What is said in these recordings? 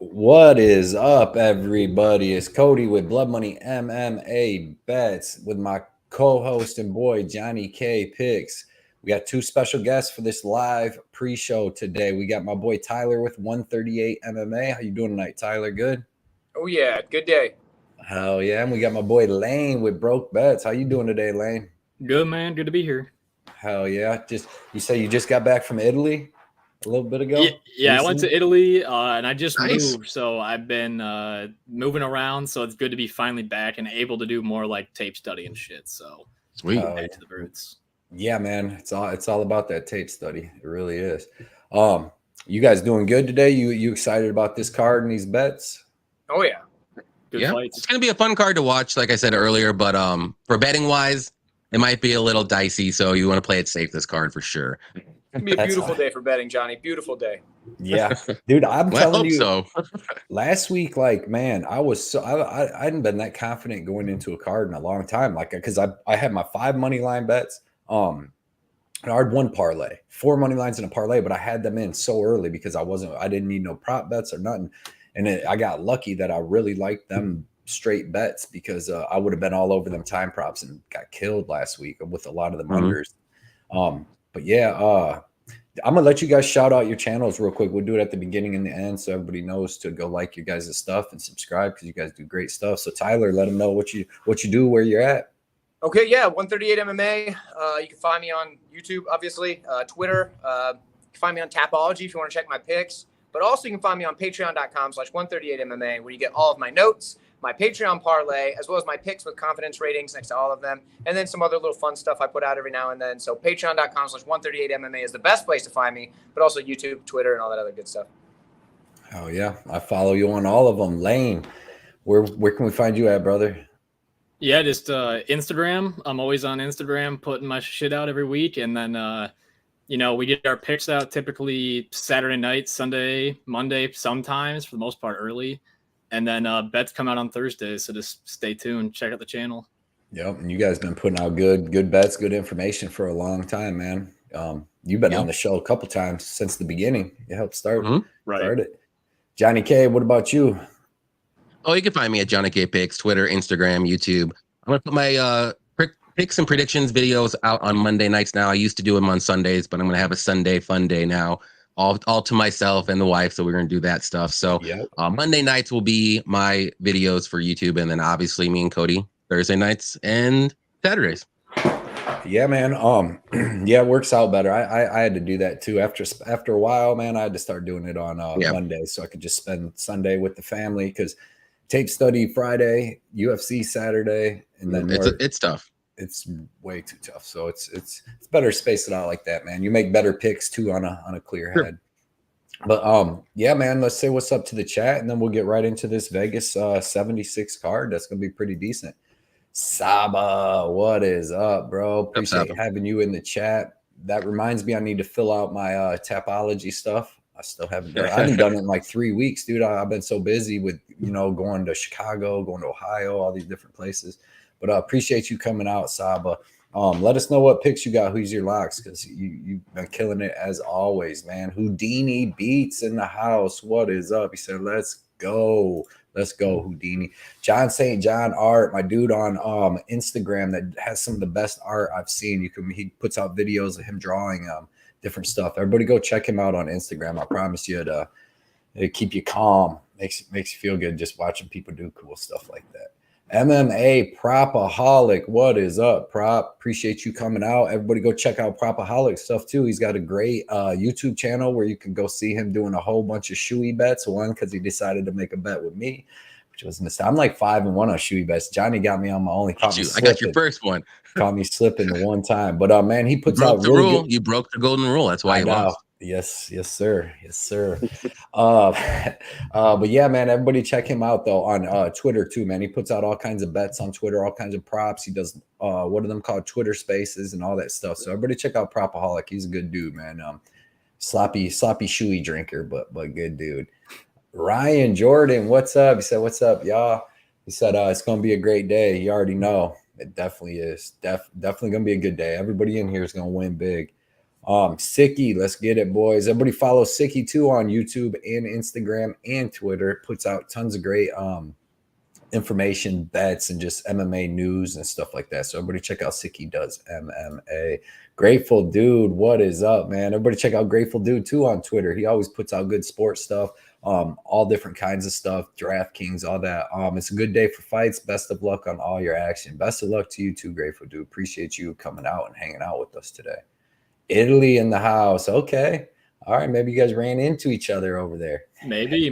What is up, everybody? It's Cody with Blood Money MMA Bets with my co-host and boy JohnnyKpicks. We got two special guests for this live pre-show today. We got my boy Tyler with 138 MMA. How you doing tonight, Tyler? Good? Oh yeah, good day. Hell yeah. And we got my boy Lane with Broke Bets. How you doing today, Lane? Good, man. Good to be here. Hell yeah. You say you just got back from Italy a little bit ago? Yeah, I went to Italy and I just Nice. moved, so I've been moving around. So it's good to be finally back and able to do more like tape study and shit. So Sweet. back to the roots. Yeah, man. It's all about that tape study. It really is. You guys doing good today? You excited about this card and these bets? Oh yeah. Good Yeah, fights. it's gonna be a fun card to watch, like I said earlier. But for betting wise, it might be a little dicey, so you want to play it safe. This card for sure. It's gonna be a beautiful day for betting, Johnny. Beautiful day. Yeah, dude. I'm Well, I telling hope you. so. Last week, like, man, I hadn't been that confident going into a card in a long time. Like, because I had my 5 money line bets. And I had one parlay, 4 money lines in a parlay, but I had them in so early because I didn't need no prop bets or nothing. And I got lucky that I really liked them straight bets because I would have been all over them time props and got killed last week with a lot of the unders. But yeah, I'm gonna let you guys shout out your channels real quick. We'll do it at the beginning and the end so everybody knows to go like your guys' stuff and subscribe because you guys do great stuff. So Tyler, let them know what you do, where you're at. Okay, yeah, 138 MMA. You can find me on YouTube, obviously, Twitter. You can find me on Tapology if you want to check my picks. But also you can find me on patreon.com/138MMA where you get all of my notes, my Patreon parlay, as well as my picks with confidence ratings next to all of them. And then some other little fun stuff I put out every now and then. So patreon.com/138MMA is the best place to find me, but also YouTube, Twitter, and all that other good stuff. Oh yeah, I follow you on all of them. Lane, where can we find you at, brother? Yeah, just Instagram. I'm always on Instagram putting my shit out every week. And then, we get our picks out typically Saturday night, Sunday, Monday, sometimes for the most part early. And then bets come out on Thursday. So just stay tuned. Check out the channel. Yep, and you guys been putting out good bets, good information for a long time, man. You've been on the show a couple times since the beginning. You helped start it. Johnny K, what about you? Oh, you can find me at JohnnyKpicks, Twitter, Instagram, YouTube. I'm gonna put my picks and predictions videos out on Monday nights now. I used to do them on Sundays, but I'm gonna have a Sunday fun day now, all to myself and the wife. So we're gonna do that stuff. So Monday nights will be my videos for YouTube, and then obviously me and Cody Thursday nights and Saturdays. Yeah, man. Yeah, it works out better. I had to do that too. After a while, man, I had to start doing it on Monday so I could just spend Sunday with the family because tape study Friday, UFC Saturday, and then it's tough. It's way too tough. So it's better to space it out like that, man. You make better picks too on a clear head. But yeah, man, let's say what's up to the chat, and then we'll get right into this Vegas 76 card. That's gonna be pretty decent. Saba, what is up, bro? Appreciate having you in the chat. That reminds me, I need to fill out my Tapology stuff. I still haven't done it. I haven't done it in like 3 weeks, dude. I've been so busy with, going to Chicago, going to Ohio, all these different places. But I appreciate you coming out, Saba. Let us know what picks you got. Who's your locks? Because you've been killing it as always, man. Houdini Beats in the house. What is up? He said, let's go. Let's go, Houdini. John St. John Art, my dude on Instagram that has some of the best art I've seen. He puts out videos of him drawing different stuff. Everybody go check him out on Instagram. I promise you it'll keep you calm. Makes you feel good just watching people do cool stuff like that. MMA Propaholic, what is up, Prop? Appreciate you coming out. Everybody go check out Propaholic stuff too. He's got a great YouTube channel where you can go see him doing a whole bunch of shoey bets. One, because he decided to make a bet with me, which was a mistake. I'm like 5-1 on shoey bets. Johnny got me on my only. I got your first one. Caught me slipping the one time. But man, he puts out the rule. You broke the golden rule. That's why you lost. Yes, sir. But yeah, man, everybody check him out though on Twitter too, man. He puts out all kinds of bets on Twitter, all kinds of props. He does what are them called, Twitter Spaces and all that stuff. So everybody check out Propaholic. He's a good dude, man. Sloppy shoey drinker, but good dude. Ryan Jordan, what's up? He said, "What's up, y'all?" He said, "It's gonna be a great day." You already know it definitely is. Definitely gonna be a good day. Everybody in here is gonna win big. Sicky, let's get it, boys. Everybody follow Sicky too on YouTube and Instagram and Twitter. Puts out tons of great information, bets, and just MMA news and stuff like that. So everybody check out Sicky Does MMA. Grateful Dude, what is up, man? Everybody check out Grateful Dude too on Twitter. He always puts out good sports stuff, all different kinds of stuff, DraftKings, all that. It's a good day for fights. Best of luck on all your action. Best of luck to you too, Grateful Dude. Appreciate you coming out and hanging out with us today. Italy in the house. Okay. All right. Maybe you guys ran into each other over there. Maybe.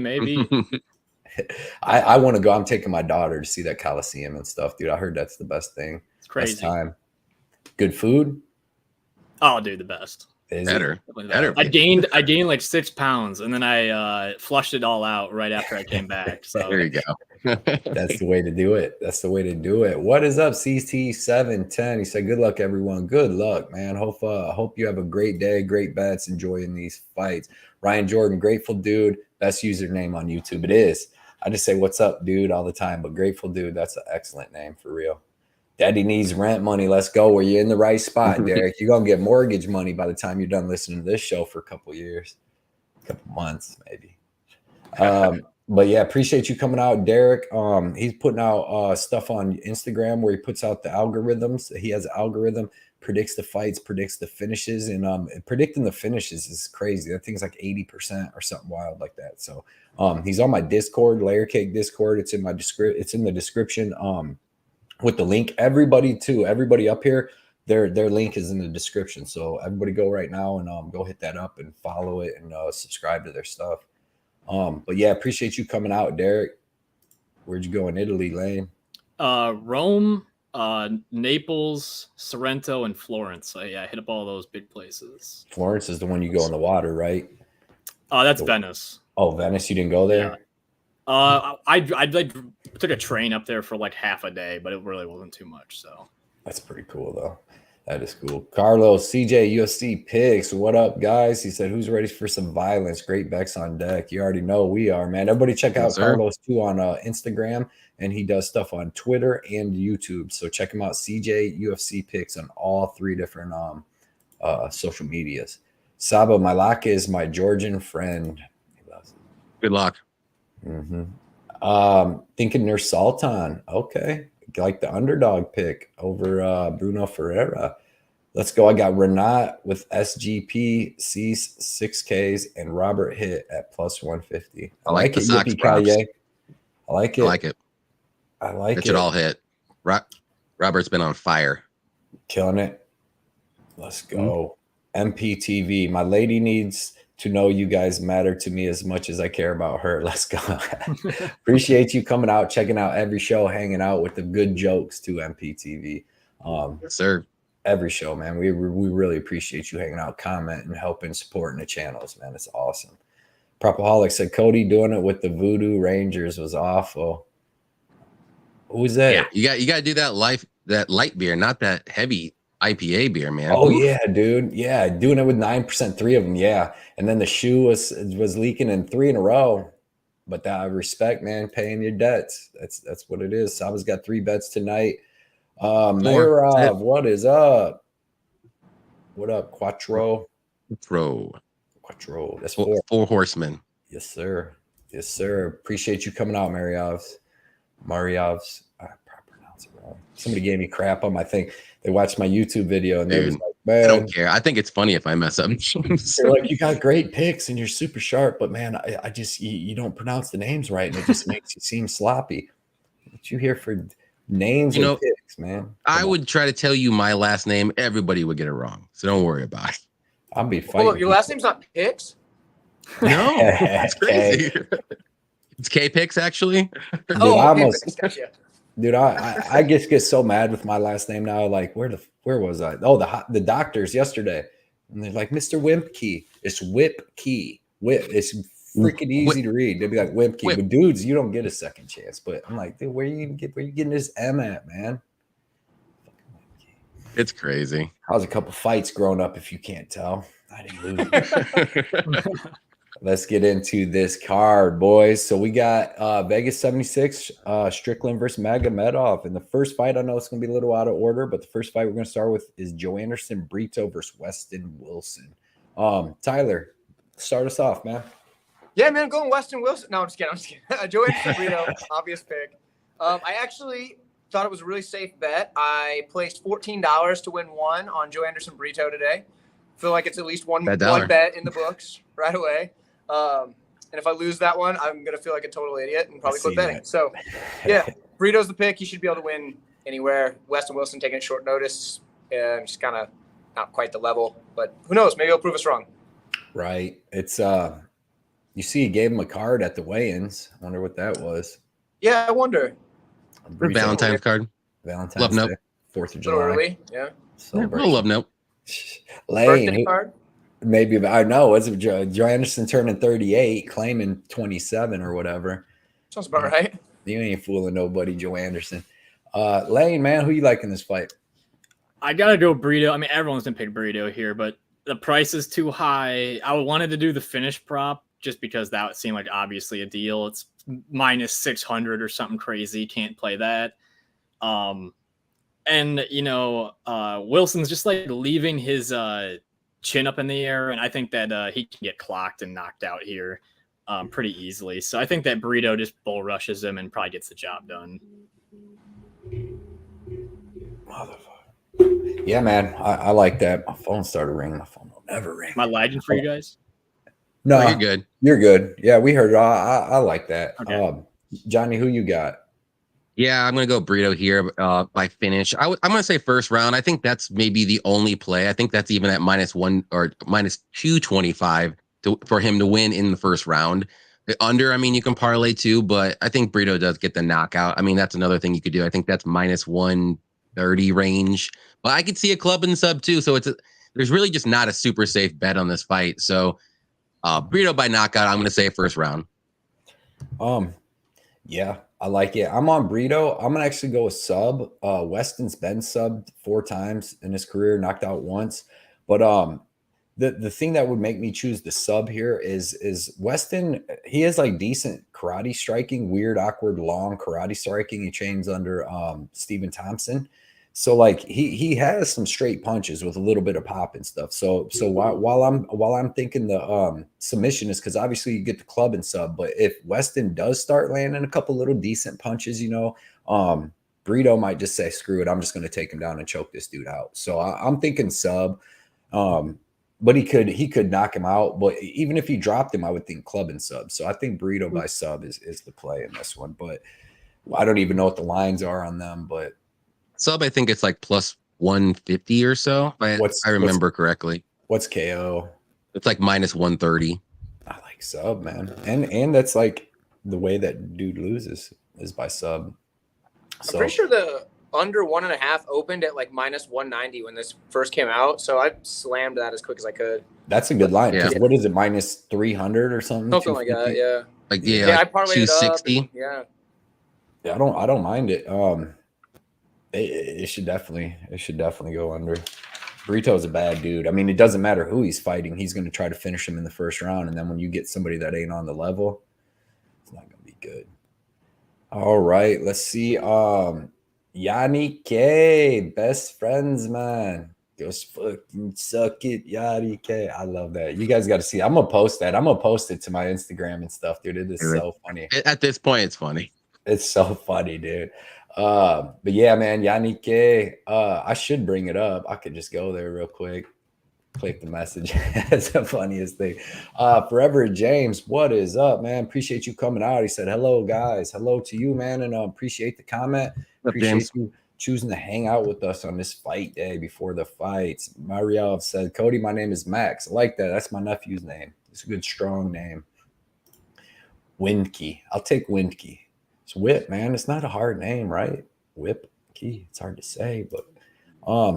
I want to go. I'm taking my daughter to see that Coliseum and stuff, dude. I heard that's the best thing. It's crazy. Best time. Good food. Oh, dude, the best. Better. I gained like 6 pounds, and then I flushed it all out right after I came back. So there you go. That's the way to do it. That's the way to do it. What is up, CT710? He said, "Good luck, everyone. Good luck, man. Hope you have a great day. Great bets. Enjoying these fights." Ryan Jordan, Grateful Dude, best username on YouTube. It is. I just say "What's up, dude" all the time, but Grateful Dude, that's an excellent name for real. Daddy needs rent money. Let's go. Where you're in the right spot, Derek. You're gonna get mortgage money by the time you're done listening to this show for a couple years, a couple months, maybe. But yeah, appreciate you coming out, Derek. He's putting out stuff on Instagram where he puts out the algorithms. He has an algorithm, predicts the fights, predicts the finishes, and predicting the finishes is crazy. That thing's like 80% or something wild like that. So he's on my Discord, Layer Cake Discord. It's in my it's in the description. With the link, everybody up here, their link is in the description. So everybody go right now and go hit that up and follow it and subscribe to their stuff. But yeah, appreciate you coming out, Derek. Where'd you go in Italy, Lane? Rome, Naples, Sorrento, and Florence. So yeah, I hit up all those big places. Florence is the one you go in the water, right? That's Venice. Oh, Venice, you didn't go there? Yeah. I took a train up there for like half a day, but it really wasn't too much. So that's pretty cool, though. That is cool. Carlos, CJ, UFC Picks. What up, guys? He said, "Who's ready for some violence? Great backs on deck." You already know we are, man. Everybody check out Carlos too on Instagram, and he does stuff on Twitter and YouTube. So check him out, CJ UFC Picks, on all 3 different social medias. Saba, my lock is my Georgian friend. Good luck. Thinking Nurse Sultan. Okay. Like the underdog pick over Bruno Ferreira. Let's go. I got Renat with SGP, C's 6Ks, and Robert Hitt at plus 150. I like it. Yippee-ki-yay. I like it. I like it. I like it. It should all hit. Robert's been on fire. Killing it. Let's go. MPTV. My lady needs to know you guys matter to me as much as I care about her. Let's go. Appreciate you coming out, checking out every show, hanging out with the good jokes to MPTV. Yes, sir. Every show, man. We really appreciate you hanging out, commenting, helping, supporting the channels, man. It's awesome. Propaholic said Cody doing it with the Voodoo Rangers was awful. Who was that? Yeah, you got to do that light beer, not that heavy IPA beer, man. Oh yeah, dude. Yeah, doing it with 9%, 3 of them. Yeah, and then the shoe was leaking in 3 in a row. But that I respect, man. Paying your debts. That's what it is. Saba's got 3 bets tonight. Mayorov, what is up? What up, Quattro? Quattro. That's 4. 4 horsemen. Yes, sir. Yes, sir. Appreciate you coming out, Mariovs. I pronounce it wrong. Somebody gave me crap on my thing. They watched my YouTube video and they was like, man, I don't care. I think it's funny if I mess up. They're like, you got great picks and you're super sharp, but man, I just you don't pronounce the names right and it just makes you seem sloppy. What you here for names and picks, man? I would try to tell you my last name. Everybody would get it wrong. So don't worry about it. I'll be fighting. Oh, your last name's not Picks? No, it's crazy. It's K-Picks, actually. Dude, I just get so mad with my last name now. Like, where was I? Oh, the doctors yesterday. And they're like, Mr. Wimpke. It's Whip-Key. It's freaking easy to read. They'd be like, Wimpke. But dudes, you don't get a second chance. But I'm like, dude, where you getting this M at, man? It's crazy. I was a couple fights growing up, if you can't tell. I didn't lose. Let's get into this card, boys. So we got Vegas 76, Strickland versus Magomedov. And the first fight, I know it's going to be a little out of order, but the first fight we're going to start with is Joe Anderson Brito versus Weston Wilson. Tyler, start us off, man. Yeah, man, going Weston Wilson. No, I'm just kidding. Joe Anderson Brito, obvious pick. I actually thought it was a really safe bet. I placed $14 to win one on Joe Anderson Brito today. Feel like it's at least one bet in the books right away. And if I lose that one, I'm going to feel like a total idiot and probably quit betting. That. So, yeah, Brito's the pick. He should be able to win anywhere. Weston Wilson taking short notice and just kind of not quite the level. But who knows? Maybe he'll prove us wrong. Right. It's you see he gave him a card at the weigh-ins. I wonder what that was. Yeah, I wonder. Valentine's card. Valentine's love Day, note. 4th of July. Early, yeah. Little love note. Lane, card? Maybe I know. Was it Joe Anderson turning 38, claiming 27 or whatever? Sounds about right. You ain't fooling nobody, Joe Anderson. Lane, man, who you like in this fight? I gotta go Brito. I mean, everyone's gonna pick Brito here, but the price is too high. I wanted to do the finish prop just because that seemed like obviously a deal. It's minus 600 or something crazy. Can't play that. And you know, Wilson's just like leaving his chin up in the air, and I think that he can get clocked and knocked out here pretty easily. So I think that Brito just bull rushes him and probably gets the job done. Motherfucker. Yeah, man, I like that. My phone started ringing. My phone will never ring. Am I lagging for you guys? No, you're good. You're good. Yeah, we heard it. I like that. Okay. Johnny, who you got? Yeah, I'm going to go Brito here by finish. I'm going to say first round. I think that's maybe the only play. I think that's even at -1 or -225 for him to win in the first round. The under, I mean, you can parlay too, but I think Brito does get the knockout. I mean, that's another thing you could do. I think that's -130 range. But I could see a club and sub too. So there's really just not a super safe bet on this fight. So Brito by knockout, I'm going to say first round. Yeah, I like it. I'm on Brito. I'm gonna actually go with sub. Weston's been subbed 4 times in his career, knocked out once. But the thing that would make me choose the sub here is Weston. He has like decent karate striking, weird, awkward, long karate striking. He trains under Stephen Thompson. So like he has some straight punches with a little bit of pop and stuff. So while I'm thinking the submission is because obviously you get the club and sub, but if Weston does start landing a couple little decent punches, you know, Brito might just say screw it, I'm just going to take him down and choke this dude out. So I'm thinking sub, but he could knock him out. But even if he dropped him, I would think club and sub. So I think Brito by sub is the play in this one. But I don't even know what the lines are on them, but. Sub, I think it's like +150 or so. I remember correctly. What's KO? It's like -130. I like sub, man, and that's like the way that dude loses is by sub. So, I'm pretty sure the under 1.5 opened at like -190 when this first came out. So I slammed that as quick as I could. That's a good line. Yeah. What is it? -300 or something? Something like that. Yeah. Like like I parlayed 260. Yeah. Yeah, I don't mind it. It should definitely go under. Brito's a bad dude. I mean, it doesn't matter who he's fighting. He's going to try to finish him in the first round. And then when you get somebody that ain't on the level, it's not going to be good. All right. Let's see. Yanni K, best friends, man. Just fucking suck it, Yanni K. I love that. You guys got to see. I'm going to post that. I'm going to post it to my Instagram and stuff, dude. It is so funny. At this point, it's funny. It's so funny, dude. But yeah, man, Yannick, I should bring it up. I could just go there real quick, click the message. That's the funniest thing. Forever James, what is up, man? Appreciate you coming out. He said, hello, guys. Hello to you, man. And appreciate the comment. Appreciate you choosing to hang out with us on this fight day before the fights. Marielle said, Cody, my name is Max. I like that. That's my nephew's name. It's a good, strong name. Windkey. I'll take Windkey. It's Whip, man. It's not a hard name, right? Whip Key. It's hard to say, but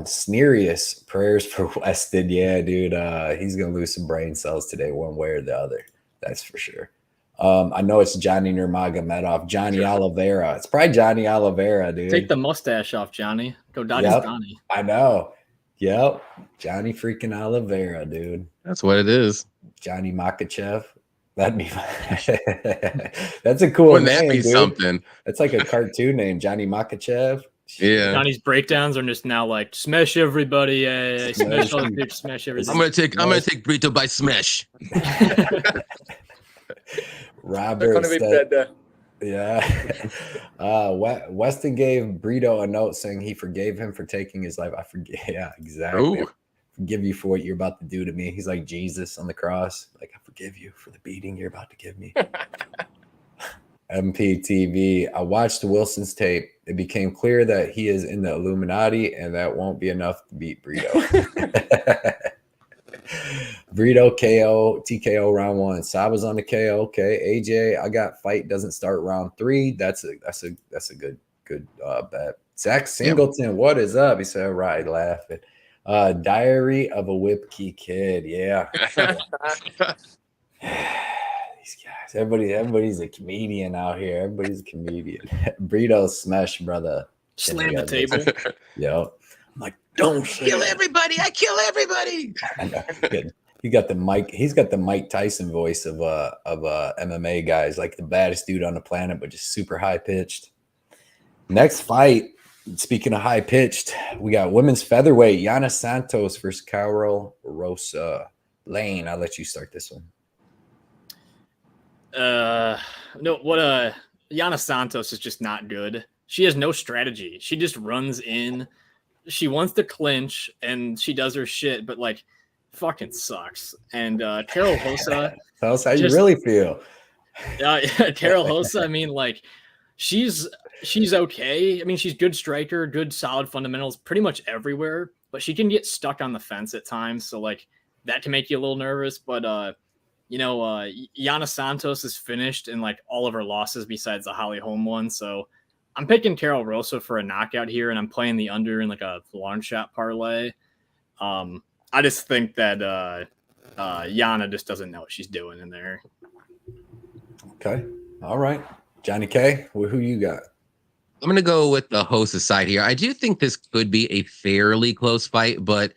Sneerius, prayers for Weston. Yeah, dude. He's gonna lose some brain cells today, one way or the other. That's for sure. I know it's Johnny Nurmagomedov, Johnny Oliveira. It's probably Johnny Oliveira, dude. Take the mustache off, Johnny. Go Johnny. I know. Yep. Johnny freaking Oliveira, dude. That's what it is. Johnny Makachev. That'd be that's a cool Wouldn't name, that be dude. something? That's like a cartoon name, Johnny Makachev. Yeah. Johnny's breakdowns are just now like smash everybody, smash all the people, smash everything. I'm gonna take Brito by smash. Robert said, yeah. Weston gave Brito a note saying he forgave him for taking his life. I forget. Yeah, exactly. Ooh. Forgive you for what you're about to do to me. He's like Jesus on the cross. Like, I forgive you for the beating you're about to give me. MPTV. I watched Wilson's tape. It became clear that he is in the Illuminati, and that won't be enough to beat Brito. Brito KO, TKO round 1. Saba's on the KO. Okay, AJ, I got fight doesn't start round 3. That's a good bet. Zach Singleton, What is up? He said, right, laughing. Diary of a Whipkey Kid. Yeah. These guys, everybody's a comedian out here. Everybody's a comedian. Brito smash, brother. Slam the table. Yo. I'm like, don't Kill everybody! I kill everybody! He's got the Mike Tyson voice of MMA guys, like the baddest dude on the planet, but just super high pitched. Next fight, speaking of high pitched, we got women's featherweight, Yana Santos versus Carol Rosa. Lane, I'll let you start this one. Yana Santos is just not good. She has no strategy. She just runs in. She wants to clinch and she does her shit, but like fucking sucks. And Carol Rosa, tell us how you really feel. Carol Rosa, I mean, like she's okay. I mean, she's good striker, good solid fundamentals pretty much everywhere, but she can get stuck on the fence at times. So like that can make you a little nervous. But Yana Santos is finished in like all of her losses besides the Holly Holm one. So I'm picking Carol Rosa for a knockout here, and I'm playing the under in like a long shot parlay. I just think that Yana just doesn't know what she's doing in there. Okay. All right. Johnny K, who you got? I'm going to go with the host's side here. I do think this could be a fairly close fight, but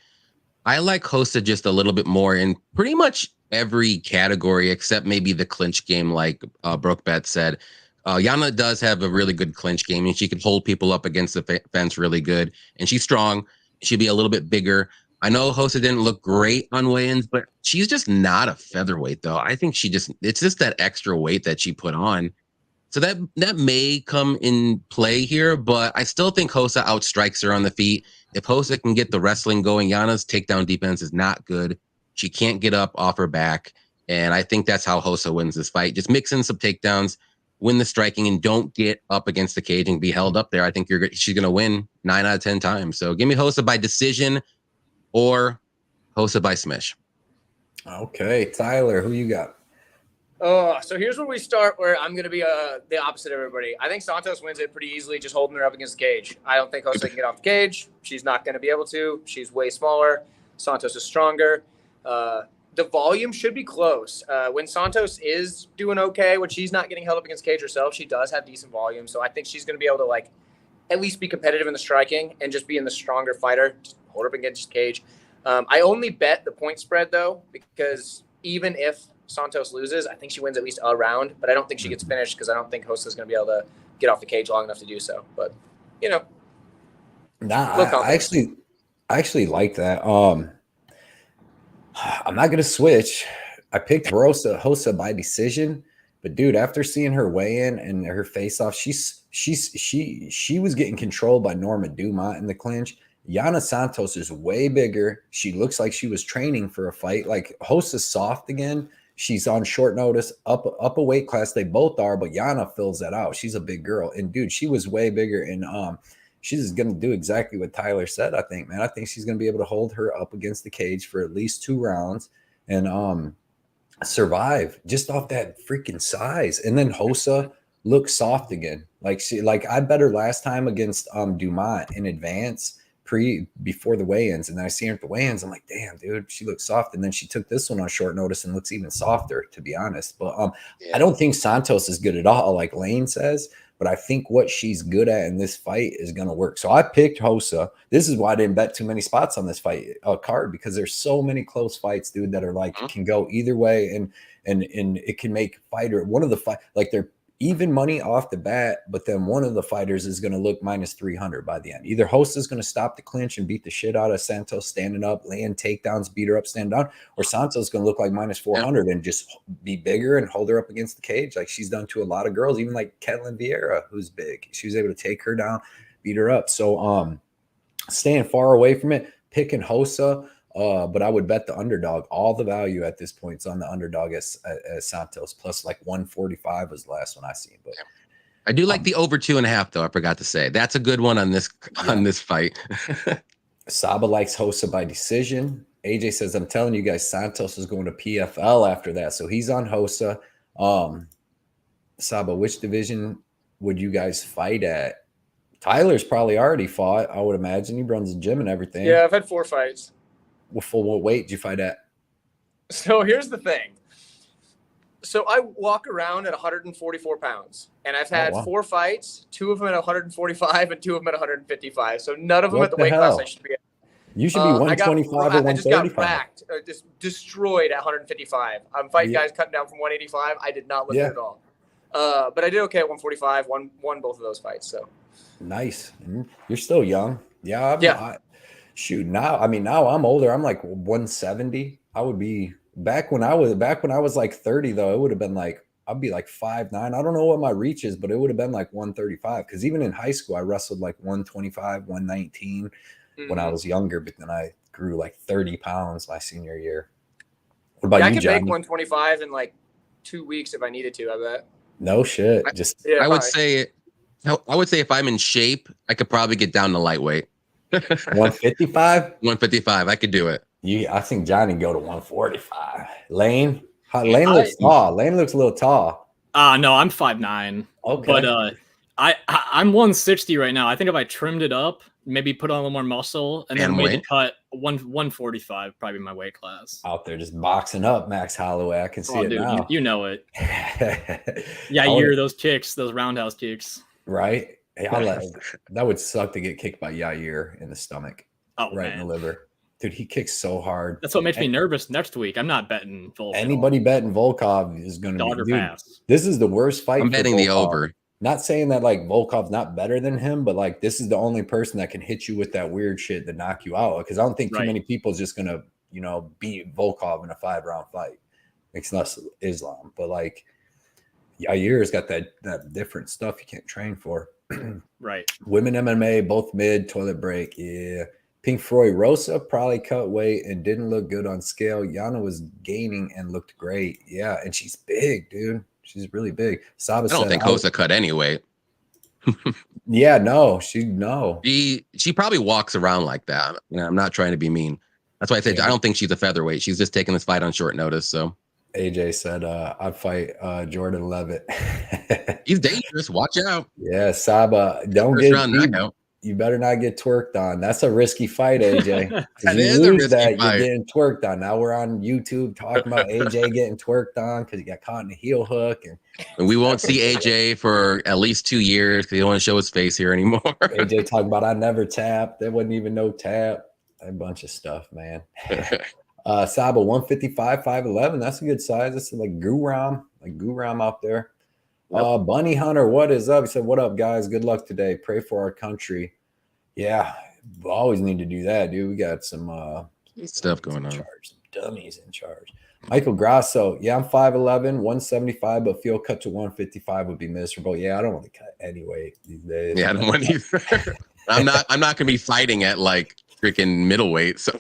I like Hosta just a little bit more in pretty much every category except maybe the clinch game, like Brookbet said. Yana does have a really good clinch game, and she can hold people up against the fence really good. And she's strong. She'll be a little bit bigger. I know Hosta didn't look great on weigh-ins, but she's just not a featherweight, though. I think it's just that extra weight that she put on. So that may come in play here, but I still think Hosta outstrikes her on the feet. If Hosta can get the wrestling going, Yana's takedown defense is not good. She can't get up off her back. And I think that's how Hosta wins this fight. Just mix in some takedowns, win the striking, and don't get up against the cage and be held up there. I think she's going to win 9 out of 10 times. So give me Hosta by decision or Hosta by smash. Okay, Tyler, who you got? So here's where we start, where I'm going to be the opposite of everybody. I think Santos wins it pretty easily, just holding her up against the cage. I don't think Hosta can get off the cage. She's not going to be able to. She's way smaller. Santos is stronger. The volume should be close. When Santos is doing okay, when she's not getting held up against the cage herself, she does have decent volume. So I think she's going to be able to like at least be competitive in the striking and just be in the stronger fighter, just hold her up against the cage. I only bet the point spread though, because even if Santos loses, I think she wins at least a round, but I don't think she gets finished because I don't think Hosta is going to be able to get off the cage long enough to do so. But I actually like that. I'm not gonna switch. I picked Hosta by decision, but dude, after seeing her weigh in and her face off, she was getting controlled by Norma Dumont in the clinch. Yana Santos is way bigger. She looks like she was training for a fight. Like Hosta's soft again. She's on short notice, up a weight class. They both are, but Yana fills that out. She's a big girl, and dude, she was way bigger. And she's going to do exactly what Tyler said. I think, man. I think she's going to be able to hold her up against the cage for at least 2 rounds and survive just off that freaking size. And then Hosta looks soft again. Like I bet her last time against Dumont in advance. Before the weigh-ins, and then I see her at the weigh-ins. I'm like, damn, dude, she looks soft. And then she took this one on short notice and looks even softer, to be honest. But I don't think Santos is good at all, like Lane says. but I think what she's good at in this fight is going to work. So I picked Rosa. This is why I didn't bet too many spots on this fight card, because there's so many close fights, dude, that are like can go either way, and it can make fighter one of the fight like they're even money off the bat, but then one of the fighters is going to look minus 300 by the end. Either Rosa is going to stop the clinch and beat the shit out of Santos standing up, land takedowns, beat her up, stand down, or Santos is going to look like minus 400 and just be bigger and hold her up against the cage like she's done to a lot of girls, even like Ketlin Vieira, who's big. She was able to take her down, beat her up. So staying far away from it, picking Rosa. But I would bet the underdog. All the value at this point is on the underdog as Santos, plus like 145 was the last one I seen. But I do like the over 2.5 though. I forgot to say that's a good one on this fight. Saba likes Rosa by decision. AJ says, I'm telling you guys, Santos is going to PFL after that, so he's on Rosa. Saba, which division would you guys fight at? Tyler's probably already fought, I would imagine. He runs the gym and everything. Yeah, I've had 4 fights. For what weight did you fight at? So here's the thing. So I walk around at 144 pounds, and I've had 4 fights, 2 of them at 145 and 2 of them at 155. So none of them at the weight class I should be at. You should be 125 or 135. I just got racked, just destroyed at 155. I'm fighting guys cutting down from 185. I did not lift it at all. But I did okay at 145. Won both of those fights. So nice. You're still young. Yeah. Shoot, now I'm older. I'm like 170. I would be back when I was like 30 though. It would have been like I'd be like 5'9". I don't know what my reach is, but it would have been like 135. Because even in high school, I wrestled like 125, 119 when I was younger. But then I grew like 30 pounds my senior year. What about you, I could Johnny? make 125 in like 2 weeks if I needed to. I bet. No shit. I would say if I'm in shape, I could probably get down to lightweight. 155? 155. I could do it. I think Johnny go to 145. Lane looks tall. Lane looks a little tall. No, I'm 5'9". Okay. But I'm 160 right now. I think if I trimmed it up, maybe put on a little more muscle, and then made the cut 145, probably my weight class. Out there just boxing up Max Holloway. I can see it now. You know it. Yair, those kicks, those roundhouse kicks. Right? That would suck to get kicked by Yair in the stomach. In the liver. Dude, he kicks so hard. That's what makes me nervous next week. I'm not betting Volkov. Anybody betting Volkov is going to be pass. This is the worst fight. I'm betting the over. Not saying that like Volkov's not better than him, but like this is the only person that can hit you with that weird shit to knock you out. Because I don't think too many people is just going to, beat Volkov in a 5-round fight. Makes us Islam. But like Yair's got that different stuff you can't train for. Right. Women MMA, both mid, toilet break. Yeah. Pink Floyd, Rosa probably cut weight and didn't look good on scale. Yana was gaining and looked great. Yeah. And she's big, dude. She's really big. Saba I don't think Rosa cut any weight. Yeah, no. She probably walks around like that. I'm not trying to be mean. That's why I said I don't think she's a featherweight. She's just taking this fight on short notice. So AJ said I'd fight Jordan Levitt. He's dangerous. Watch out. Yeah, Saba. You better not get twerked on. That's a risky fight, AJ. That is a risky fight. You're getting twerked on. Now we're on YouTube talking about AJ getting twerked on because he got caught in a heel hook. And we won't see AJ for at least 2 years because he don't want to show his face here anymore. AJ talking about I never tapped. There wasn't even no tap. A bunch of stuff, man. Saba 155, 5'11. That's a good size. That's like Guram out there. Bunny Hunter, what is up? He said, what up, guys? Good luck today. Pray for our country. Yeah, we always need to do that, dude. We got some stuff going on. Some dummies in charge. Michael Grasso, yeah, I'm 5'11, 175, but feel cut to 155 would be miserable. Yeah, I don't want to cut any weight these days. Yeah, I don't want either. I'm not gonna be fighting at like freaking middleweight. So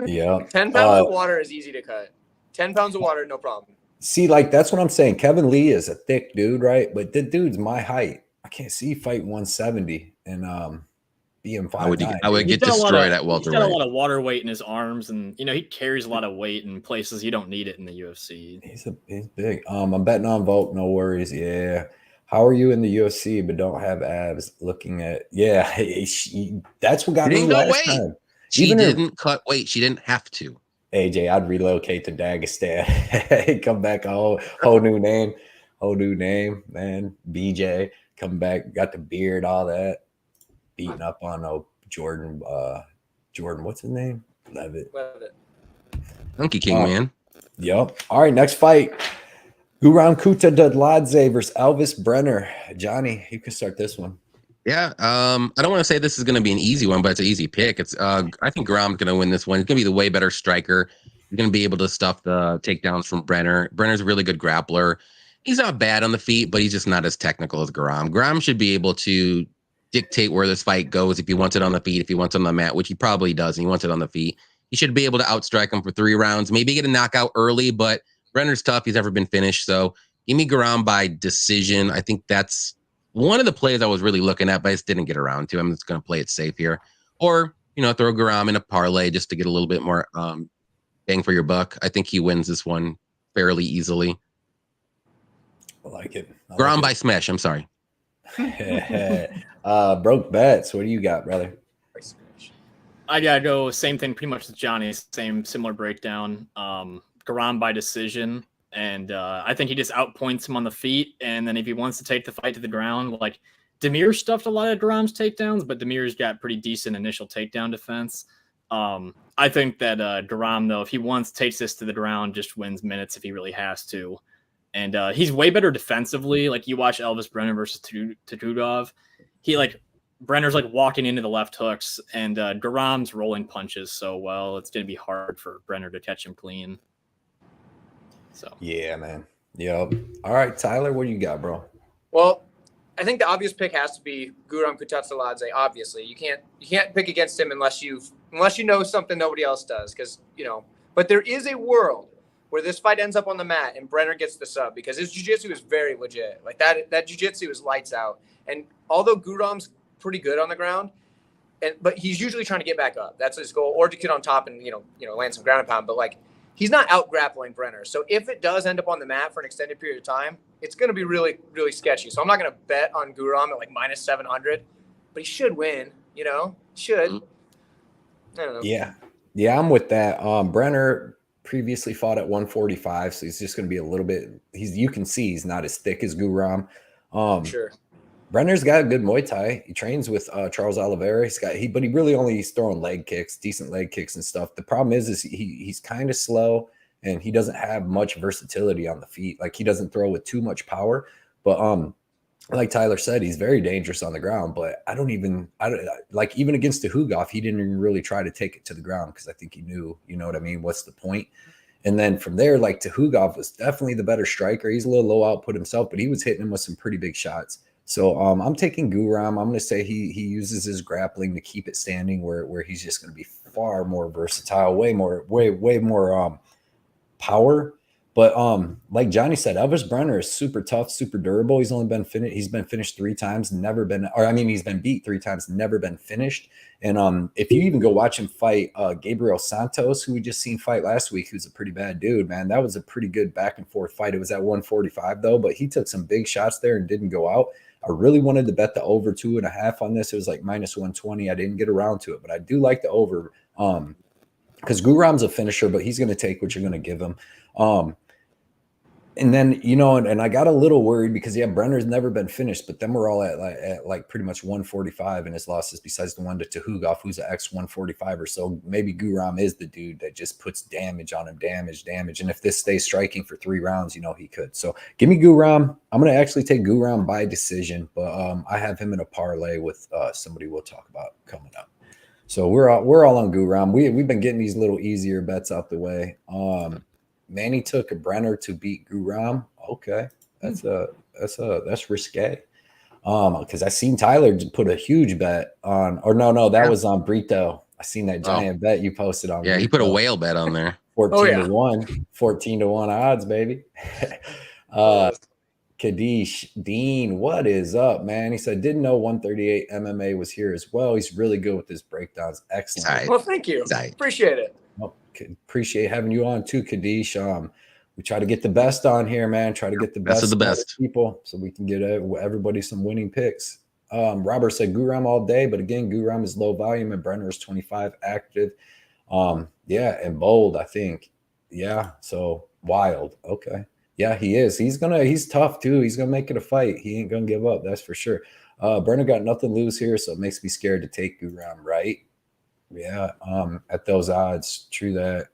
yeah. 10 pounds of water is easy to cut. 10 pounds of water, no problem. See, like that's what I'm saying. Kevin Lee is a thick dude, right? But the dude's my height. I can't see fight 170 and be him 5'9". I would get destroyed at welterweight. He's got a lot of water weight in his arms, and he carries a lot of weight in places you don't need it in the UFC. He's big. I'm betting on Volk. No worries. Yeah. How are you in the UFC but don't have abs? Looking at that's what got me last time. She didn't cut weight. She didn't have to. AJ, I'd relocate to Dagestan. Come back a whole new name. whole new name, man. BJ come back, got the beard, all that, beating up on Jordan. Jordan, what's his name? Levitt. Monkey King, man. Yep. All right, next fight. Guram Kutadadladze versus Elvis Brenner. Johnny, you can start this one. Yeah, I don't want to say this is going to be an easy one, but it's an easy pick. It's I think Guram's going to win this one. He's going to be the way better striker. He's going to be able to stuff the takedowns from Brenner. Brenner's a really good grappler. He's not bad on the feet, but he's just not as technical as Guram. Guram should be able to dictate where this fight goes if he wants it on the feet, if he wants it on the mat, which he probably does, and he wants it on the feet. He should be able to outstrike him for 3 rounds, maybe get a knockout early, but Brenner's tough. He's never been finished. So give me Guram by decision. I think that's one of the plays I was really looking at, but I just didn't get around to. I'm just going to play it safe here. Or, throw Guram in a parlay just to get a little bit more bang for your buck. I think he wins this one fairly easily. I like it. Guram by smash. I'm sorry. Broke bets. What do you got, brother? I gotta go same thing, pretty much as Johnny's, similar breakdown. Guram by decision, and I think he just outpoints him on the feet. And then if he wants to take the fight to the ground, like Demir stuffed a lot of Guram's takedowns, but Demir's got pretty decent initial takedown defense. I think that Guram, though, if he takes this to the ground, just wins minutes if he really has to. And he's way better defensively. Like you watch Elvis Brenner versus Tudov, Brenner's walking into the left hooks, and Guram's rolling punches so well. It's going to be hard for Brenner to catch him clean. So yeah, man. Yep. All right, Tyler, what do you got, bro? Well, I think the obvious pick has to be Guram Kutadze. Obviously, you can't pick against him unless you know something nobody else does, because But there is a world where this fight ends up on the mat and Brenner gets the sub, because his jiu-jitsu is very legit. Like that jiu-jitsu is lights out. And although Guram's pretty good on the ground, but he's usually trying to get back up. That's his goal, or to get on top and land some ground and pound. But he's not out grappling Brenner. So if it does end up on the mat for an extended period of time, it's going to be really, really sketchy. So I'm not going to bet on Guram at minus 700, but he should win. Should. I don't know. Yeah, I'm with that. Brenner previously fought at 145, so he's just going to be a little bit. You can see he's not as thick as Guram. Sure. Brenner's got a good Muay Thai. He trains with Charles Oliveira. But he really he's throwing leg kicks, decent leg kicks and stuff. The problem is he's kind of slow, and he doesn't have much versatility on the feet. He doesn't throw with too much power. But like Tyler said, he's very dangerous on the ground. But even against the Hugov, he didn't even really try to take it to the ground, because I think he knew, what I mean? What's the point? And then from there, Tuhugov was definitely the better striker. He's a little low output himself, but he was hitting him with some pretty big shots. So I'm taking Guram. I'm going to say he uses his grappling to keep it standing, where he's just going to be far more versatile, way more power. But like Johnny said, Elvis Brenner is super tough, super durable. He's been finished 3 times, he's been beat 3 times, never been finished. And if you even go watch him fight Gabriel Santos, who we just seen fight last week, who's a pretty bad dude, man, that was a pretty good back and forth fight. It was at 145 though, but he took some big shots there and didn't go out. I really wanted to bet the over 2.5 on this. It was minus 120. I didn't get around to it, but I do like the over because Guram's a finisher, but he's going to take what you're going to give him. And then, and I got a little worried because, Brenner's never been finished, but then we're all at pretty much 145 in his losses, besides the one to Tuhugov, who's an X145 or so. Maybe Guram is the dude that just puts damage on him, damage. And if this stays striking for 3 rounds, he could. So give me Guram. I'm going to actually take Guram by decision, but I have him in a parlay with somebody we'll talk about coming up. So we're all on Guram. We've been getting these little easier bets out the way. Manny took a Brenner to beat Guram. Okay, that's risque. Because I seen Tyler put a huge bet on, that was on Brito. I seen that giant bet you posted on. Yeah, Brito. he put a whale bet on there. 14 to 1 odds, baby. Kadish Dean, what is up, man? He said, didn't know 138 MMA was here as well. He's really good with his breakdowns. Excellent. Well, thank you. Appreciate it. Appreciate having you on too, Kadish. We try to get the best on here, man. Try to get the best of the best people, so we can get everybody some winning picks. Robert said Guram all day, but again, Guram is low volume and Brenner is 25 active. And bold, I think. Yeah, so wild. Okay. Yeah, he is. He's tough too. He's gonna make it a fight. He ain't gonna give up, that's for sure. Brenner got nothing to lose here, so it makes me scared to take Guram, right? Yeah, at those odds. True that.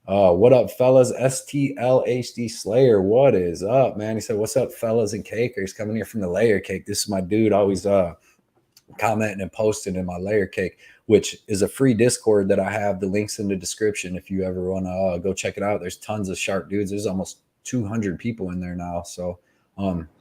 What up, fellas? STLHD Slayer, what is up, man? He said, what's up, fellas and cakers? Coming here from the Layer Cake. This is my dude, always commenting and posting in my Layer Cake, which is a free Discord that I have. The link's in the description if you ever want to go check it out. There's tons of sharp dudes. There's almost 200 people in there now. So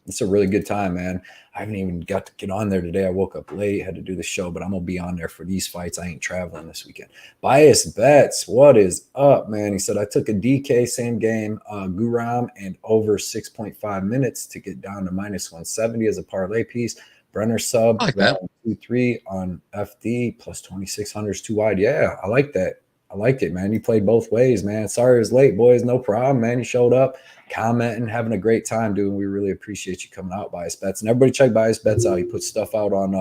it's a really good time, man. I haven't even got to get on there today. I woke up late, had to do the show, but I'm gonna be on there for these fights. I ain't traveling this weekend. Bias Bets, what is up, man? He said, I took a DK same game, Guram, and over 6.5 minutes to get down to minus 170 as a parlay piece. Brenner sub, like that. 2-3 on FD plus 2,600 is too wide. Yeah, I like that. I liked it, man. You played both ways, man. Sorry it was late, boys. No problem, man. You showed up, commenting, having a great time, dude. We really appreciate you coming out, Bias Bets. And everybody check Bias Bets out. He puts stuff out on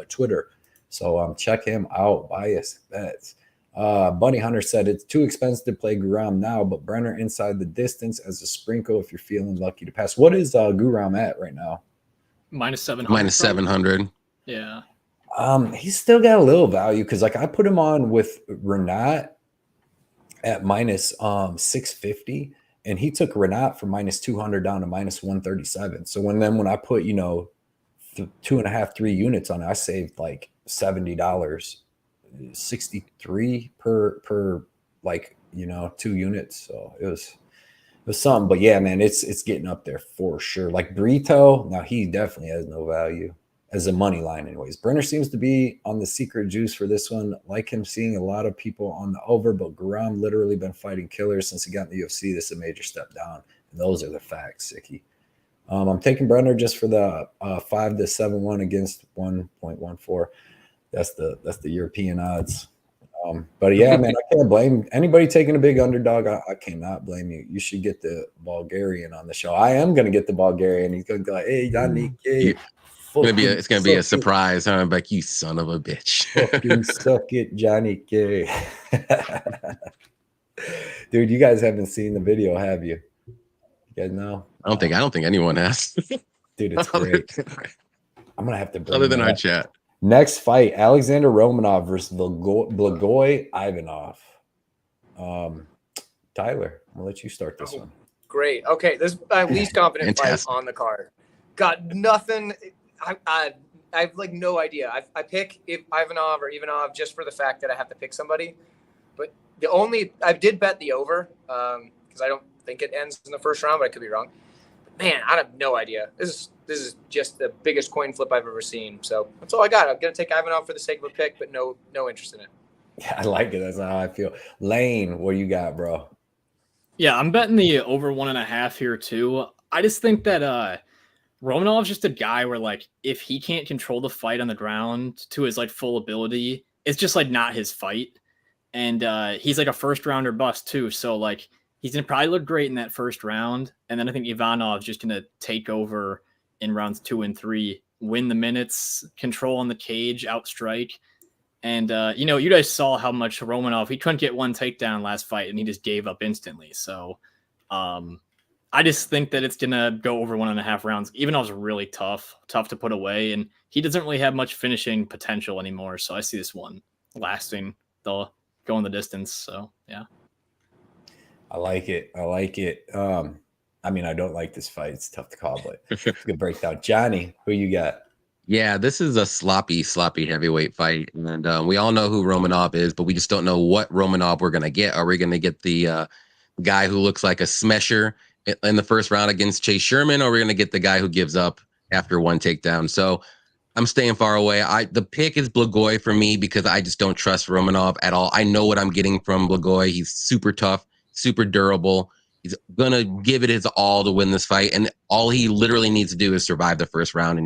Twitter. So check him out, Bias Bets. Bunny Hunter said, it's too expensive to play Guram now, but Brenner inside the distance as a sprinkle if you're feeling lucky to pass. What is Guram at right now? Minus 700. Minus 700. Yeah. He's still got a little value because like I put him on with Renat at minus 650, and he took Renat from minus 200 down to minus 137. So when I put 2.5, 3 units on it, I saved like $70, 63 per like 2 units. So it was something. But yeah, man, it's getting up there for sure. Like Brito, now he definitely has no value as a money line anyways. Brenner seems to be on the secret juice for this one. Like him seeing a lot of people on the over, but Guram literally been fighting killers since he got in the UFC. This is a major step down. And those are the facts, Sicky. I'm taking Brenner just for the 5 to 7-1 against 1.14. That's the European odds. But yeah, man, I can't blame anybody taking a big underdog. I cannot blame you. You should get the Bulgarian on the show. I am going to get the Bulgarian. He's going to go like, hey, Johnny, It's gonna be a surprise, huh? I'm like, you son of a bitch. Fucking suck it, Johnny K. Dude, you guys haven't seen the video, have you? You guys know? I don't think anyone has. Dude, it's great. I'm gonna have to bring other than our chat. Next fight, Alexander Romanov versus Blagoy Ivanov. Tyler, I'm gonna let you start this one. Great. Okay, this is my least confident fight on the card. Got nothing. I have like no idea. I pick Ivanov or Ivanov just for the fact that I have to pick somebody. But I did bet the over because I don't think it ends in the first round, but I could be wrong. But man, I have no idea. This is just the biggest coin flip I've ever seen. So that's all I got. I'm gonna take Ivanov for the sake of a pick, but no interest in it. Yeah, I like it. That's how I feel. Lane, what you got, bro? Yeah, I'm betting the over 1.5 here too. I just think that Romanov's just a guy where like if he can't control the fight on the ground to his like full ability, it's just like not his fight. And he's like a first rounder bust too. So like he's gonna probably look great in that first round. And then I think Ivanov's just gonna take over in rounds 2 and 3, win the minutes, control on the cage, outstrike. And you guys saw how much Romanov, he couldn't get one takedown last fight and he just gave up instantly. So I just think that it's going to go over 1.5 rounds. Even though it's really tough to put away. And he doesn't really have much finishing potential anymore. So I see this one lasting. They'll go in the distance. So, yeah. I like it. I mean, I don't like this fight. It's tough to call, but it's a good breakdown. Johnny, who you got? Yeah, this is a sloppy heavyweight fight. And we all know who Romanov is, but we just don't know what Romanov we're going to get. Are we going to get the guy who looks like a smesher in the first round against Chase Sherman, or are we going to get the guy who gives up after one takedown? So I'm staying far away. The pick is Blagoy for me because I just don't trust Romanov at all. I know what I'm getting from Blagoy. He's super tough, super durable. He's going to give it his all to win this fight. And all he literally needs to do is survive the first round. And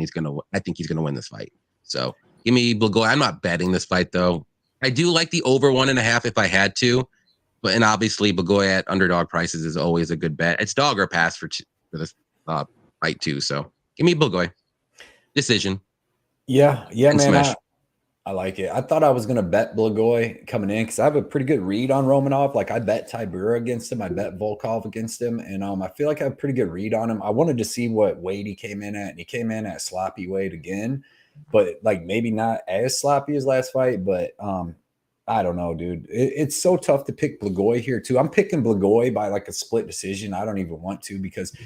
I think he's going to win this fight. So give me Blagoy. I'm not betting this fight though. I do like the over 1.5 if I had to, and obviously Blagoy at underdog prices is always a good bet. It's dog or pass for this fight too. So give me Blagoy. Decision. Yeah, man. I like it. I thought I was going to bet Blagoy coming in because I have a pretty good read on Romanov. Like I bet Tybura against him. I bet Volkov against him. And I feel like I have a pretty good read on him. I wanted to see what weight he came in at. And he came in at sloppy weight again. But like maybe not as sloppy as last fight. But I don't know, dude. It's so tough to pick Blagoy here too. I'm picking Blagoy by like a split decision. I don't even want to because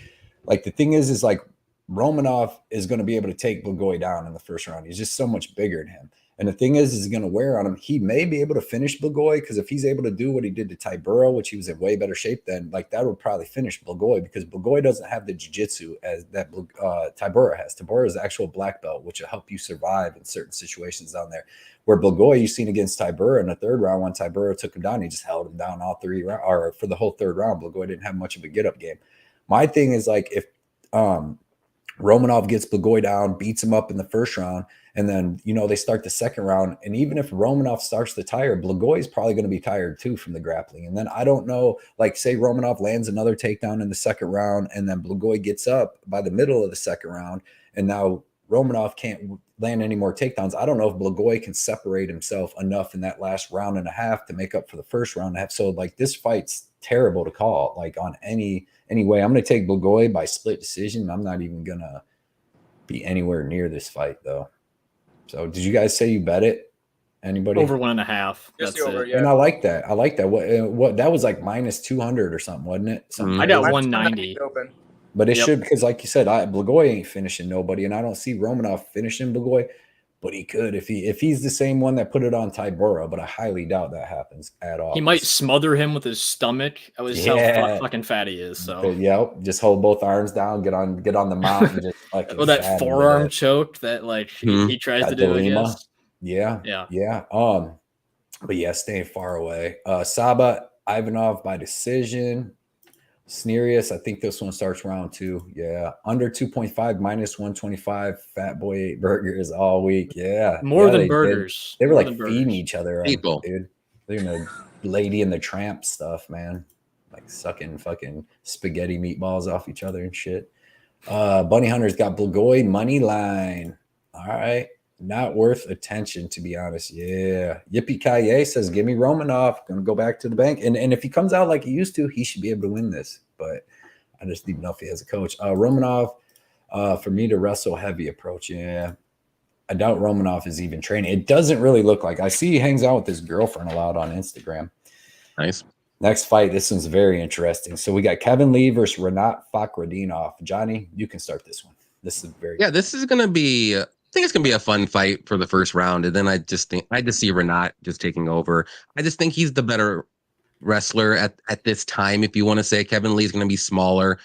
like the thing is like Romanov is going to be able to take Blagoy down in the first round. He's just so much bigger than him. And the thing is he's going to wear on him. He may be able to finish Blagoy because if he's able to do what he did to Tybura, which he was in way better shape then, like that would probably finish Blagoy because Blagoy doesn't have the jiu-jitsu as that Tybura has. Tybura is actual black belt, which will help you survive in certain situations down there. Where Blagoy, you've seen against Tybura in the third round, when Tybura took him down, he just held him down all 3 rounds, or for the whole third round. Blagoy didn't have much of a get-up game. My thing is like if Romanov gets Blagoy down, beats him up in the first round, and then, you know, they start the second round. And even if Romanov starts to tire, Blagoy is probably going to be tired too from the grappling. And then I don't know, like say Romanov lands another takedown in the second round, and then Blagoy gets up by the middle of the second round, and now Romanov can't land any more takedowns. I don't know if Blagoy can separate himself enough in that last round and a half to make up for the first round and a half. So like this fight's terrible to call, like on any way. I'm going to take Blagoy by split decision. I'm not even going to be anywhere near this fight though. So did you guys say you bet it? Anybody? Over 1.5. Just That's over, it. yeah. And I like that. I like that. What that was like minus 200 or something, wasn't it? Something I got crazy. 190. Open. But it Yep. should, because like you said, Blagoy ain't finishing nobody, and I don't see Romanov finishing Blagoy, but he could if he's the same one that put it on Tybura, but I highly doubt that happens at all. He might smother him with his stomach. That was how fucking fat he is. So Yep, just hold both arms down, get on the mount, and just fucking or that stab him forearm to death. choke that like he tries Got to do. I Delima. guess. Yeah. But yeah, staying far away. Saba Ivanov by decision. Snerius, I think this one starts round 2. Yeah. Under 2.5, minus 125. Fat boy ate burgers all week. Yeah. More than they burgers. They were More like than feeding burgers. each other up, People. dude. They're in the Lady and the Tramp stuff, man. Like sucking fucking spaghetti meatballs off each other and shit. Bunny Hunter's got Blagoy money line. All right. Not worth attention, to be honest. Yeah. Yippee Kaye says, give me Romanov. Gonna go back to the bank. And if he comes out like he used to, he should be able to win this. But I just need to know if he has a coach. Romanov, for me to wrestle heavy approach. Yeah. I doubt Romanov is even training. It doesn't really look like. I see he hangs out with his girlfriend a lot on Instagram. Nice. Next fight. This one's very interesting. So we got Kevin Lee versus Renat Fakhretdinov. Johnny, you can start this one. This is very Yeah, this is gonna be. I think it's gonna be a fun fight for the first round, and then I just see Renat just taking over. I just think he's the better wrestler at this time. If you want to say Kevin Lee's gonna be smaller,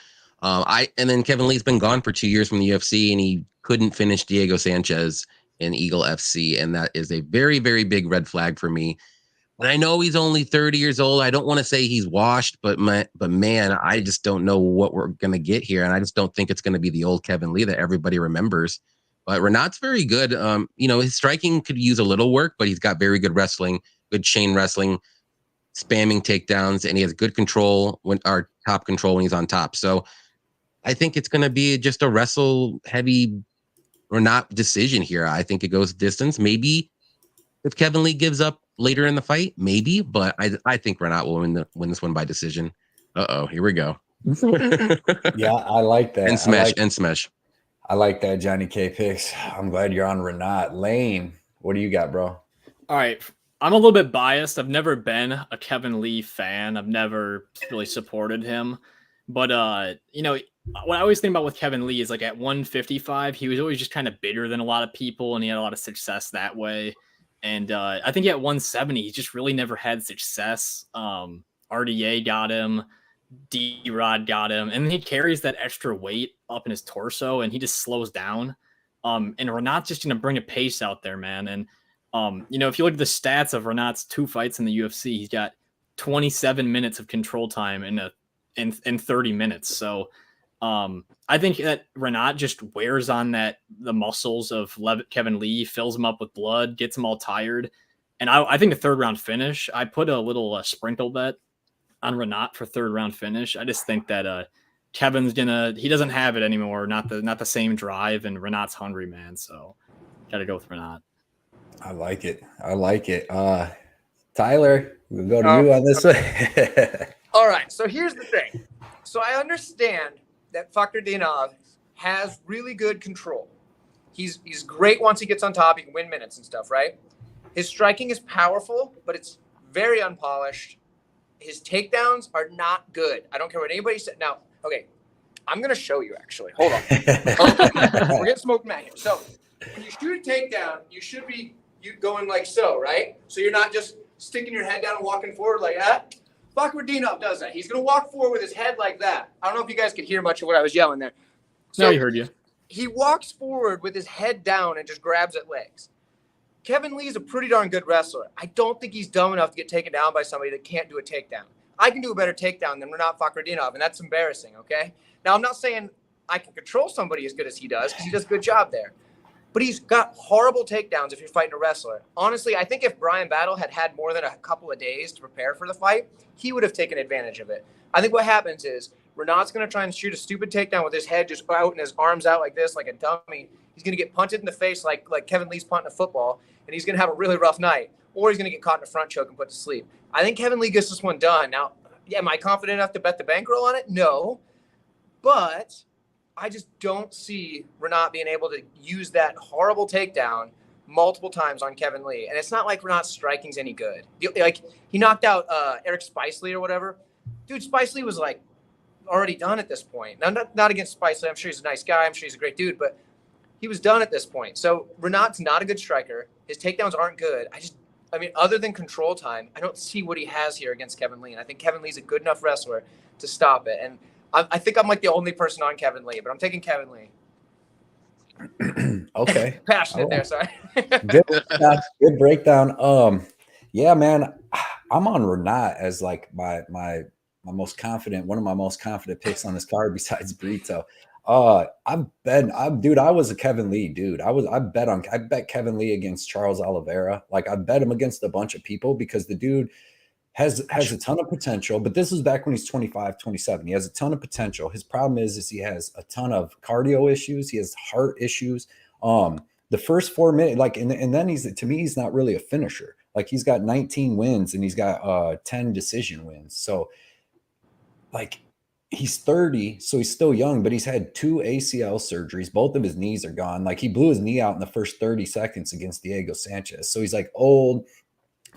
and then Kevin Lee's been gone for 2 years from the UFC, and he couldn't finish Diego Sanchez in Eagle FC, and that is a very, very big red flag for me. And I know he's only 30 years old. I don't want to say he's washed, but man, I just don't know what we're gonna get here, and I just don't think it's gonna be the old Kevin Lee that everybody remembers. But Renat's very good. His striking could use a little work, but he's got very good wrestling, good chain wrestling, spamming takedowns, and he has good control top control when he's on top. So I think it's going to be just a wrestle heavy Renat decision here. I think it goes distance. Maybe if Kevin Lee gives up later in the fight, maybe, but I think Renat will win this one by decision. Here we go. Yeah, I like that. And smash. I like that, JohnnyKpicks. I'm glad you're on Renat. Lane, what do you got, bro? All right. I'm a little bit biased. I've never been a Kevin Lee fan. I've never really supported him. But, what I always think about with Kevin Lee is like at 155, he was always just kind of bigger than a lot of people, and he had a lot of success that way. And I think at 170, he just really never had success. RDA got him. D-Rod got him, and he carries that extra weight up in his torso, and he just slows down. And Renat's just going to bring a pace out there, man. And, if you look at the stats of Renat's 2 fights in the UFC, he's got 27 minutes of control time in 30 minutes. So I think that Renat just wears on the muscles of Kevin Lee, fills him up with blood, gets him all tired. And I think a third round finish, I put a little sprinkle bet on Renat for third round finish. I just think that Kevin's he doesn't have it anymore. Not the same drive, and Renat's hungry, man. So gotta go with Renat. I like it. I like it. Tyler, we'll go to you on this one. All right. So here's the thing. So I understand that Fakhretdinov has really good control. He's great once he gets on top. He can win minutes and stuff, right? His striking is powerful, but it's very unpolished. His takedowns are not good. I don't care what anybody said. Now, okay, I'm going to show you, actually. Hold on. We're getting smoked mad here. So when you shoot a takedown, you should be going like so, right? So you're not just sticking your head down and walking forward like that. Fakhretdinov does that. He's going to walk forward with his head like that. I don't know if you guys could hear much of what I was yelling there. So No, he heard you. he walks forward with his head down and just grabs at legs. Kevin Lee is a pretty darn good wrestler. I don't think he's dumb enough to get taken down by somebody that can't do a takedown. I can do a better takedown than Renat Fakhretdinov, and that's embarrassing, okay? Now, I'm not saying I can control somebody as good as he does, because he does a good job there. But he's got horrible takedowns if you're fighting a wrestler. Honestly, I think if Brian Battle had more than a couple of days to prepare for the fight, he would have taken advantage of it. I think what happens is Renat's going to try and shoot a stupid takedown with his head just out and his arms out like this, like a dummy. He's going to get punted in the face like Kevin Lee's punting a football, and he's going to have a really rough night. Or he's going to get caught in a front choke and put to sleep. I think Kevin Lee gets this one done. Now, am I confident enough to bet the bankroll on it? No. But I just don't see Renat being able to use that horrible takedown multiple times on Kevin Lee. And it's not like Renat's striking's any good. Like, he knocked out Eric Spicely or whatever. Dude, Spicely was, like, already done at this point. Now, not against Spicely. I'm sure he's a nice guy. I'm sure he's a great dude. But he was done at this point. So Renat's not a good striker. His takedowns aren't good. I mean, other than control time, I don't see what he has here against Kevin Lee. And I think Kevin Lee's a good enough wrestler to stop it. And I think I'm like the only person on Kevin Lee, but I'm taking Kevin Lee. Okay. Passionate there, sorry. Good breakdown. Yeah, man, I'm on Renat as like my most confident, one of my most confident picks on this card besides Brito. I was a Kevin Lee dude. I bet Kevin Lee against Charles Oliveira. Like, I bet him against a bunch of people because the dude has a ton of potential, but this is back when he's 25, 27. He has a ton of potential. His problem is he has a ton of cardio issues. He has heart issues. The first 4 minutes, like, and then he's not really a finisher. Like, he's got 19 wins and he's got 10 decision wins. So, like, he's 30, so he's still young, but he's had 2 ACL surgeries. Both of his knees are gone. Like, he blew his knee out in the first 30 seconds against Diego Sanchez. So he's like old.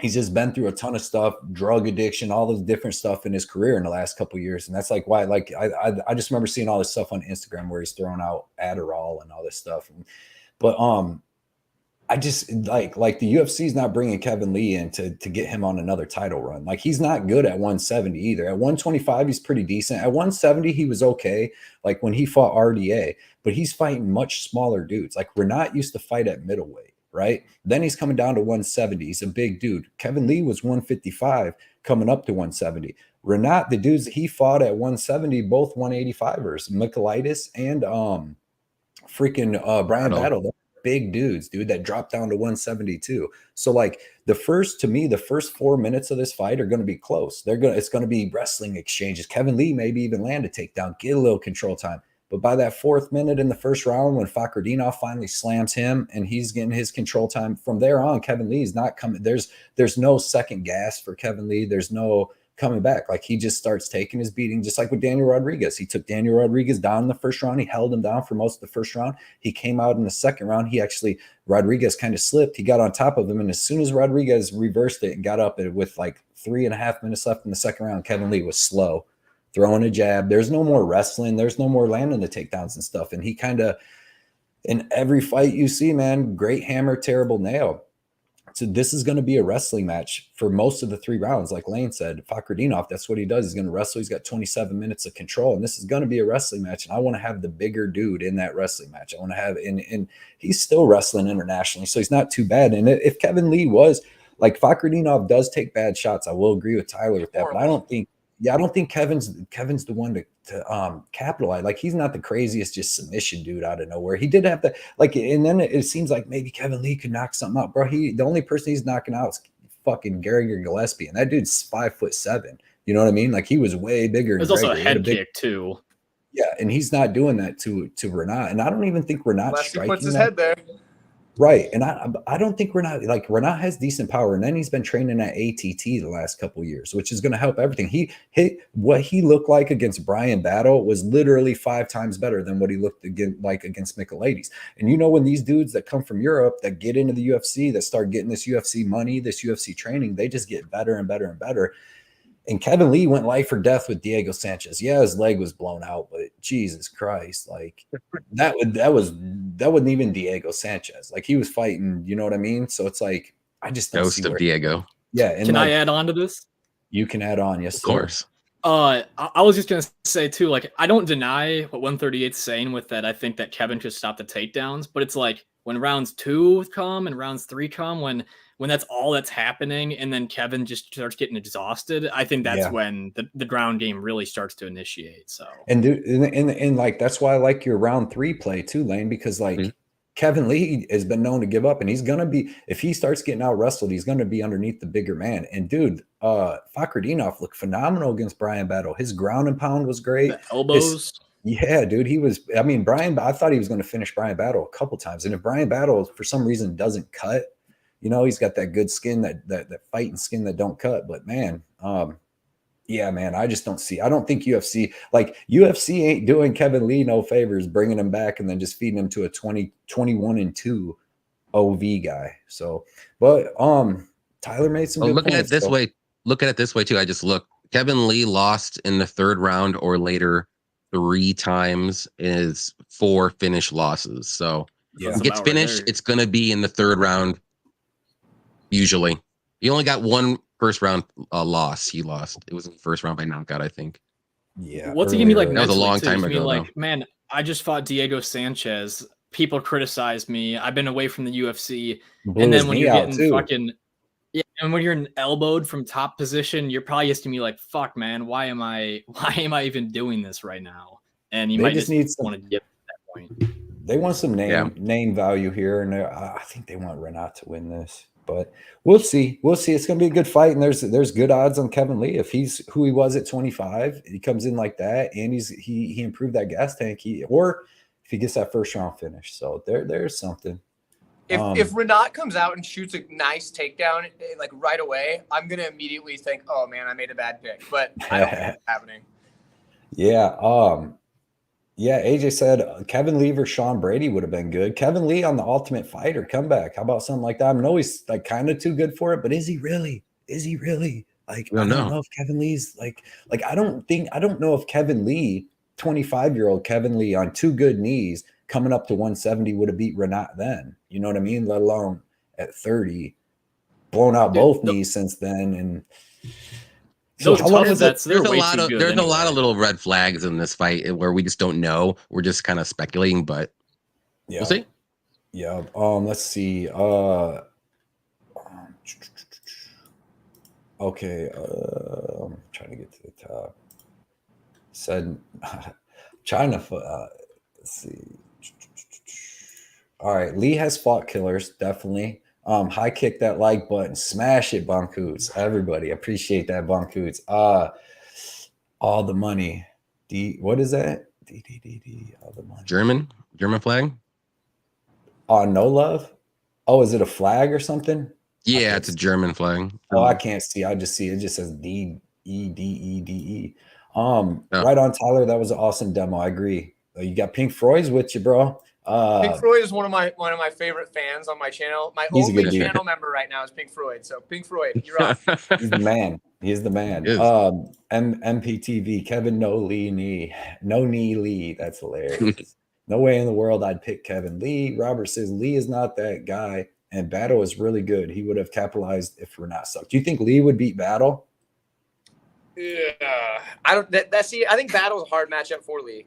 He's just been through a ton of stuff, drug addiction, all this different stuff in his career in the last couple of years. And that's like why, like, I just remember seeing all this stuff on Instagram where he's throwing out Adderall and all this stuff. But I just like the UFC is not bringing Kevin Lee in to get him on another title run. Like, he's not good at 170 either. At 125, he's pretty decent. At 170, he was okay. Like, when he fought RDA, but he's fighting much smaller dudes. Like, Renat used to fight at middleweight. Right? Then he's coming down to 170. He's a big dude. Kevin Lee was 155 coming up to 170. Renat, the dudes he fought at 170, both 185ers, Michaelitis and Brian Battle. They're big dudes, dude, that dropped down to 172. So, like, the first 4 minutes of this fight are going to be close. It's going to be wrestling exchanges. Kevin Lee maybe even land a takedown, get a little control time. But by that 4th minute in the first round, when Fakhretdinov finally slams him and he's getting his control time, from there on, Kevin Lee is not coming. There's no second gas for Kevin Lee. There's no coming back. Like, he just starts taking his beating, just like with Daniel Rodriguez. He took Daniel Rodriguez down in the first round. He held him down for most of the first round. He came out in the second round. Rodriguez kind of slipped. He got on top of him. And as soon as Rodriguez reversed it and got up with like 3.5 minutes left in the second round, Kevin Lee was slow, throwing a jab. There's no more wrestling. There's no more landing the takedowns and stuff. And he kind of, in every fight you see, man, great hammer, terrible nail. So this is going to be a wrestling match for most of the 3 rounds. Like Lane said, Fakhretdinov, that's what he does. He's going to wrestle. He's got 27 minutes of control. And this is going to be a wrestling match. And I want to have the bigger dude in that wrestling match. I want to have, and he's still wrestling internationally, so he's not too bad. And if Kevin Lee was, like, Fakhretdinov does take bad shots, I will agree with Tyler with that. But I don't think Kevin's the one to capitalize. Like, he's not the craziest just submission dude out of nowhere. He did have to, like, and then it seems like maybe Kevin Lee could knock something out, bro. The only person he's knocking out is fucking Gregor Gillespie, and that dude's 5'7". You know what I mean? Like, he was way bigger. There's also a head kick too. Yeah, and he's not doing that to Renat, and I don't even think Renat's striking. Puts his head there. Right. And I don't think Renat has decent power. And then he's been training at ATT the last couple of years, which is going to help everything. What he looked like against Brian Battle was literally 5 times better than what he looked like against Michailidis. And when these dudes that come from Europe that get into the UFC, that start getting this UFC money, this UFC training, they just get better and better and better. And Kevin Lee went life or death with Diego Sanchez. Yeah, his leg was blown out, but Jesus Christ, like that wasn't even Diego Sanchez. Like he was fighting, you know what I mean? So it's like I just don't Ghost see of Diego. Yeah, and can I add on to this? You can add on, yes, of course. I was just gonna say too, like I don't deny what 138's saying with that. I think that Kevin should stop the takedowns, but it's like when rounds 2 come and rounds 3 come, when that's all that's happening, and then Kevin just starts getting exhausted, I think that's when the ground game really starts to initiate. So and like that's why I like your round 3 play too, Lane, because like Kevin Lee has been known to give up, and he's gonna be, if he starts getting out wrestled, he's gonna be underneath the bigger man. And dude, Fakhretdinov looked phenomenal against Brian Battle. His ground and pound was great. The elbows. Yeah, dude, he was. I mean, I thought he was going to finish Brian Battle a couple times, and if Brian Battle for some reason doesn't cut, he's got that good skin, that fighting skin that don't cut. But man, yeah, man, I just don't see. I don't think UFC ain't doing Kevin Lee no favors, bringing him back and then just feeding him to a 21-2 OV guy. So, but Tyler made some. Good Look points, at it this way. Look at it this way too. I just looked. Kevin Lee lost in the 3rd round or later 3 times, is 4 finish losses. So if he gets finished, it's going to be in the 3rd round. Usually, he only got 1 first round loss. He lost. It was in the 1st round by knockout, I think. Yeah. What's he gonna be like? That was a long time ago. Like, man, I just fought Diego Sanchez. People criticize me. I've been away from the UFC, and then when you're getting fucking. Yeah, and when you're elbowed from top position, you're probably just gonna be like, "Fuck, man, why am I even doing this right now?" And you might just want to get to that point. They want some name value here, and I think they want Renat to win this. But we'll see. We'll see. It's gonna be a good fight, and there's good odds on Kevin Lee if he's who he was at 25. He comes in like that, and he improved that gas tank. Or if he gets that 1st round finish, so there's something. If Renat comes out and shoots a nice takedown like right away, I'm gonna immediately think, "Oh man, I made a bad pick." But I don't think it's happening. Yeah. Yeah. AJ said Kevin Lee versus Sean Brady would have been good. Kevin Lee on the Ultimate Fighter comeback. How about something like that? I know he's like kind of too good for it, but is he really? Is he really? Like I don't know if Kevin Lee's like I don't know if Kevin Lee, 25-year-old Kevin Lee on 2 good knees, coming up to 170 would have beat Renat then. You know what I mean? Let alone at 30, blown out both knees since then. And so there's a lot of little red flags in this fight where we just don't know. We're just kind of speculating, but we'll see. Yeah. Let's see. Okay. I'm trying to get to the top. Said China. Let's see. All right, Lee has fought killers, definitely. High kick that like button, smash it, Bonkoots. Everybody, appreciate that, Bonkoots. All the money. What is that? All the money. German flag. No love. Oh, is it a flag or something? Yeah, it's a German flag. Oh, I can't see. I just see it just says DEDEDE. Right on, Tyler. That was an awesome demo. I agree. You got Pink Floyd's with you, bro. Pink Floyd is one of my favorite fans on my channel. My only channel member right now is Pink Floyd. So Pink Floyd, you're up. He's the man. He's the man. MPTV, Kevin No Knee Lee. That's hilarious. No way in the world I'd pick Kevin Lee. Robert says Lee is not that guy, and Battle is really good. He would have capitalized if Renat sucked. Do you think Lee would beat Battle? Yeah, I don't. I think Battle is a hard matchup for Lee.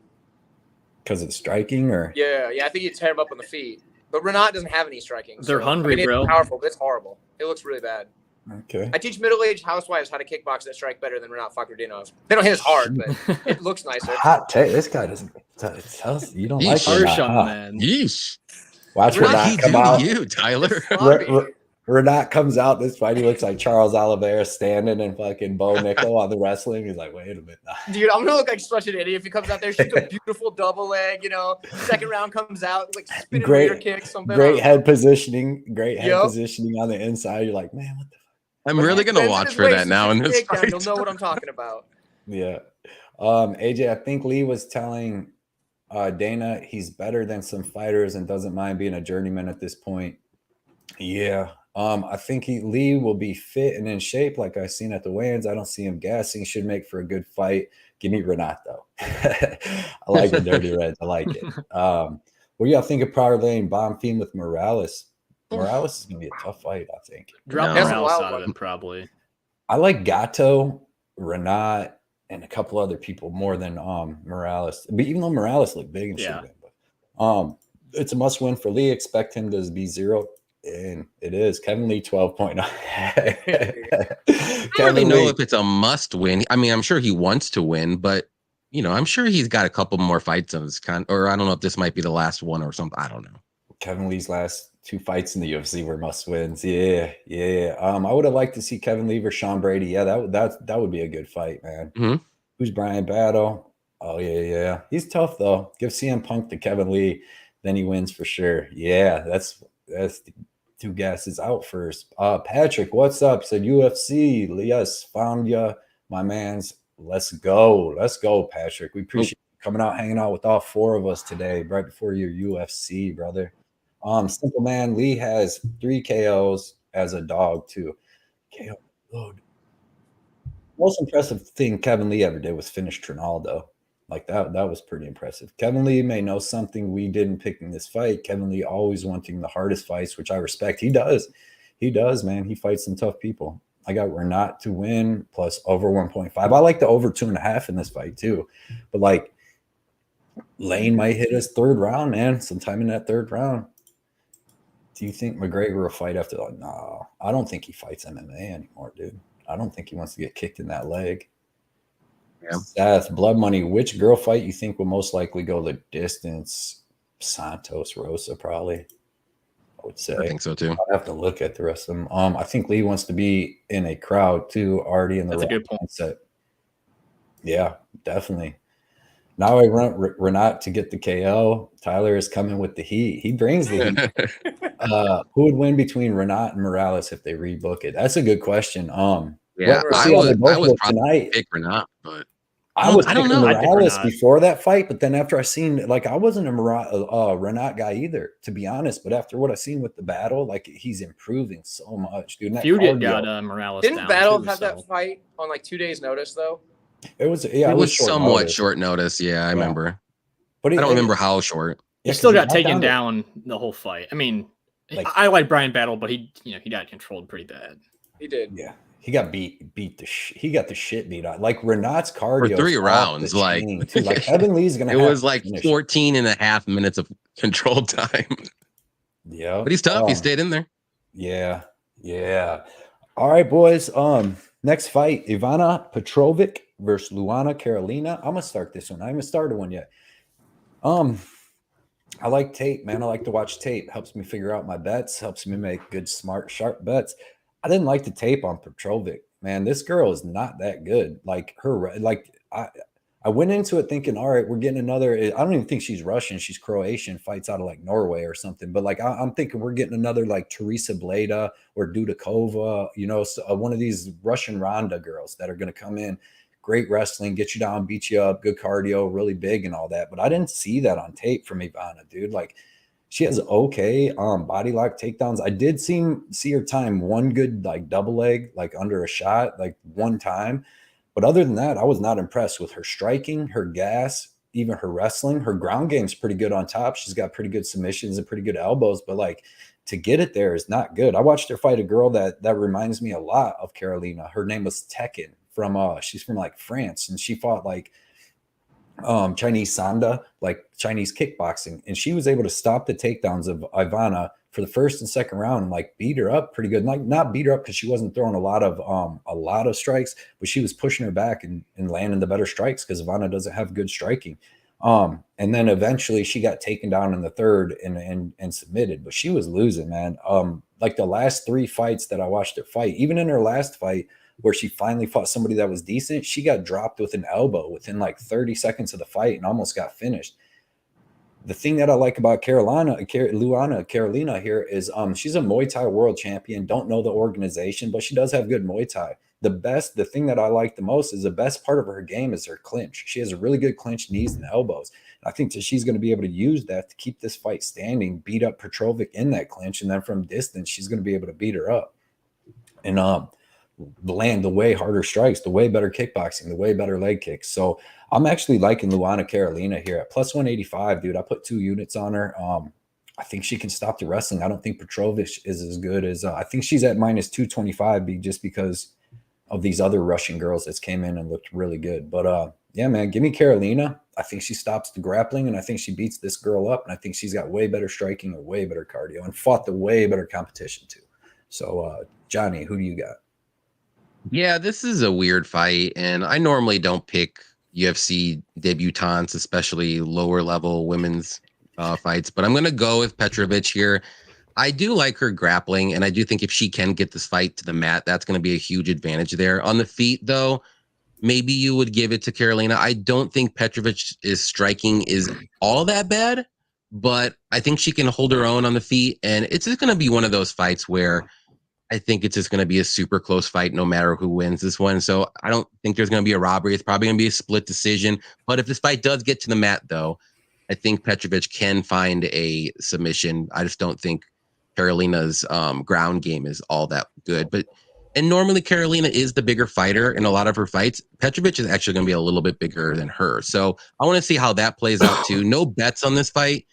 Because it's striking, or yeah, I think you tear him up on the feet. But Renat doesn't have any striking. They're hungry, bro. It's powerful, but it's horrible. It looks really bad. Okay. I teach middle-aged housewives how to kickbox that strike better than Renat Fakhretdinov. They don't hit as hard, but it looks nicer. Hot take. This guy doesn't tell us you don't like harsh on man. Yeesh. Watch Renat come out. You, Tyler. Renat comes out this fight. He looks like Charles Oliveira standing in fucking Bo Nickel on the wrestling. He's like, wait a minute. Dude, I'm gonna look like such an idiot if he comes out there, shoots a beautiful double leg, second round comes out, like spinning rear kicks, something. Great head positioning on the inside. You're like, man, what the fuck? I'm really gonna watch for that now in this fight. You'll know what I'm talking about. Yeah. AJ, I think Lee was telling Dana he's better than some fighters and doesn't mind being a journeyman at this point. Yeah. I think Lee will be fit and in shape like I've seen at the weigh-ins. I don't see him gassing. Should make for a good fight. Give me Renato. I like the Dirty Reds. I like it. What do y'all think of parlaying Bonfim with Morales? Morales is going to be a tough fight, I think. Drop Morales out of it, probably. I like Gatto, Renat, and a couple other people more than Morales. But even though Morales looked big and shit. But, it's a must-win for Lee. Expect him to be 0. And it is Kevin Lee 12.9. I don't really know if it's a must win. I mean, I'm sure he wants to win, but I'm sure he's got a couple more fights on his or I don't know if this might be the last one or something. I don't know. Kevin Lee's last 2 fights in the UFC were must wins. Yeah. I would have liked to see Kevin Lee versus Sean Brady. Yeah, that would be a good fight, man. Mm-hmm. Who's Brian Battle? Oh yeah. He's tough though. Give CM Punk to Kevin Lee, then he wins for sure. Yeah, that's the 2 guesses out first. Patrick, what's up? Said UFC. Yes, found ya, my mans. Let's go, Patrick. We appreciate you coming out, hanging out with all 4 of us today, right before your UFC, brother. Simple man, Lee has 3 KOs as a dog too. KO load. Most impressive thing Kevin Lee ever did was finish Trinaldo. Like that was pretty impressive. Kevin Lee may know something we didn't pick in this fight. Kevin Lee always wanting the hardest fights, which I respect. He does, man. He fights some tough people. I got Renat to win plus over 1.5. I like the over 2.5 in this fight too. But like Lane might hit his 3rd round, man. Sometime in that 3rd round. Do you think McGregor will fight after that? No, I don't think he fights MMA anymore, dude. I don't think he wants to get kicked in that leg. Yeah. Seth, Blood Money, which girl fight you think will most likely go the distance? Santos, Rosa, probably. I would say. I think so too. I have to look at the rest of them. I think Lee wants to be in a crowd too, already in the right mindset. Yeah, definitely. Now I want Renat to get the KO. Tyler is coming with the heat. He brings the heat. Who would win between Renat and Morales if they rebook it? That's a good question. Yeah, I was probably pick Renat, but I don't know. Morales before that fight, but then after I seen, like, I wasn't a Renat guy either, to be honest. But after what I seen with the battle, like, he's improving so much, dude. Feud got Morales. Didn't Battle have that fight on like 2 days' notice though? It was somewhat short notice. Yeah, I remember. But I don't remember how short. He still got taken down the whole fight. I mean, I like Brian Battle, but he got controlled pretty bad. He did. Yeah. He got he got the shit beat out. Like Renat's cardio for 3 rounds. Like Kevin Lee's gonna. It was like 14.5 minutes of control time. Yeah, but he's tough. He stayed in there. Yeah. All right, boys. Next fight: Ivana Petrovic versus Luana Carolina. I'm gonna start this one. I haven't started one yet. I like tape, man. I like to watch tape. Helps me figure out my bets. Helps me make good, smart, sharp bets. I didn't like the tape on Petrovic, man. This girl is not that good. Like I went into it thinking, all right, we're getting another. I don't even think she's Russian. She's Croatian. Fights out of like Norway or something. But like I'm thinking we're getting another like Teresa Bleda or Dudakova. One of these Russian Ronda girls that are going to come in. Great wrestling, get you down, beat you up, good cardio, really big and all that. But I didn't see that on tape from Ivana, dude. Like. She has okay body lock takedowns. I did see her time one good like double leg, like under a shot, like one time. But other than that, I was not impressed with her striking, her gas, even her wrestling. Her ground game's pretty good on top. She's got pretty good submissions and pretty good elbows, but like to get it there is not good. I watched her fight a girl that reminds me a lot of Carolina. Her name was Tekken she's from like France, and she fought like Chinese Sanda, like Chinese kickboxing, and she was able to stop the takedowns of Ivana for the first and second round and like beat her up pretty good. Like not beat her up because she wasn't throwing a lot of strikes, but she was pushing her back and landing the better strikes because Ivana doesn't have good striking. And then eventually she got taken down in the 3rd and submitted, but she was losing, man. like the last 3 fights that I watched her fight, even in her last fight where she finally fought somebody that was decent, she got dropped with an elbow within like 30 seconds of the fight and almost got finished. The thing that I like about Carolina here is she's a Muay Thai world champion. Don't know the organization, but she does have good Muay Thai. The thing that I like the most is the best part of her game is her clinch. She has a really good clinch, knees and elbows. I think that she's going to be able to use that to keep this fight standing, beat up Petrovic in that clinch, and then from distance, she's going to be able to beat her up and land the way harder strikes, the way better kickboxing, the way better leg kicks. So I'm actually liking Luana Carolina here at plus 185, dude. I put 2 units on her. I think she can stop the wrestling. I don't think Petrovic is as good as I think she's at minus 225 just because of these other Russian girls that came in and looked really good. But yeah, man, give me Carolina. I think she stops the grappling, and I think she beats this girl up, and I think she's got way better striking and way better cardio and fought the way better competition too. So Johnny, who do you got? Yeah, this is a weird fight, and I normally don't pick UFC debutantes, especially lower level women's fights, but I'm going to go with Petrovic here. I do like her grappling, and I do think if she can get this fight to the mat, that's going to be a huge advantage there. On the feet, though, maybe you would give it to Carolina. I don't think Petrovic's striking is all that bad, but I think she can hold her own on the feet, and it's just going to be one of those fights where I think it's just going to be a super close fight no matter who wins this one. So I don't think there's going to be a robbery. It's probably going to be a split decision. But if this fight does get to the mat, though, I think Petrovic can find a submission. I just don't think Carolina's ground game is all that good. And normally Carolina is the bigger fighter in a lot of her fights. Petrovic is actually going to be a little bit bigger than her. So I want to see how that plays out too. No bets on this fight.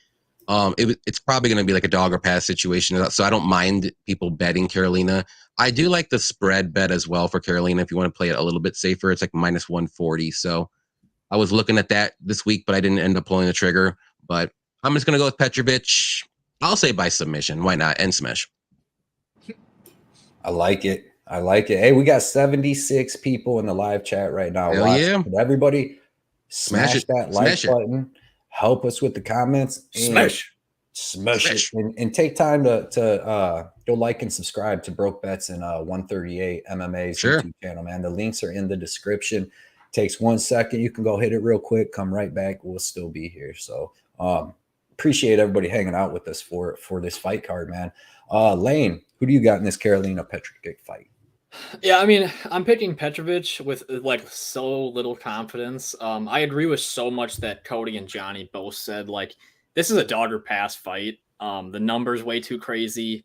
It's probably going to be like a dog or pass situation. So I don't mind people betting Carolina. I do like the spread bet as well for Carolina. If you want to play it a little bit safer, it's like minus 140. So I was looking at that this week, but I didn't end up pulling the trigger. But I'm just going to go with Petrovic. I'll say by submission. Why not? And smash. I like it. Hey, we got 76 people in the live chat right now. Yeah. Everybody smash that like button. Help us with the comments. Smash it. And take time to go like and subscribe to Broke Bets and 138 MMA's YouTube channel, man. The links are in the description. Takes 1 second. You can go hit it real quick. Come right back. We'll still be here. So appreciate everybody hanging out with us for this fight card, man. Lane, who do you got in this Carolina Petrovic fight? Yeah, I mean, I'm picking Petrovic with like so little confidence. I agree with so much that Cody and Johnny both said. Like, this is a dog or pass fight. The numbers way too crazy,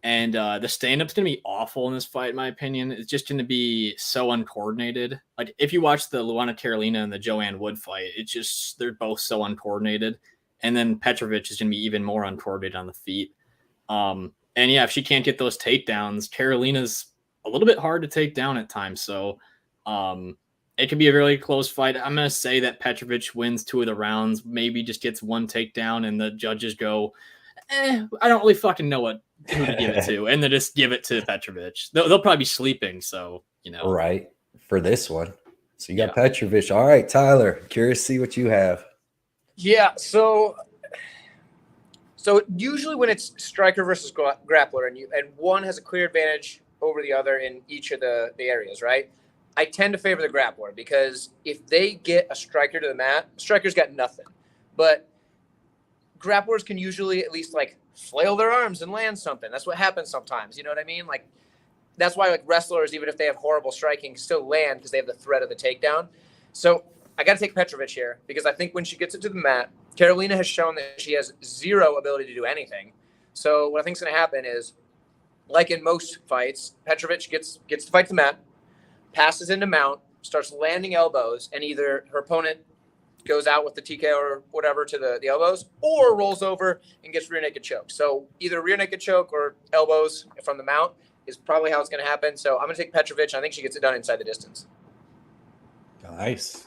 and the stand-up's gonna be awful in this fight, in my opinion. It's just gonna be so uncoordinated. Like, if you watch the Luana Carolina and the Joanne Wood fight, it's just they're both so uncoordinated. And then Petrovic is gonna be even more uncoordinated on the feet. And yeah, if she can't get those takedowns, Carolina's a little bit hard to take down at times. So it could be a really close fight. I'm going to say that Petrovic wins 2 of the rounds, maybe just gets 1 takedown, and the judges go, I don't really fucking know who to give it to. And they just give it to Petrovic. They'll probably be sleeping. So, you know. Right. For this one. So you got Petrovic. All right, Tyler, curious to see what you have. Yeah. So usually when it's striker versus grappler and one has a clear advantage over the other in each of the areas, right? I tend to favor the grappler because if they get a striker to the mat, striker's got nothing. But grapplers can usually at least like flail their arms and land something. That's what happens sometimes. You know what I mean? Like that's why like wrestlers, even if they have horrible striking, still land because they have the threat of the takedown. So I got to take Petrovic here because I think when she gets it to the mat, Carolina has shown that she has zero ability to do anything. So what I think is going to happen is, like in most fights, Petrovic gets the fight to the mat, passes into mount, starts landing elbows, and either her opponent goes out with the TKO or whatever to the elbows, or rolls over and gets rear naked choke. So either rear naked choke or elbows from the mount is probably how it's going to happen. So I'm going to take Petrovic. I think she gets it done inside the distance. Nice.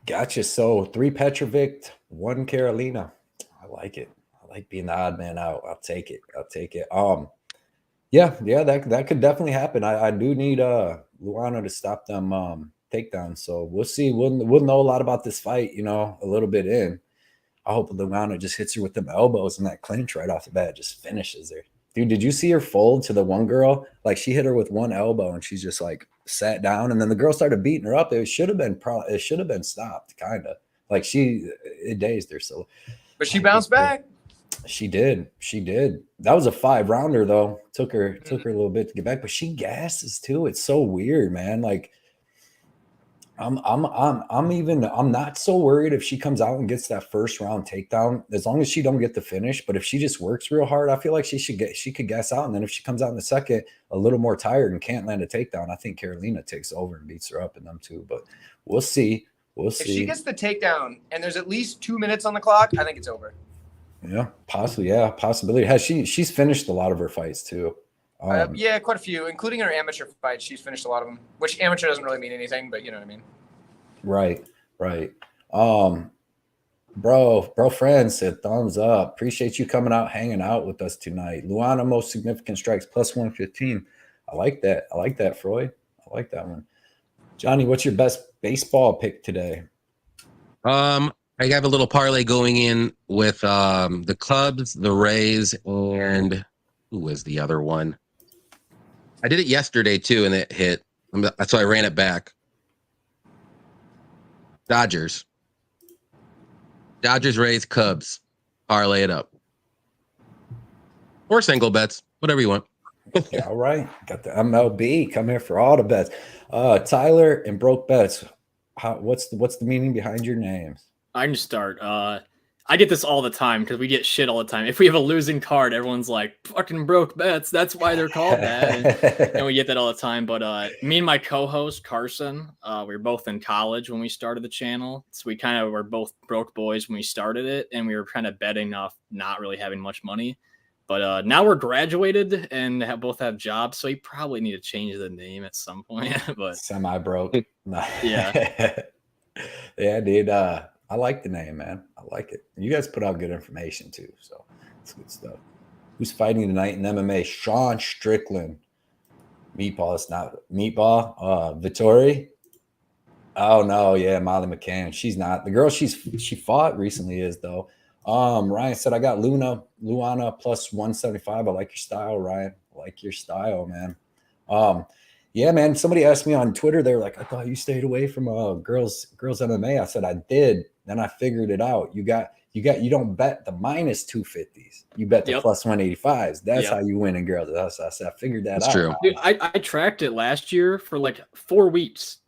Gotcha. So 3 Petrovic, 1 Carolina. I like it. I like being the odd man out. I'll take it. Yeah, that could definitely happen. I do need Luana to stop them takedowns. So we'll see. We'll know a lot about this fight, a little bit in. I hope Luana just hits her with them elbows and that clinch right off the bat, just finishes her. Dude, did you see her fold to the one girl? Like she hit her with one elbow and she's just like sat down, and then the girl started beating her up. It should have been stopped, kind of. Like it dazed her. So, but she bounced back. She did. That was a 5-rounder though. Took her a little bit to get back, but she gasses too. It's so weird, man. Like I'm not so worried if she comes out and gets that first round takedown, as long as she don't get the finish. But if she just works real hard, I feel like she could gas out. And then if she comes out in the second a little more tired and can't land a takedown, I think Carolina takes over and beats her up in them too. But we'll see. If she gets the takedown and there's at least 2 minutes on the clock, I think it's over. Yeah, possibly. Yeah, possibility. She's finished a lot of her fights too. Yeah, quite a few, including her amateur fights. She's finished a lot of them, which amateur doesn't really mean anything, but you know what I mean. Right. Bro, friend said thumbs up. Appreciate you coming out, hanging out with us tonight. Luana, most significant strikes, +115. I like that, Freud. I like that one. Johnny, what's your best baseball pick today? I have a little parlay going in with the Cubs, the Rays, and who was the other one? I did it yesterday too, and it hit. So I ran it back. Dodgers, Rays, Cubs. Parlay it up. Or single bets, whatever you want. Yeah, all right. Got the MLB. Come here for all the bets. Tyler and Broke Bets. What's the meaning behind your names? I can start. I get this all the time because we get shit all the time. If we have a losing card, everyone's like, fucking Broke Bets. That's why they're called that. And we get that all the time. But me and my co-host, Carson, we were both in college when we started the channel. So we kind of were both broke boys when we started it. And we were kind of betting off not really having much money. But now we're graduated and both have jobs. So you probably need to change the name at some point. But semi-broke. Yeah. Yeah, dude. I like the name, man. I like it. You guys put out good information too, so it's good stuff. Who's fighting tonight in MMA? Sean Strickland. Meatball. It's not Meatball. Vittori. Oh no, yeah, Molly McCann. She's not. The girl she fought recently is though. Ryan said I got Luana +175. I like your style, Ryan. I like your style, man. Yeah, man. Somebody asked me on Twitter. They were like, I thought you stayed away from girls MMA. I said I did. Then I figured it out. You don't bet the -250s. You bet the +185s. That's how you win in girls. I said I figured that out. True. Dude, I tracked it last year for like 4 weeks.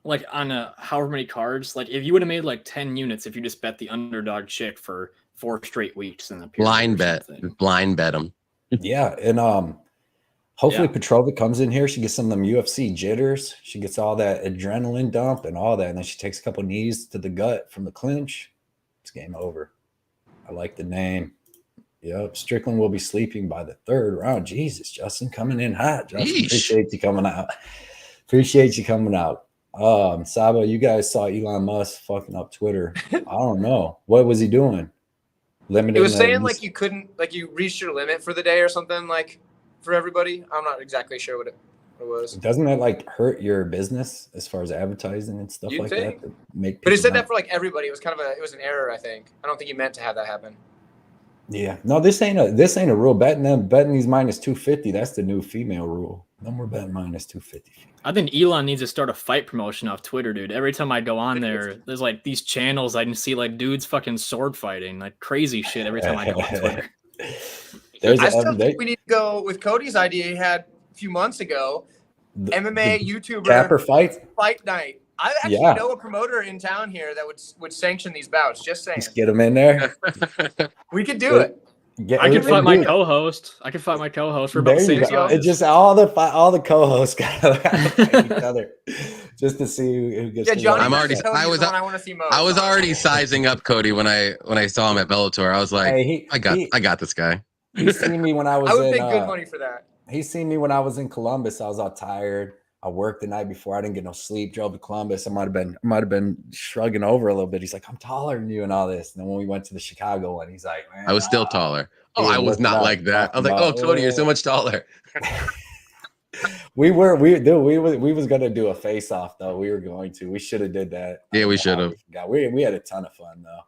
Like on however many cards. Like if you would have made like 10 units if you just bet the underdog chick for 4 straight weeks in the blind bet them. Yeah, and hopefully Petrovic comes in here. She gets some of them UFC jitters. She gets all that adrenaline dump and all that. And then she takes a couple knees to the gut from the clinch. It's game over. I like the name. Yep. Strickland will be sleeping by the 3rd round. Jesus, Justin coming in hot. Justin, appreciate you coming out. Sabo, you guys saw Elon Musk fucking up Twitter. I don't know. What was he doing? Limiting. It was saying like you couldn't, like you reached your limit for the day or something, like for everybody. I'm not exactly sure what it was. Doesn't that like hurt your business as far as advertising and stuff like that? To make but it said that for like everybody. It was kind of it was an error, I think. I don't think you meant to have that happen. Yeah. No, this ain't a rule. Betting these -250. That's the new female rule. No more betting -250. I think Elon needs to start a fight promotion off Twitter, dude. Every time I go on there, there's like these channels I can see like dudes fucking sword fighting, like crazy shit every time I go on Twitter. I still think we need to go with Cody's idea he had a few months ago. MMA YouTuber Capper fight night. I actually know a promoter in town here that would sanction these bouts. Just saying. Just get them in there. We could do it. I can fight my co-host. We're about the same size. It's just all the co-hosts gotta fight each other just to see who gets. Yeah, Johnny. I was already sizing up Cody when I saw him at Bellator. I was like, hey, I got this guy. He seen me when I was. I would pay good money for that. He seen me when I was in Columbus. I was all tired. I worked the night before. I didn't get no sleep. Drove to Columbus. I might have been shrugging over a little bit. He's like, I'm taller than you and all this. And then when we went to the Chicago one, he's like, man, I was still taller. Oh, I was not like that. I was like, oh, Cody, you're so much taller. we was gonna do a face off though. We were going to. We should have did that. Yeah, we should have. We had a ton of fun though.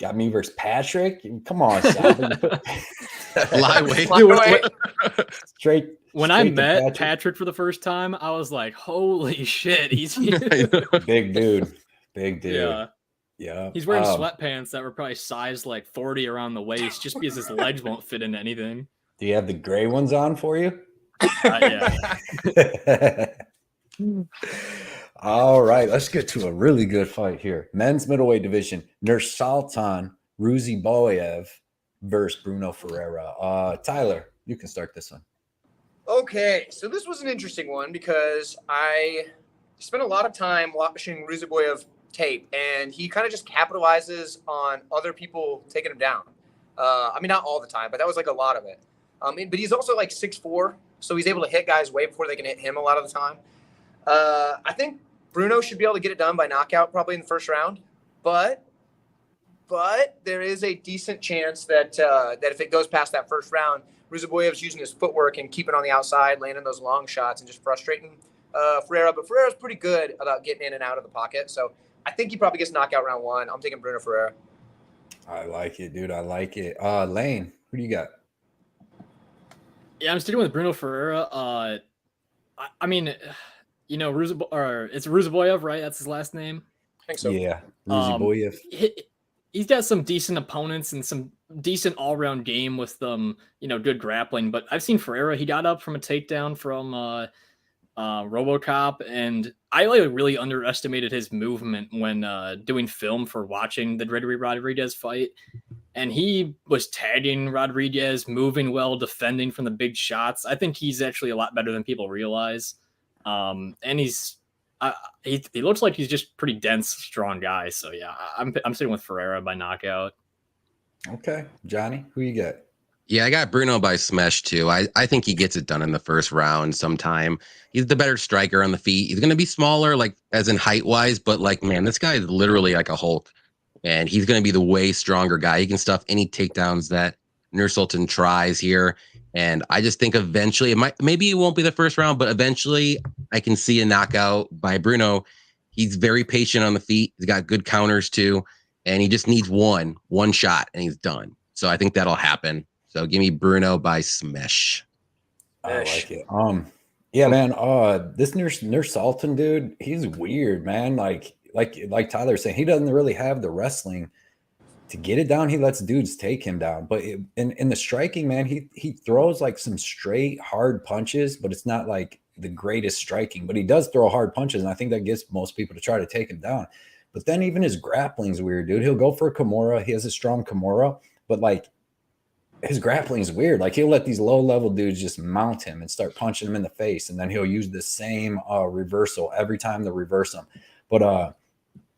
Got me versus Patrick. Come on, Flyweight. Straight. When I met Patrick for the first time, I was like, "Holy shit, he's big dude." Yeah. He's wearing sweatpants that were probably sized like 40 around the waist, just because his legs won't fit into anything. Do you have the gray ones on for you? Yeah. All right, let's get to a really good fight here. Men's middleweight division: Nursultan Rosalboev versus Bruno Ferreira. Tyler, you can start this one. Okay, so this was an interesting one because I spent a lot of time watching Rosalboev tape, and he kind of just capitalizes on other people taking him down. I mean, not all the time, but that was like a lot of it. But he's also like 6'4", so he's able to hit guys way before they can hit him a lot of the time. I think Bruno should be able to get it done by knockout probably in the first round, but there is a decent chance that if it goes past that first round, Rosalboev's using his footwork and keeping on the outside, landing those long shots and just frustrating Ferreira. But Ferreira's pretty good about getting in and out of the pocket, so I think he probably gets knocked out round one. I'm taking Bruno Ferreira. I like it, dude. I like it. Lane, who do you got? Yeah, I'm sticking with Bruno Ferreira. I mean, you know, it's Rosalboev, right? That's his last name. I think so. Yeah, Rosalboev. He's got some decent opponents and some decent all-round game with them, you know, good grappling. But I've seen Ferreira. He got up from a takedown from RoboCop, and I really underestimated his movement when doing film for watching the Gregory Rodriguez fight. And he was tagging Rodriguez, moving well, defending from the big shots. I think he's actually a lot better than people realize. And he looks like he's just pretty dense, strong guy. So yeah, I'm sitting with Ferreira by knockout. Okay, Johnny, who you got? Yeah, I got Bruno by smash too. I think he gets it done in the first round sometime. He's the better striker on the feet. He's going to be smaller, like as in height wise, but like, man, this guy is literally like a Hulk, and he's going to be the way stronger guy. He can stuff any takedowns that Nursultan tries here. And I just think eventually maybe it won't be the first round, but eventually I can see a knockout by Bruno. He's very patient on the feet. He's got good counters too. And he just needs one shot and he's done. So I think that'll happen. So give me Bruno by smash. I like it. Yeah, man. This Nursultan dude, he's weird, man. Like Tyler saying, he doesn't really have the wrestling to get it down. He lets dudes take him down. But in the striking, man, he throws like some straight hard punches, but it's not like the greatest striking. But he does throw hard punches, and I think that gets most people to try to take him down. But then even his grappling's weird, dude. He'll go for a Kimura. He has a strong Kimura, but like his grappling's weird. Like he'll let these low-level dudes just mount him and start punching him in the face, and then he'll use the same reversal every time to reverse him. But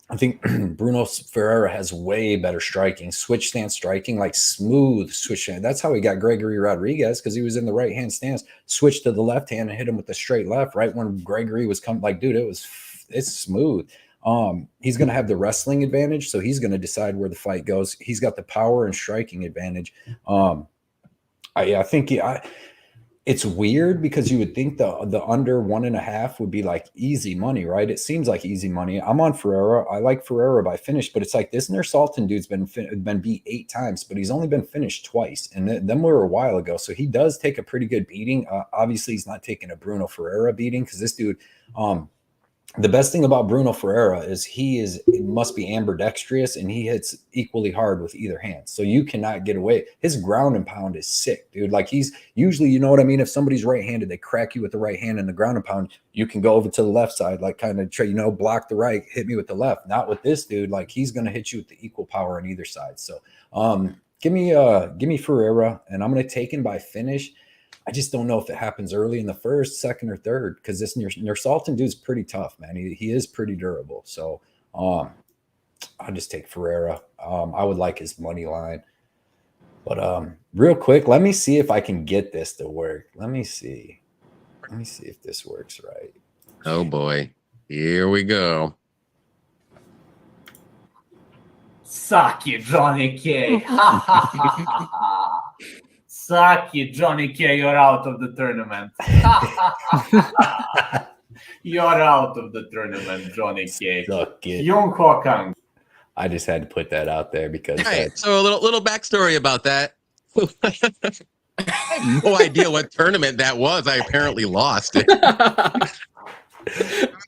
I think Bruno Ferreira has way better striking, switch stance striking, like smooth switch stance. That's how he got Gregory Rodriguez, because he was in the right-hand stance, switched to the left hand and hit him with the straight left right when Gregory was coming. Like, dude, it's smooth. He's going to have the wrestling advantage, so he's going to decide where the fight goes. He's got the power and striking advantage. I think it's weird because you would think the under 1.5 would be like easy money, right? It seems like easy money. I'm on Ferreira. I like Ferreira by finish, but it's like this Nursultan dude's been beat 8 times, but he's only been finished twice, and them were a while ago. So he does take a pretty good beating. Obviously, he's not taking a Bruno Ferreira beating because this dude. The best thing about Bruno Ferreira is he must be ambidextrous, and he hits equally hard with either hand. So you cannot get away. His ground and pound is sick, dude. Like he's usually, you know what I mean? If somebody's right-handed, they crack you with the right hand and the ground and pound, you can go over to the left side, like kind of try, block the right, hit me with the left. Not with this dude. Like he's going to hit you with the equal power on either side. So give me Ferreira, and I'm going to take him by finish. I just don't know if it happens early in the first, second, or third, because this Nursultan dude's pretty tough, man. He is pretty durable. So I'll just take Ferreira. I would like his money line. But real quick, let me see if I can get this to work. Let me see if this works right. Oh, boy. Here we go. Suck you, Johnny K. Suck you, Johnny K. You're out of the tournament. You're out of the tournament, Johnny K. Suck it. Young Hokang. I just had to put that out there because Right. So a little backstory about that. I have no idea what tournament that was. I apparently lost it.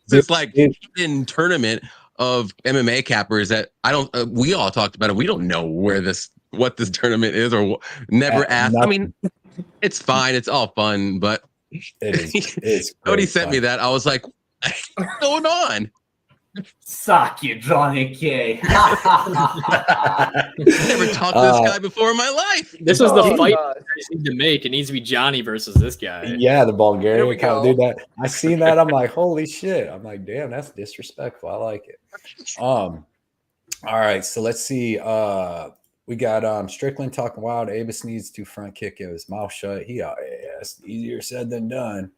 This like hidden tournament of MMA cappers that I don't. We all talked about it. We don't know what this tournament is, or never asked. I mean, it's fine. It's all fun, but it is. Cody sent me that. I was like, what's going on? Suck you, Johnny K. Never talked to this guy before in my life. This was the fight I need to make. It needs to be Johnny versus this guy. Yeah, the Bulgarian kind of do that. I seen that. I'm like, holy shit. I'm like, damn, that's disrespectful. I like it. All right, so let's see. We got Strickland talking wild. Avis needs to front kick his mouth shut. It's easier said than done.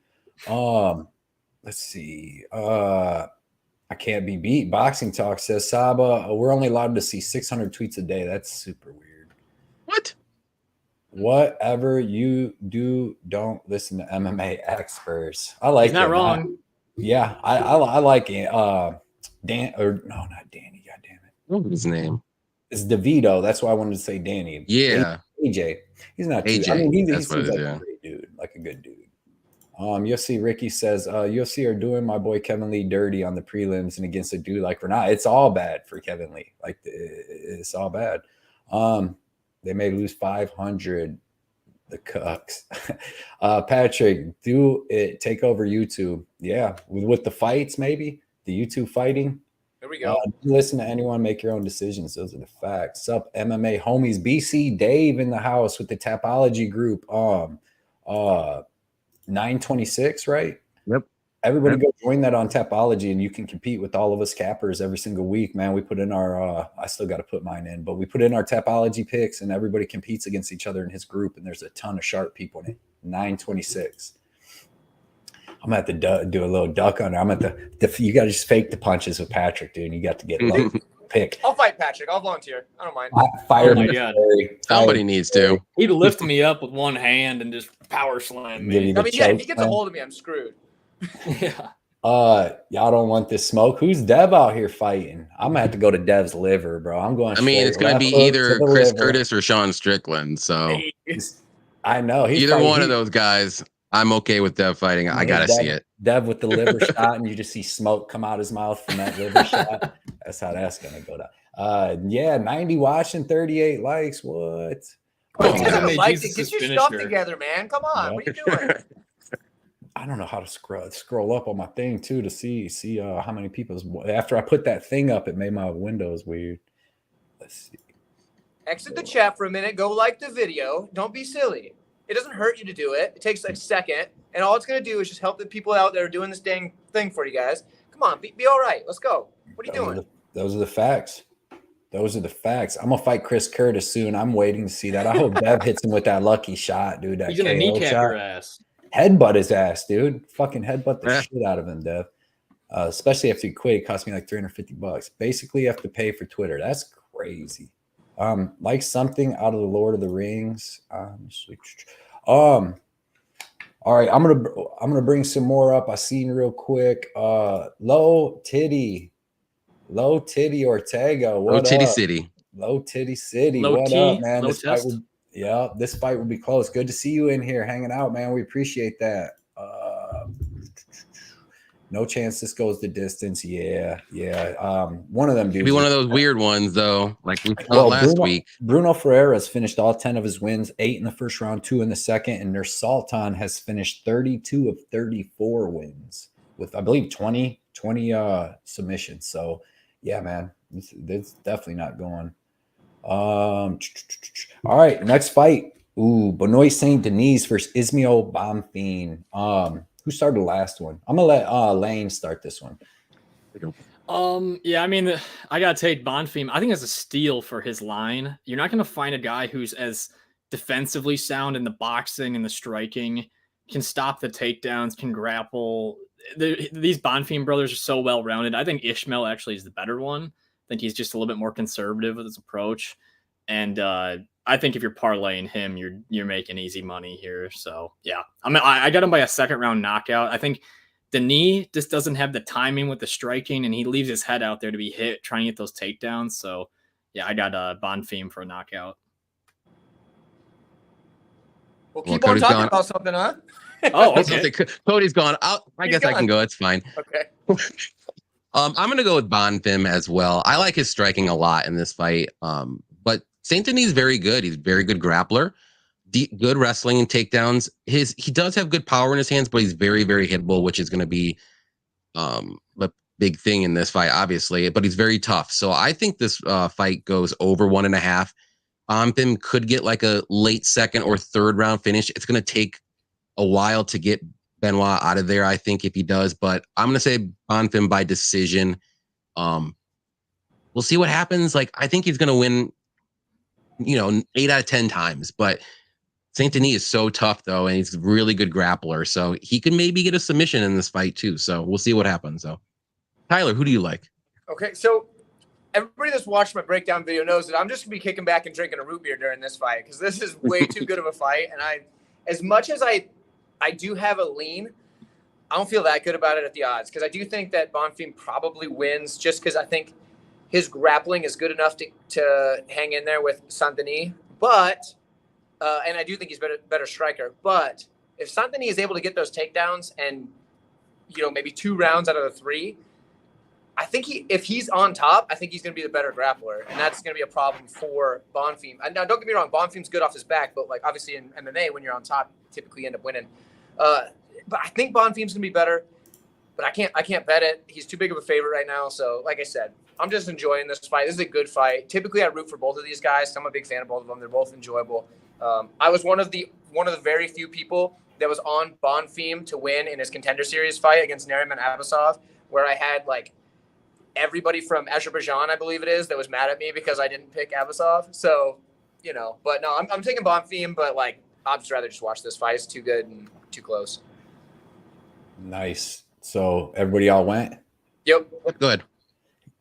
Let's see. I can't be beat. Boxing Talk says, Saba, we're only allowed to see 600 tweets a day. That's super weird. What? Whatever you do, don't listen to MMA experts. I like. He's not wrong. Yeah, I like it. Dan or no, not Danny. God damn it. What was his name? It's DeVito. That's why I wanted to say Danny. Yeah. AJ. He's not AJ. I mean, he seems like a great dude, like a good dude. UFC Ricky says, UFC are doing my boy Kevin Lee dirty on the prelims and against a dude like Renat. It's all bad for Kevin Lee. Like, it's all bad. They may lose 500. The cucks. Patrick, do it. Take over YouTube. Yeah. With the fights, maybe. The YouTube fighting. There we go. Listen to anyone, make your own decisions. Those are the facts. Sup, MMA homies. BC Dave in the house with the Tapology group. 926, right? Yep. Everybody go join that on Tapology, and you can compete with all of us cappers every single week, man. We put in our I still got to put mine in, but we put in our Tapology picks, and everybody competes against each other in his group, and there's a ton of sharp people in it. 926. I'm gonna have to do a little duck under. I'm at the you got to just fake the punches with Patrick, dude. You got to get low pick. I'll fight Patrick. I'll volunteer. I don't mind. Fire Oh my God. Somebody needs to. He'd lift me up with one hand and just power slam me. I mean, yeah, if he gets a hold of me, I'm screwed. Yeah. Y'all don't want this smoke. Who's Dev out here fighting? I'm gonna have to go to Dev's liver, bro. I'm going. I mean, it's going to be either Chris Curtis or Sean Strickland. So I know either one of those guys. I'm okay with Dev fighting. I gotta see it. Dev with the liver shot, and you just see smoke come out his mouth from that liver shot. That's how that's gonna go down. Yeah, 90 watching, 38 likes. What? Get your stuff together, man. Come on, what are you doing? I don't know how to scroll up on my thing too to see how many people. After I put that thing up, it made my windows weird. Let's see. Exit the chat for a minute. Go like the video. Don't be silly. It doesn't hurt you to do it. It takes like a second, and all it's gonna do is just help the people out that are doing this dang thing for you guys. Come on, be all right. Let's go. What are you doing? Those are the facts. Those are the facts. I'm gonna fight Chris Curtis soon. I'm waiting to see that. I hope Dev hits him with that lucky shot, dude. That He's gonna kneecap your ass. Headbutt his ass, dude. Fucking headbutt the shit out of him, Dev. Especially after he quit, it cost me like $350. Basically, you have to pay for Twitter. That's crazy. Like something out of the Lord of the Rings. All right, I'm gonna bring some more up. I seen real quick. Low Titty Ortega. What Low Titty up? City. Low Titty City. Low What T, up, man? low This fight test. this fight will be close. Good to see you in here hanging out, man. We appreciate that. No chance this goes the distance. Yeah. One of them dudes. Be one of those weird ones though, like we thought last week. Bruno Ferreira's finished all 10 of his wins, 8 in the first round, 2 in the second, and their Sultan has finished 32 of 34 wins with, I believe, 20 submissions. So, yeah, man, this definitely not going. All right, next fight. Benoit Saint Denis versus Ismail Bonfim. Who started the last one? I'm gonna let Lane start this one. Yeah, I mean, I gotta take Bonfim. I think it's a steal for his line. You're not gonna find a guy who's as defensively sound in the boxing and the striking, can stop the takedowns, can grapple. These Bonfim brothers are so well rounded. I think Ishmael actually is the better one. I think he's just a little bit more conservative with his approach, and I think if you're parlaying him, you're making easy money here. So yeah, I got him by a second round knockout. I think Denis just doesn't have the timing with the striking, and he leaves his head out there to be hit, trying to get those takedowns. So, yeah, I got Bonfim for a knockout. We'll keep on talking about something, huh? Oh, okay. Cody's gone. I guess I can go. It's fine. Okay. I'm going to go with Bonfim as well. I like his striking a lot in this fight. But Saint Denis is very good. He's a very good grappler. Good wrestling and takedowns. He does have good power in his hands, but he's very, very hittable, which is going to be a big thing in this fight, obviously. But he's very tough. So I think this fight goes over 1.5. Bonfim could get like a late second or third round finish. It's going to take a while to get Benoit out of there, I think, if he does. But I'm going to say Bonfim by decision. We'll see what happens. Like, I think he's going to win, 8 out of 10 times. But Saint Denis is so tough, though, and he's a really good grappler. So he can maybe get a submission in this fight, too. So we'll see what happens. So, Tyler, who do you like? Okay, so everybody that's watched my breakdown video knows that I'm just going to be kicking back and drinking a root beer during this fight because this is way too good of a fight. And as much as I do have a lean, I don't feel that good about it at the odds because I do think that Bonfim probably wins just because I think his grappling is good enough to hang in there with Saint Denis. But and I do think he's better striker. But if Saint Denis is able to get those takedowns and, maybe 2 rounds out of the 3, I think if he's on top, I think he's going to be the better grappler. And that's going to be a problem for Bonfim. And now, don't get me wrong, Bonfim's good off his back. But, obviously in MMA, when you're on top, you typically end up winning. But I think Bonfim's going to be better. But I can't bet it. He's too big of a favorite right now. So, like I said, I'm just enjoying this fight. This is a good fight. Typically, I root for both of these guys. So I'm a big fan of both of them. They're both enjoyable. I was one of the very few people that was on Bonfim to win in his Contender Series fight against Nariman Abasov, where I had everybody from Azerbaijan, I believe it is, that was mad at me because I didn't pick Abasov. So, but no, I'm taking Bonfim, but I'd just rather just watch this fight. It's too good and too close. Nice. So everybody all went? Yep. Good.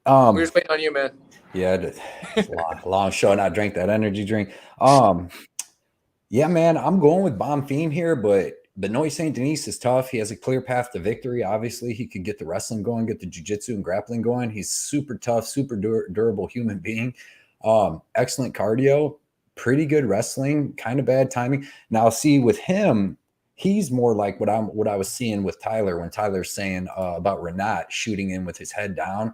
We're just waiting on you, man. Yeah, it's a long show, and I drank that energy drink. Yeah, man, I'm going with Bonfim here, but Benoit Saint Denis is tough. He has a clear path to victory. Obviously, he could get the wrestling going, get the jiu-jitsu and grappling going. He's super tough, super durable human being. Excellent cardio, pretty good wrestling, kind of bad timing. Now, see, with him, he's more like what I was seeing with Tyler when Tyler's saying about Renat shooting in with his head down.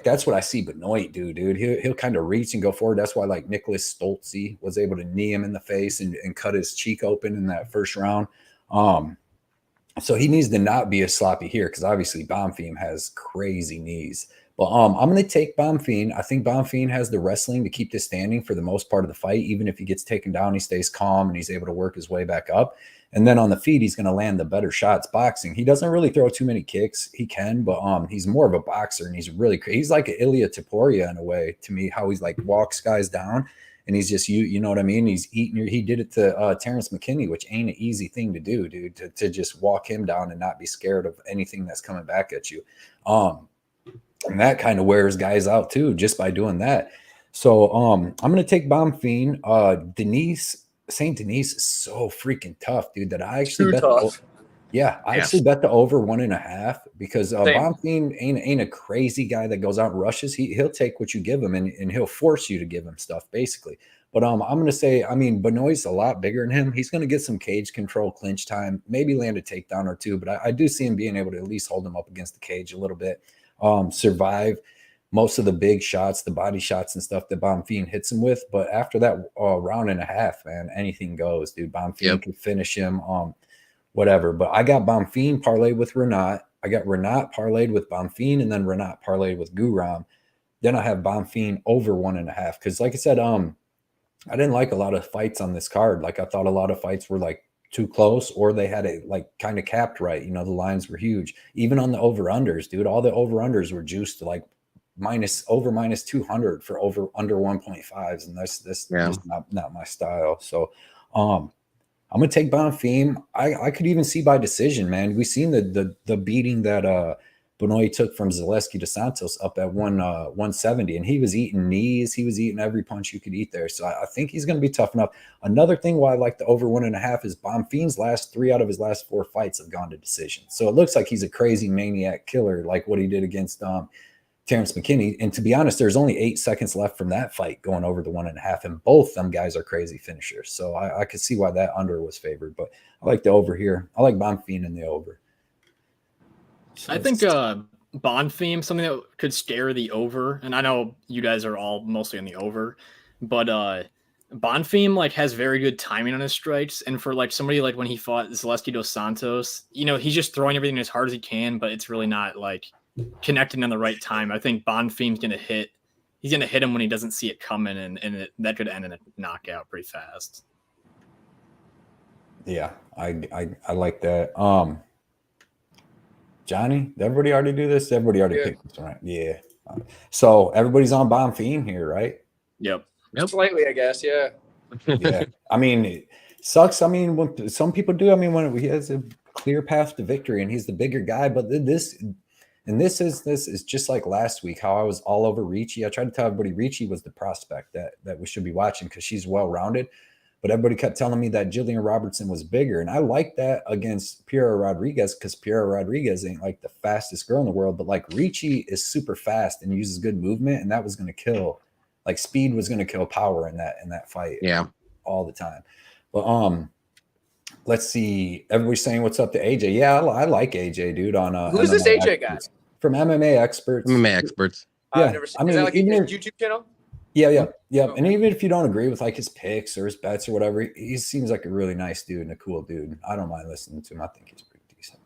That's what I see Benoit do, dude. He'll kind of reach and go forward. That's why Nicholas Stoltze was able to knee him in the face and cut his cheek open in that first round. So he needs to not be as sloppy here because obviously Bonfim has crazy knees. But I'm going to take Bonfim. I think Bonfim has the wrestling to keep this standing for the most part of the fight. Even if he gets taken down, he stays calm and he's able to work his way back up. And then on the feet, he's going to land the better shots boxing. He doesn't really throw too many kicks. He can, but he's more of a boxer, and he's like an Ilya Taporia in a way to me, how he's walks guys down, and he's just, you know what I mean? He's eating he did it to Terrence McKinney, which ain't an easy thing to do, dude, to just walk him down and not be scared of anything that's coming back at you. And that kind of wears guys out too, just by doing that. So I'm going to take Bonfim. Saint Denis is so freaking tough, dude, that I actually actually bet the over 1.5 because Bonfim ain't a crazy guy that goes out and rushes. He'll take what you give him and he'll force you to give him stuff basically. But I'm going to say, Benoit's a lot bigger than him. He's going to get some cage control, clinch time, maybe land a takedown or two. But I do see him being able to at least hold him up against the cage a little bit, survive most of the big shots, the body shots and stuff that Bonfim hits him with. But after that 1.5 rounds, man, anything goes, dude. Bonfim can finish him, whatever. But I got Bonfim parlayed with Renat. I got Renat parlayed with Bonfim, and then Renat parlayed with Guram. Then I have Bonfim over 1.5. Because like I said, I didn't like a lot of fights on this card. I thought a lot of fights were too close, or they had it kind of capped right. The lines were huge. Even on the over-unders, dude, all the over-unders were juiced to minus 200 for over under 1.5s, and that's just not my style. So I'm gonna take Bonfim. I could even see by decision, man. We've seen the beating that Benoit took from Zaleski to Santos up at 170, and he was eating knees. He was eating every punch you could eat there. So I think he's going to be tough enough. Another thing why I like the over 1.5 is Bonfim's last 3 out of his last 4 fights have gone to decision. So it looks like he's a crazy maniac killer, like what he did against Terrence McKinney. And to be honest, there's only 8 seconds left from that fight going over the 1.5, and both them guys are crazy finishers. So I could see why that under was favored, but I like the over here. I like Bonfim in the over. So I think Bonfim, something that could scare the over, and I know you guys are all mostly on the over, but Bonfim like has very good timing on his strikes, and for like somebody like when he fought Zaleski dos Santos, you know, he's just throwing everything as hard as he can, but it's really not like connecting in the right time. I think Bonfim's gonna hit. He's gonna hit him when he doesn't see it coming, and that could end in a knockout pretty fast. Yeah, I like that. Johnny, did everybody already do this? Everybody already picked this one, right? Yeah. So everybody's on Bonfim here, right? Yep. Slightly, I guess. Yeah. Yeah. I mean, it sucks. I mean, when some people do. I mean, when he has a clear path to victory and he's the bigger guy, but this is just like last week, how I was all over Ricci. I tried to tell everybody Ricci was the prospect that we should be watching because she's well-rounded. But everybody kept telling me that Jillian Robertson was bigger. And I like that against Piera Rodriguez because Piera Rodriguez ain't like the fastest girl in the world. But like Ricci is super fast and uses good movement. And that was going to kill, like speed was going to kill power in that fight. Yeah. All the time. But let's see. Everybody's saying what's up to AJ. Yeah, I like AJ, dude. On who's this AJ guy? From MMA Experts. MMA Experts. Yeah. I've never seen. Is that like his YouTube channel? Yeah. And even if you don't agree with like his picks or his bets or whatever, he seems like a really nice dude and a cool dude. I don't mind listening to him. I think he's pretty decent.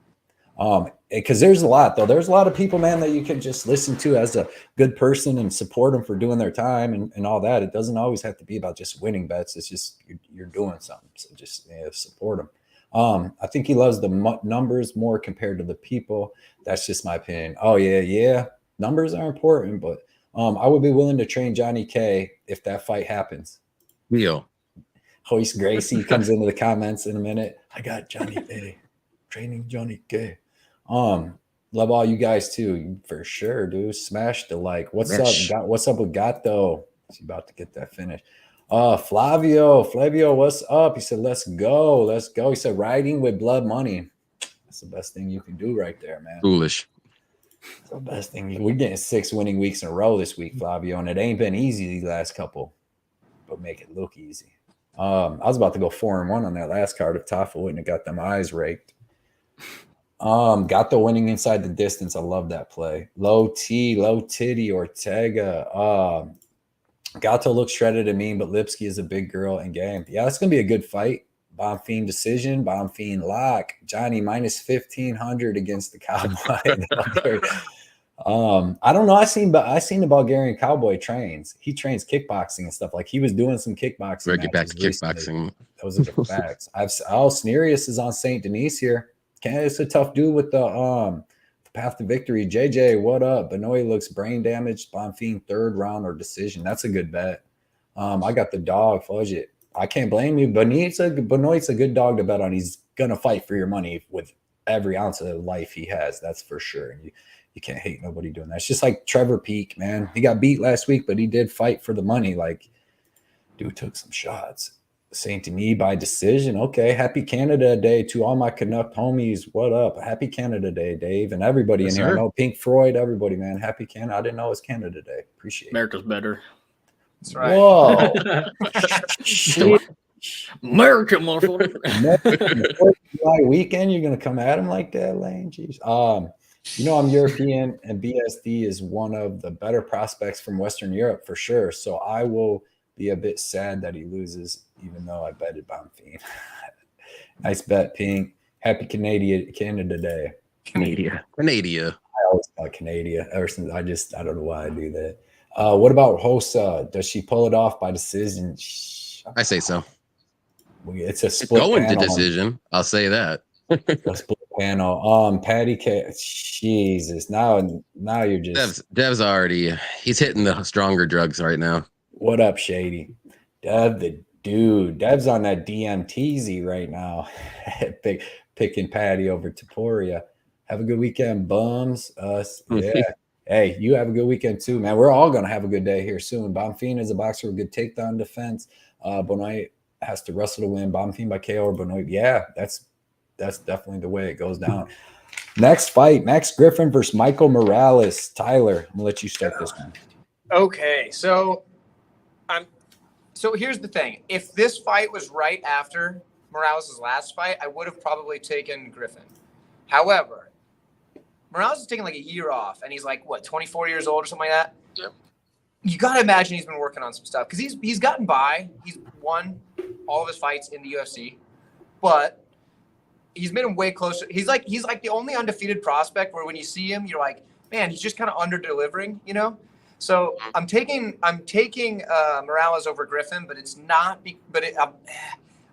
Because there's a lot though. There's a lot of people, man, that you can just listen to as a good person and support them for doing their time and all that. It doesn't always have to be about just winning bets. It's just you're doing something. So just support him. I think he loves the numbers more compared to the people. That's just my opinion. Oh yeah. Numbers are important, but I would be willing to train Johnny K if that fight happens. Real. Hoist Gracie comes into the comments in a minute. I got Johnny K. Training Johnny K. Love all you guys too, for sure, dude. Smash the like. What's up? What's up with Gatto? He's about to get that finish. Flavio, what's up? He said, let's go. He said, riding with blood money. That's the best thing you can do right there, man. Foolish. It's the best thing. We're getting 6 winning weeks in a row this week, Flavio, and it ain't been easy these last couple, but make it look easy. I was about to go 4-1 on that last card if Tafa wouldn't have got them eyes raked. Got the winning inside the distance. I love that play. Low titty Ortega. Gatto looks shredded and mean, but Lipsky is a big girl and game. Yeah, it's gonna be a good fight. Bonfim decision, Bonfim lock. Johnny minus 1,500 against the Cowboy. I don't know. I seen the Bulgarian Cowboy trains. He trains kickboxing and stuff. Like he was doing some kickboxing. Get back to kickboxing. Those are the facts. Snerius is on St. Denis here. It's a tough dude with the path to victory. JJ, what up? Benoit looks brain damaged. Bonfim 3rd round or decision. That's a good bet. I got the dog. Fudge it. I can't blame you. Benoit's a good dog to bet on. He's gonna fight for your money with every ounce of life he has. That's for sure. And you can't hate nobody doing that. It's just like Trevor Peak, man. He got beat last week, but he did fight for the money. Like, dude took some shots. Saint Denis by decision. Okay, happy Canada Day to all my Canuck homies. What up? Happy Canada Day, Dave, and everybody in here. I know Pink Floyd, everybody, man. Happy Canada. I didn't know it was Canada Day. Appreciate it. America's better. That's right. Whoa. America, motherfucker. July weekend, you're gonna come at him like that, Lane? Jeez. I'm European, and BSD is one of the better prospects from Western Europe for sure. So I will be a bit sad that he loses, even though I betted Bonfim. Nice bet, Pink. Happy Canada Day. Canada. I always thought Canada ever since I don't know why I do that. What about Rosa? Does she pull it off by decision? I say so. It's a split going panel. to decision. I'll say that. A split panel. Patty K. Jesus. Now you're just Dev's already. He's hitting the stronger drugs right now. What up, Shady? Dev the dude. Dev's on that DMTZ right now. Picking Patty over Taporia. Have a good weekend, bums. Yeah. Hey, you have a good weekend too, man. We're all gonna have a good day here soon. Bonfim is a boxer with good takedown defense. Benoit has to wrestle to win. Bonfim by KO or Benoit. Yeah, that's definitely the way it goes down. Next fight, Max Griffin versus Michael Morales. Tyler, I'm gonna let you start this one. Okay, so here's the thing. If this fight was right after Morales' last fight, I would have probably taken Griffin. However, Morales is taking like a year off, and he's like, what, 24 years old or something like that? Yep. You got to imagine he's been working on some stuff because he's gotten by. He's won all of his fights in the UFC, but he's made him way closer. He's like the only undefeated prospect where when you see him, you're like, man, he's just kind of under-delivering, you know? So I'm taking Morales over Griffin, but it's not. I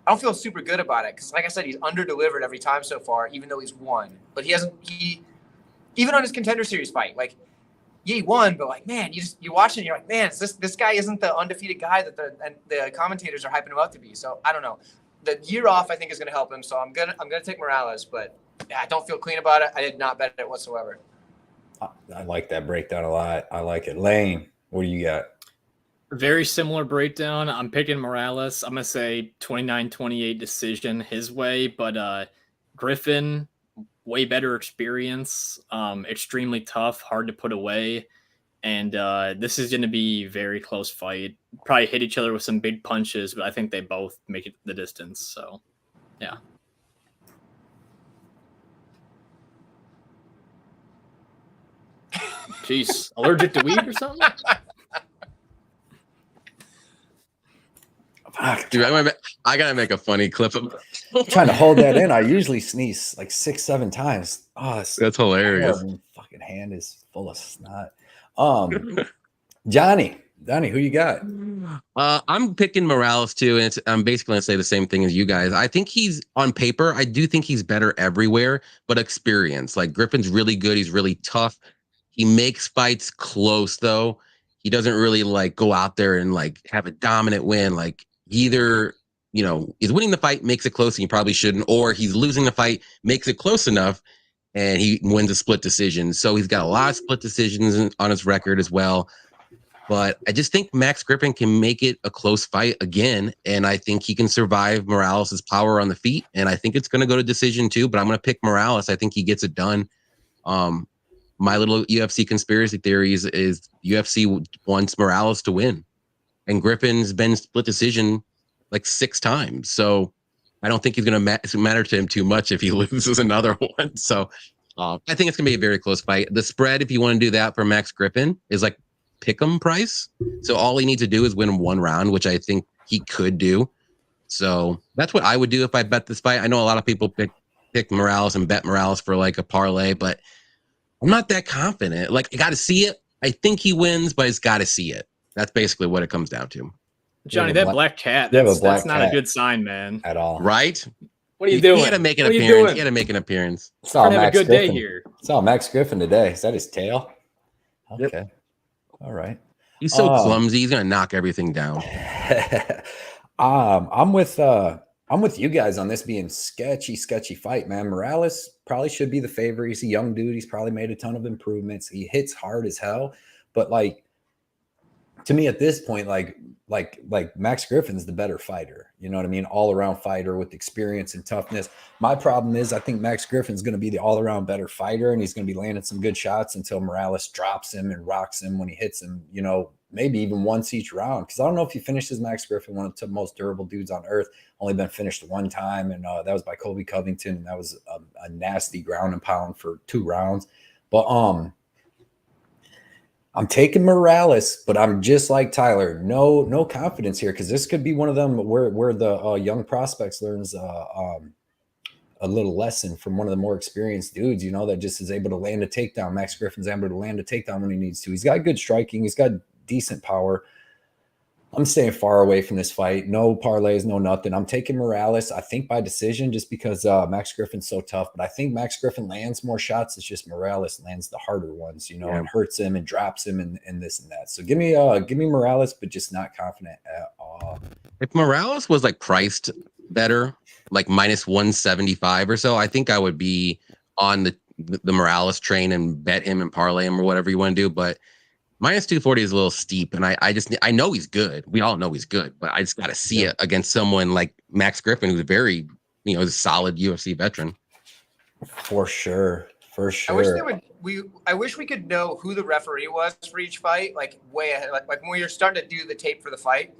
don't feel super good about it because, like I said, he's under-delivered every time so far, even though he's won. But he hasn't. Even on his Contender Series fight, like, yeah, he won, but like, man, you watch it, and you're like, man, this guy isn't the undefeated guy that the commentators are hyping him up to be. So I don't know. The year off, I think, is going to help him. So I'm gonna take Morales, but I don't feel clean about it. I did not bet it whatsoever. I like that breakdown a lot. I like it. Lane, what do you got? Very similar breakdown. I'm picking Morales. I'm going to say 29-28 decision his way, but Griffin, way better experience, extremely tough, hard to put away. And this is going to be a very close fight. Probably hit each other with some big punches, but I think they both make it the distance. So, yeah. Jeez, allergic to weed or something? Fuck, Dude, I gotta make a funny clip of trying to hold that in. I usually sneeze like 6-7 times. Oh, that's hilarious. Fucking hand is full of snot. Johnny, who you got? I'm picking Morales too, and I'm basically gonna say the same thing as you guys. I think he's on paper. I do think he's better everywhere, but experience. Like Griffin's really good. He's really tough. He makes fights close though. He doesn't really like go out there and like have a dominant win. Like either, you know, he's winning the fight, makes it close, and he probably shouldn't, or he's losing the fight, makes it close enough, and he wins a split decision. So he's got a lot of split decisions on his record as well. But I just think Max Griffin can make it a close fight again, and I think he can survive Morales' power on the feet, and I think it's going to go to decision too, but I'm going to pick Morales. I think he gets it done. My little UFC conspiracy theories is UFC wants Morales to win, and Griffin's been split decision like 6 times. So I don't think he's going to matter to him too much if he loses another one. So I think it's going to be a very close fight. The spread, if you want to do that for Max Griffin, is like pick'em price. So all he needs to do is win 1 round, which I think he could do. So that's what I would do if I bet this fight. I know a lot of people pick Morales and bet Morales for like a parlay, but I'm not that confident. Like, I got to see it. I think he wins, but it's got to see it. That's basically what it comes down to. Johnny, that black cat, that's not a good sign, man. At all. Right? What are you doing? He had to make an appearance. He had to make an appearance. Saw have a good Griffin. day here. Saw Max Griffin today. Is that his tail? Okay. Yep. All right. He's so clumsy. He's going to knock everything down. I'm with you guys on this being sketchy fight, man. Morales probably should be the favorite. He's a young dude. He's probably made a ton of improvements. He hits hard as hell. But like, to me at this point, like Max Griffin's the better fighter. You know what I mean? All around fighter with experience and toughness. My problem is I think Max Griffin's going to be the all around better fighter, and he's going to be landing some good shots until Morales drops him and rocks him when he hits him, you know, maybe even once each round. Because I don't know if he finishes Max Griffin, one of the most durable dudes on earth. Only been finished 1 time, and that was by Colby Covington. And that was a nasty ground and pound for 2 rounds. But I'm taking Morales, but I'm just like Tyler. No confidence here, because this could be one of them where the young prospects learns a little lesson from one of the more experienced dudes, you know, that just is able to land a takedown. Max Griffin's able to land a takedown when he needs to. He's got good striking. He's got decent power. I'm staying far away from this fight. No parlays, no nothing. I'm taking Morales, I think by decision, just because Max Griffin's so tough. But I think Max Griffin lands more shots. It's just Morales lands the harder ones, you know, and hurts him and drops him and this and that. So give me Morales, but just not confident at all. If Morales was like priced better, like minus 175 or so, I think I would be on the the Morales train and bet him and parlay him or whatever you want to do. But minus 240 is a little steep, and I know he's good. We all know he's good, but I just got to see it against someone like Max Griffin, who's very, is a solid UFC veteran. For sure. I wish we could know who the referee was for each fight, like way ahead, like when we were starting to do the tape for the fight,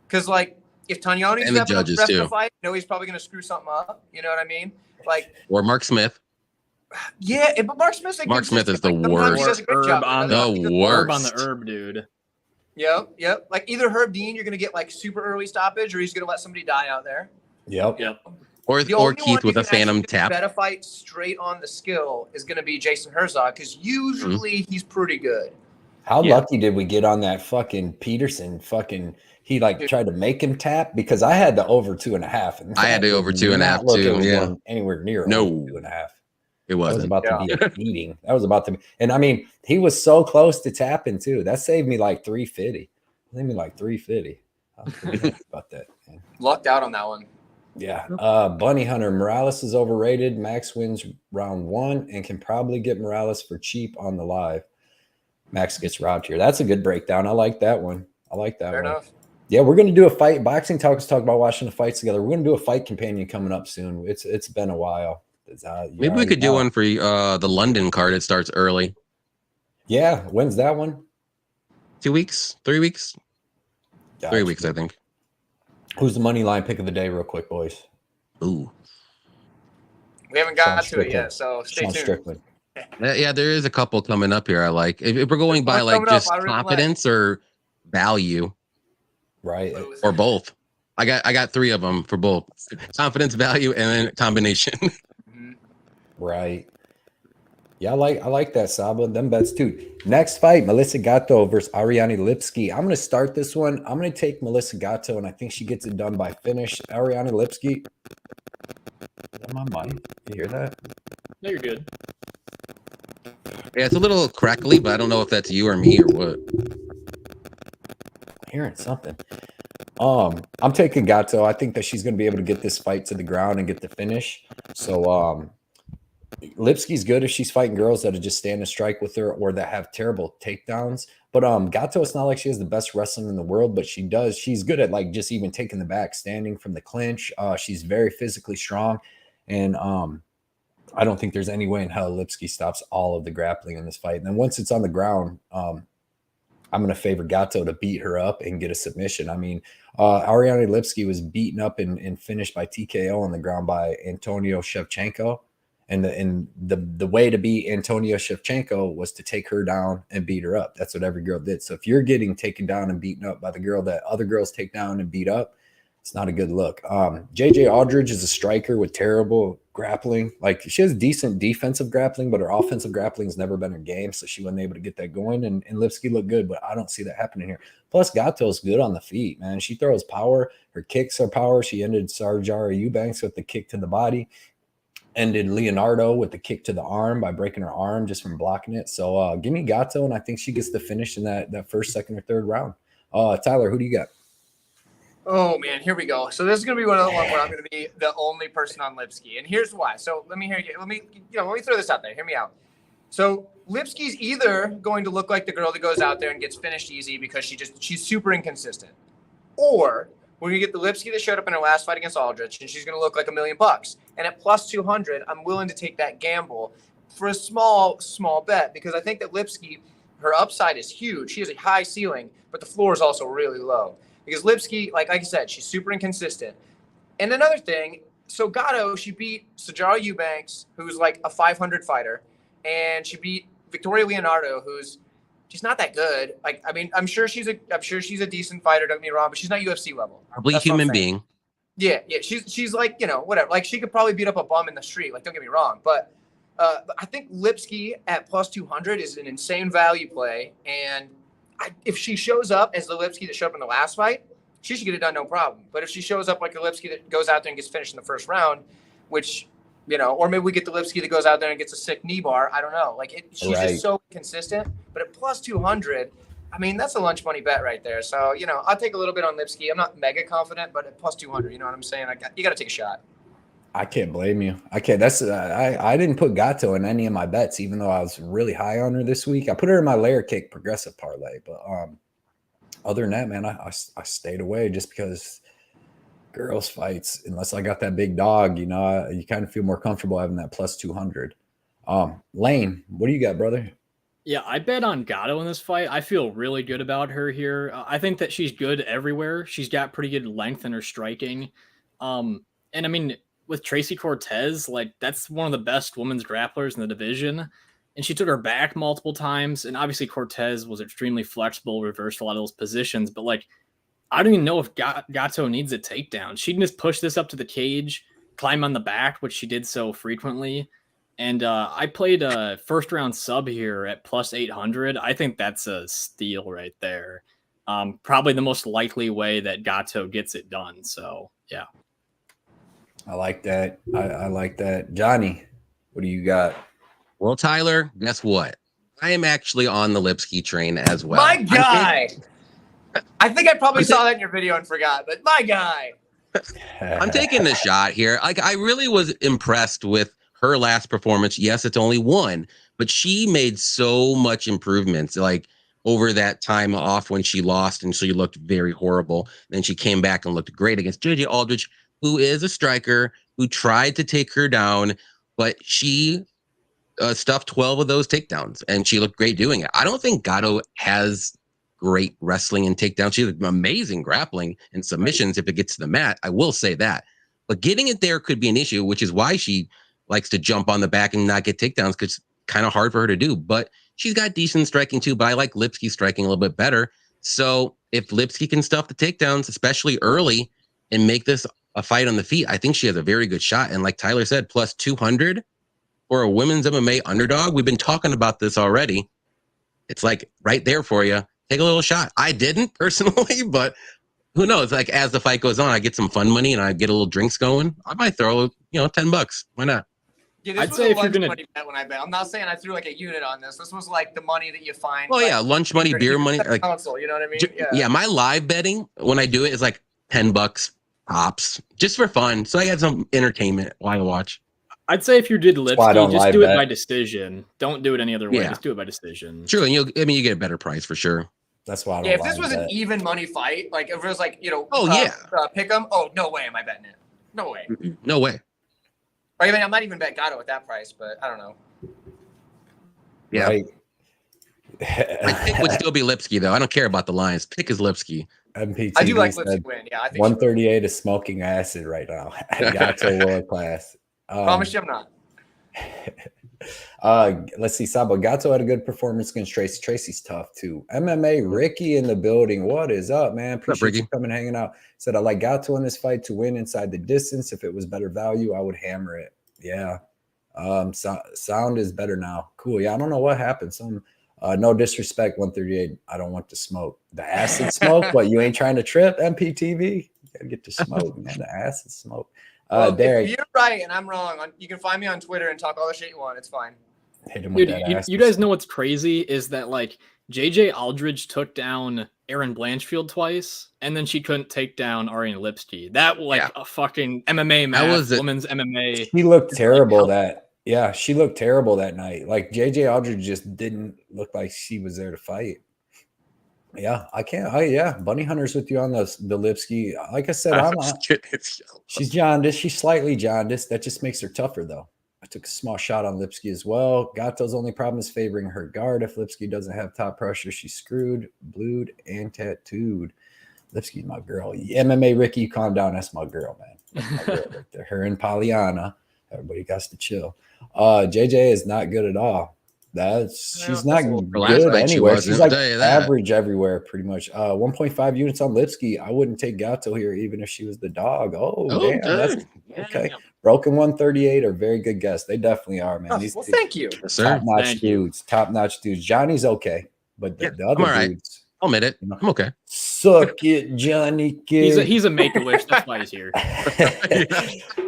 because like if Tanyani's and the judges too, the fight, he's probably going to screw something up. You know what I mean? Like or Mark Smith. Yeah, but Mark Smith is the worst. Herb on the herb, dude. Yep. Like either Herb Dean, you're gonna get like super early stoppage, or he's gonna let somebody die out there. Yep. Or Keith with a phantom tap. Bet a fight straight on the skill is gonna be Jason Herzog, because usually he's pretty good. How lucky did we get on that fucking Peterson? He tried to make him tap, because I had the over 2.5. And I had the over 2.5 too. Yeah, anywhere near no 2.5. It wasn't. That was about to be a beating. That was about to, and I mean, he was so close to tapping too. That saved me like 350. Saved me like 350. I was pretty happy about that. Man. Lucked out on that one. Yeah. Bunny Hunter Morales is overrated. Max wins round 1 and can probably get Morales for cheap on the live. Max gets robbed here. That's a good breakdown. I like that one. Fair enough. Yeah, we're going to do a fight. Boxing Talks talk about watching the fights together. We're going to do a fight companion coming up soon. It's been a while. Maybe we could do one for the London card. It starts early. Yeah. When's that one? 2 weeks? 3 weeks? Gotcha. 3 weeks, I think. Who's the money line pick of the day, real quick, boys? Ooh. We haven't got to it yet, so stay tuned. Strickland. Yeah, there is a couple coming up here I like. If we're going by like just confidence or value. Right. Or both. I got 3 of them for both. Confidence, value, and then combination. Right. Yeah, I like that, Saba. Them bets too. Next fight, Melissa Gatto versus Ariane Lipsky. I'm going to start this one. I'm going to take Melissa Gatto, and I think she gets it done by finish. Ariane Lipsky. Is that my mic? You hear that? No, you're good. Yeah, it's a little crackly, but I don't know if that's you or me or what. I'm hearing something. I'm taking Gatto. I think that she's going to be able to get this fight to the ground and get the finish. So, Lipsky's good if she's fighting girls that just stand and strike with her or that have terrible takedowns. But Gatto, it's not like she has the best wrestling in the world, but she's good at like just even taking the back, standing from the clinch. She's very physically strong. And I don't think there's any way in hell Lipsky stops all of the grappling in this fight. And then once it's on the ground, I'm going to favor Gatto to beat her up and get a submission. I mean, Ariane Lipsky was beaten up and finished by TKO on the ground by Antonio Shevchenko. And the way to beat Antonio Shevchenko was to take her down and beat her up. That's what every girl did. So if you're getting taken down and beaten up by the girl that other girls take down and beat up, it's not a good look. JJ Aldridge is a striker with terrible grappling. Like, she has decent defensive grappling, but her offensive grappling has never been her game. So she wasn't able to get that going. And Lipsky looked good, but I don't see that happening here. Plus, Gatto's good on the feet, man. She throws power. Her kicks are power. She ended Sarjara Eubanks with the kick to the body. Ended Leonardo with the kick to the arm by breaking her arm just from blocking it. So give me Gatto, and I think she gets the finish in that first, second, or third round. Tyler, who do you got? Oh man, here we go. So this is gonna be one of the ones where I'm gonna be the only person on Lipsky, and here's why. So let me throw this out there. Hear me out. So Lipsky's either going to look like the girl that goes out there and gets finished easy because she's super inconsistent, or we're going to get the Lipsky that showed up in her last fight against Aldrich, and she's going to look like $1 million. And at plus 200, I'm willing to take that gamble for a small bet, because I think that Lipsky, her upside is huge. She has a high ceiling, but the floor is also really low. Because Lipsky, like I said, she's super inconsistent. And another thing, so Gatto, she beat Sarjara Eubanks, who's like a 500 fighter, and she beat Victoria Leonardo, who's she's not that good. Like, I mean, I'm sure she's a decent fighter, don't get me wrong, but she's not UFC level. Probably a human being. Yeah. She's like, whatever. Like, she could probably beat up a bum in the street. Like, don't get me wrong. But I think Lipsky at plus 200 is an insane value play. And if she shows up as the Lipsky that showed up in the last fight, she should get it done no problem. But if she shows up like a Lipsky that goes out there and gets finished in the first round, which, or maybe we get the Lipsky that goes out there and gets a sick knee bar. I don't know. Like, she's just so consistent. But at plus 200, I mean, that's a lunch money bet right there. So, I'll take a little bit on Lipsky. I'm not mega confident, but at plus 200, you know what I'm saying? You got to take a shot. I can't blame you. I can't. I didn't put Gatto in any of my bets, even though I was really high on her this week. I put her in my layer cake progressive parlay, but other than that, man, I stayed away just because girls fights, unless I got that big dog, you kind of feel more comfortable having that plus 200. Lane, what do you got, brother? Yeah, I bet on Gatto in this fight. I feel really good about her here. I think that she's good everywhere. She's got pretty good length in her striking. And I mean, with Tracy Cortez, like that's one of the best women's grapplers in the division. And she took her back multiple times. And obviously Cortez was extremely flexible, reversed a lot of those positions. But like, I don't even know if Gatto needs a takedown. She can just push this up to the cage, climb on the back, which she did so frequently. And I played a first round sub here at plus 800. I think that's a steal right there. Probably the most likely way that Gatto gets it done. So, yeah. I like that. I like that. Johnny, what do you got? Well, Tyler, guess what? I am actually on the Lipsky train as well. My guy. I think I probably saw that in your video and forgot, but my guy. I'm taking the shot here. Like, I really was impressed with her last performance. Yes, it's only one, but she made so much improvements like over that time off when she lost, and she looked very horrible. Then she came back and looked great against JJ Aldrich, who is a striker who tried to take her down, but she stuffed 12 of those takedowns, and she looked great doing it. I don't think Gatto has great wrestling and takedowns. She has amazing grappling and submissions if it gets to the mat. I will say that, but getting it there could be an issue, which is why she likes to jump on the back and not get takedowns, because it's kind of hard for her to do. But she's got decent striking too, but I like Lipsky striking a little bit better. So if Lipsky can stuff the takedowns, especially early, and make this a fight on the feet, I think she has a very good shot. And like Tyler said, plus 200 for a women's MMA underdog. We've been talking about this already. It's like right there for you. Take a little shot. I didn't personally, but who knows? Like as the fight goes on, I get some fun money and I get a little drinks going. I might throw, $10. Why not? Yeah, this was a lunch money bet when I bet. I'm not saying I threw like a unit on this. This was like the money that you find. Oh yeah, lunch money, beer money, like console. You know what I mean? Yeah. My live betting when I do it is like $10 tops, just for fun. So I have some entertainment while I watch. I'd say if you did Lipsky, just do it by decision. Don't do it any other way. Yeah. Just do it by decision. True, and you get a better price for sure. That's why. If this was an even money fight, like if it was like pick 'em. Oh no way am I betting it? No way. No way. I mean, I might even bet Gatto at that price, but I don't know. Yeah. Right. My pick would still be Lipsky, though. I don't care about the lines. Pick is Lipsky. MPTV I do like Lipsky win. Yeah, I think 138 is smoking acid right now. Gatto world class. Promise you I'm not. Let's see. Sabo Gatto had a good performance against Tracy. Tracy's tough too. MMA Ricky in the building. What is up, man? Appreciate you coming hanging out. Said I like Gatto in this fight to win inside the distance. If it was better value, I would hammer it. Yeah. Sound is better now. Cool. Yeah, I don't know what happened. No disrespect, 138. I don't want to smoke. The acid smoke. What, you ain't trying to trip, MPTV? You gotta get to smoke, man. The acid smoke. Derek, if you're right and I'm wrong, you can find me on Twitter and talk all the shit you want. It's fine. Dude, you guys know what's crazy is that like JJ Aldridge took down Aaron Blanchfield twice, and then she couldn't take down Ariane Lipsky. That a fucking MMA match, women's MMA. She looked terrible she looked terrible that night. Like JJ Aldridge just didn't look like she was there to fight. Yeah, I can't. Bunny Hunter's with you on the Lipsky. Like I said, she's jaundiced. She's slightly jaundiced. That just makes her tougher, though. I took a small shot on Lipsky as well. Gatto's only problem is favoring her guard. If Lipsky doesn't have top pressure, she's screwed, blued, and tattooed. Lipsky's my girl. MMA Ricky, you calm down. That's my girl, man. That's my girl right there. Her and Pollyanna. Everybody got to chill. JJ is not good at all. She's not good anywhere. She's like average everywhere, pretty much. 1.5 units on Lipsky. I wouldn't take Gatto here, even if she was the dog. Oh damn, that's okay. Broken 138 are very good guests. They definitely are, man. Thank you. Top-notch dudes. Top-notch dudes. Johnny's okay, but the other dudes. I'll admit it. I'm okay. Suck it, Johnny kid. He's a make-a-wish. That's why he's here.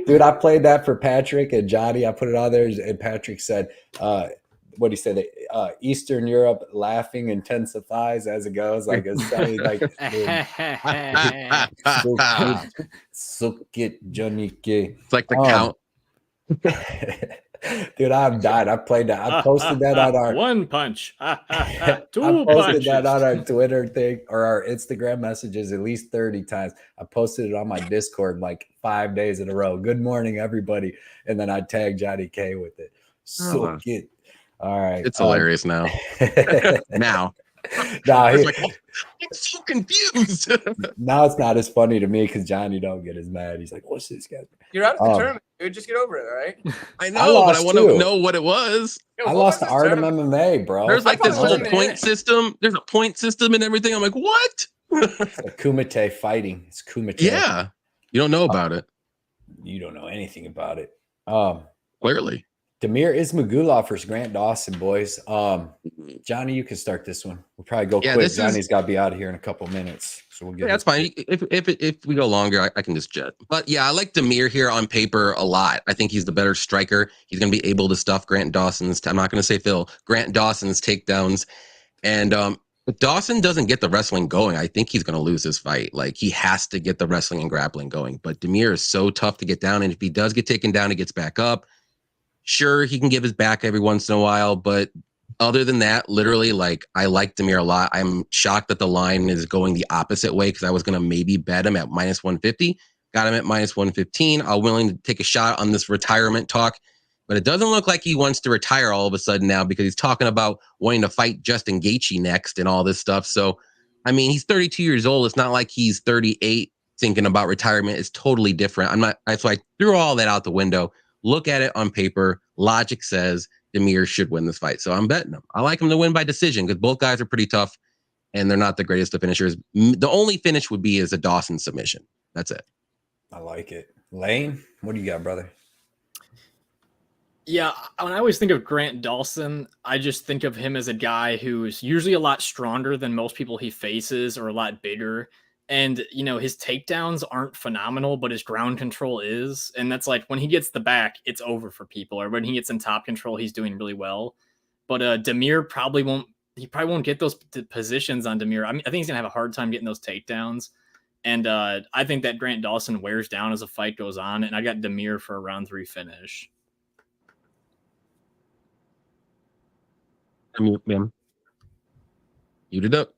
Dude, I played that for Patrick and Johnny. I put it on there, and Patrick said, what did he say? Eastern Europe laughing intensifies as it goes. Like it's like suck it, Johnny K. It's like the count. Dude, I've died. I played that. I posted that on our one punch. I Two posted punches. that on our Twitter thing or our Instagram messages at least 30 times. I posted it on my Discord like 5 days in a row. Good morning, everybody. And then I tagged Johnny K with it. So it. All right. It's hilarious now. Now. I'm so confused. Now it's not as funny to me because Johnny don't get as mad. He's like, what's this guy? You're out of the tournament, dude. Just get over it, all right? I know, but I want to know what it was. I lost the art of MMA, bro. There's like this whole point system. There's a point system and everything. I'm like, what? Kumite fighting. It's Kumite. Yeah. You don't know about it. You don't know anything about it. Clearly. Damir Ismagulov versus Grant Dawson, boys. Johnny, you can start this one. We'll probably go quick. Johnny's got to be out of here in a couple minutes, so we'll get. That's fine. If we go longer, I can just jet. But yeah, I like Damir here on paper a lot. I think he's the better striker. He's going to be able to stuff Grant Dawson's. I'm not going to say Grant Dawson's takedowns, and if Dawson doesn't get the wrestling going, I think he's going to lose this fight. Like he has to get the wrestling and grappling going. But Damir is so tough to get down, and if he does get taken down, he gets back up. Sure, he can give his back every once in a while, but other than that, literally, like, I like Damir a lot. I'm shocked that the line is going the opposite way because I was going to maybe bet him at minus 150. Got him at minus 115. I'm willing to take a shot on this retirement talk, but it doesn't look like he wants to retire all of a sudden now because he's talking about wanting to fight Justin Gaethje next and all this stuff. So, I mean, he's 32 years old. It's not like he's 38 thinking about retirement. It's totally different. So I threw all that out the window. Look at it on paper. Logic says Damir should win this fight. So I'm betting him. I like him to win by decision because both guys are pretty tough and they're not the greatest of finishers. The only finish would be as a Dawson submission. That's it. I like it. Lane, what do you got, brother? Yeah, when I always think of Grant Dawson, I just think of him as a guy who's usually a lot stronger than most people he faces or a lot bigger. And, you know, his takedowns aren't phenomenal, but his ground control is. And that's like when he gets the back, it's over for people. Or when he gets in top control, he's doing really well. But Damir probably won't get those positions on Damir. I think he's going to have a hard time getting those takedowns. And I think that Grant Dawson wears down as the fight goes on. And I got Damir for a round 3 finish. Mute, man. Mute it up.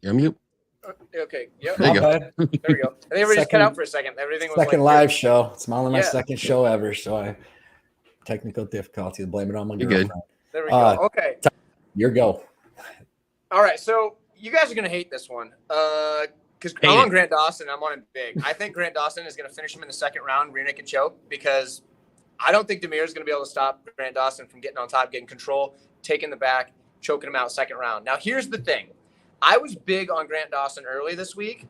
You're mute. Okay. Yep. There you go. There we go. I think we just cut out for a second. Everything was second like live show. It's only my second show ever, so I technical difficulties. Blame it on my girlfriend. Good. There we go. Okay. Your go. All right. So you guys are gonna hate this one. Because I'm on Grant Dawson. I'm on him big. I think Grant Dawson is gonna finish him in the second round, rear naked choke, because I don't think Damir is gonna be able to stop Grant Dawson from getting on top, getting control, taking the back, choking him out second round. Now here's the thing. I was big on Grant Dawson early this week,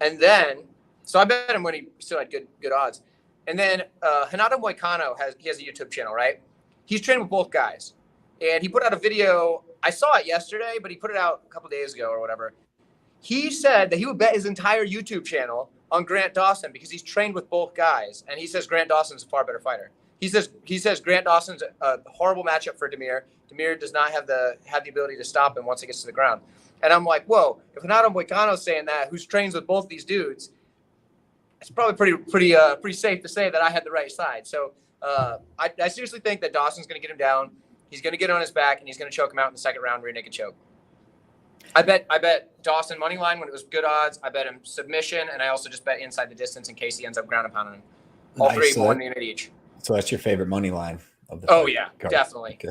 and then so I bet him when he still had good odds. And then Renato Moicano has a YouTube channel, right? He's trained with both guys, and he put out a video. I saw it yesterday, but he put it out a couple days ago or whatever. He said that he would bet his entire YouTube channel on Grant Dawson because he's trained with both guys, and he says Grant Dawson's a far better fighter. He says Grant Dawson's a horrible matchup for Damir. Damir does not have the ability to stop him once he gets to the ground. And I'm like, whoa, if Renato Moicano's saying that, who's trains with both these dudes, it's probably pretty safe to say that I had the right side. So I seriously think that Dawson's going to get him down. He's going to get on his back, and he's going to choke him out in the second round, rear naked choke. I bet Dawson money line when it was good odds. I bet him submission, and I also just bet inside the distance in case he ends up ground and pounding him. All Nice. three, 1 minute each. So that's your favorite money line of the Oh fight yeah, card. definitely. Okay.